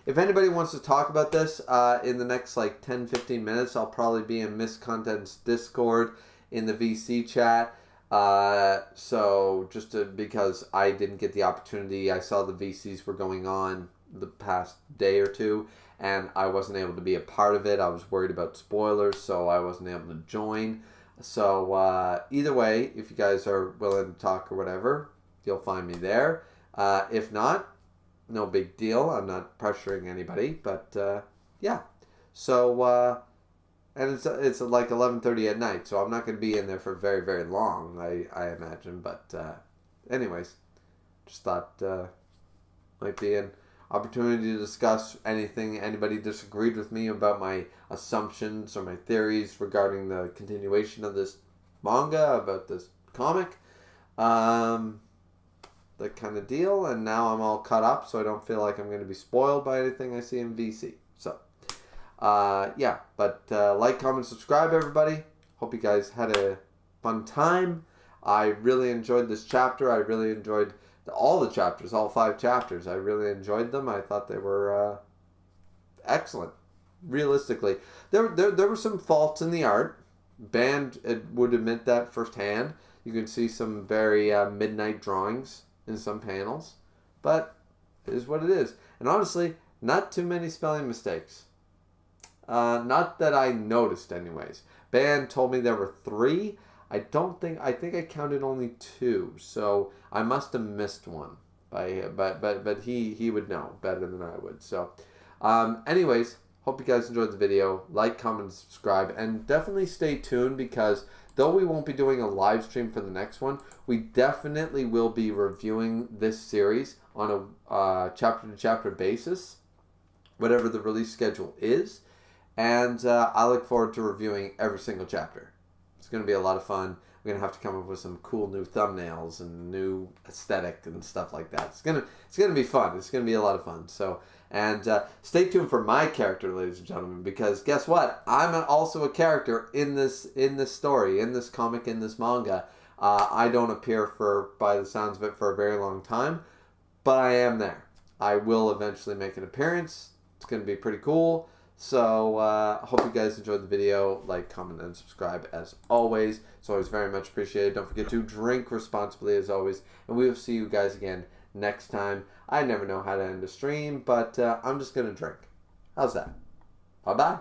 if anybody wants to talk about this in the next 10-15 minutes, I'll probably be in Miss Content's Discord in the VC chat. So because I didn't get the opportunity, I saw the VCs were going on the past day or two, and I wasn't able to be a part of it. I was worried about spoilers, so I wasn't able to join. So either way, if you guys are willing to talk or whatever, you'll find me there. If not, no big deal. I'm not pressuring anybody, but yeah. So And it's like 11:30 at night, so I'm not going to be in there for very, very long, I imagine. But anyways, just thought might be an opportunity to discuss anything anybody disagreed with me about my assumptions or my theories regarding the continuation of this manga, about this comic. That kind of deal. And now I'm all caught up, so I don't feel like I'm going to be spoiled by anything I see in VC. So, yeah. But like, comment, subscribe, everybody. Hope you guys had a fun time. I really enjoyed this chapter. I really enjoyed all the chapters, all 5 chapters. I really enjoyed them. I thought they were excellent. Realistically, there were some faults in the art. Band would admit that firsthand. You can see some very midnight drawings in some panels, but it is what it is. And honestly, not too many spelling mistakes. Not that I noticed, anyways. Band told me there were 3. I think I counted only 2, so I must have missed one. But he would know better than I would. So, anyways, hope you guys enjoyed the video. Like, comment, and subscribe, and definitely stay tuned, because though we won't be doing a live stream for the next one, we definitely will be reviewing this series on a chapter-to-chapter basis, whatever the release schedule is. And I look forward to reviewing every single chapter. It's going to be a lot of fun. We're going to have to come up with some cool new thumbnails and new aesthetic and stuff like that. It's going to be fun. It's going to be a lot of fun. So, and stay tuned for my character, ladies and gentlemen, because guess what? I'm also a character in this story, in this comic, in this manga. I don't appear by the sounds of it, for a very long time, but I am there. I will eventually make an appearance. It's going to be pretty cool. So, I hope you guys enjoyed the video. Like, comment, and subscribe as always. It's always very much appreciated. Don't forget to drink responsibly as always. And we will see you guys again next time. I never know how to end a stream, but I'm just going to drink. How's that? Bye-bye.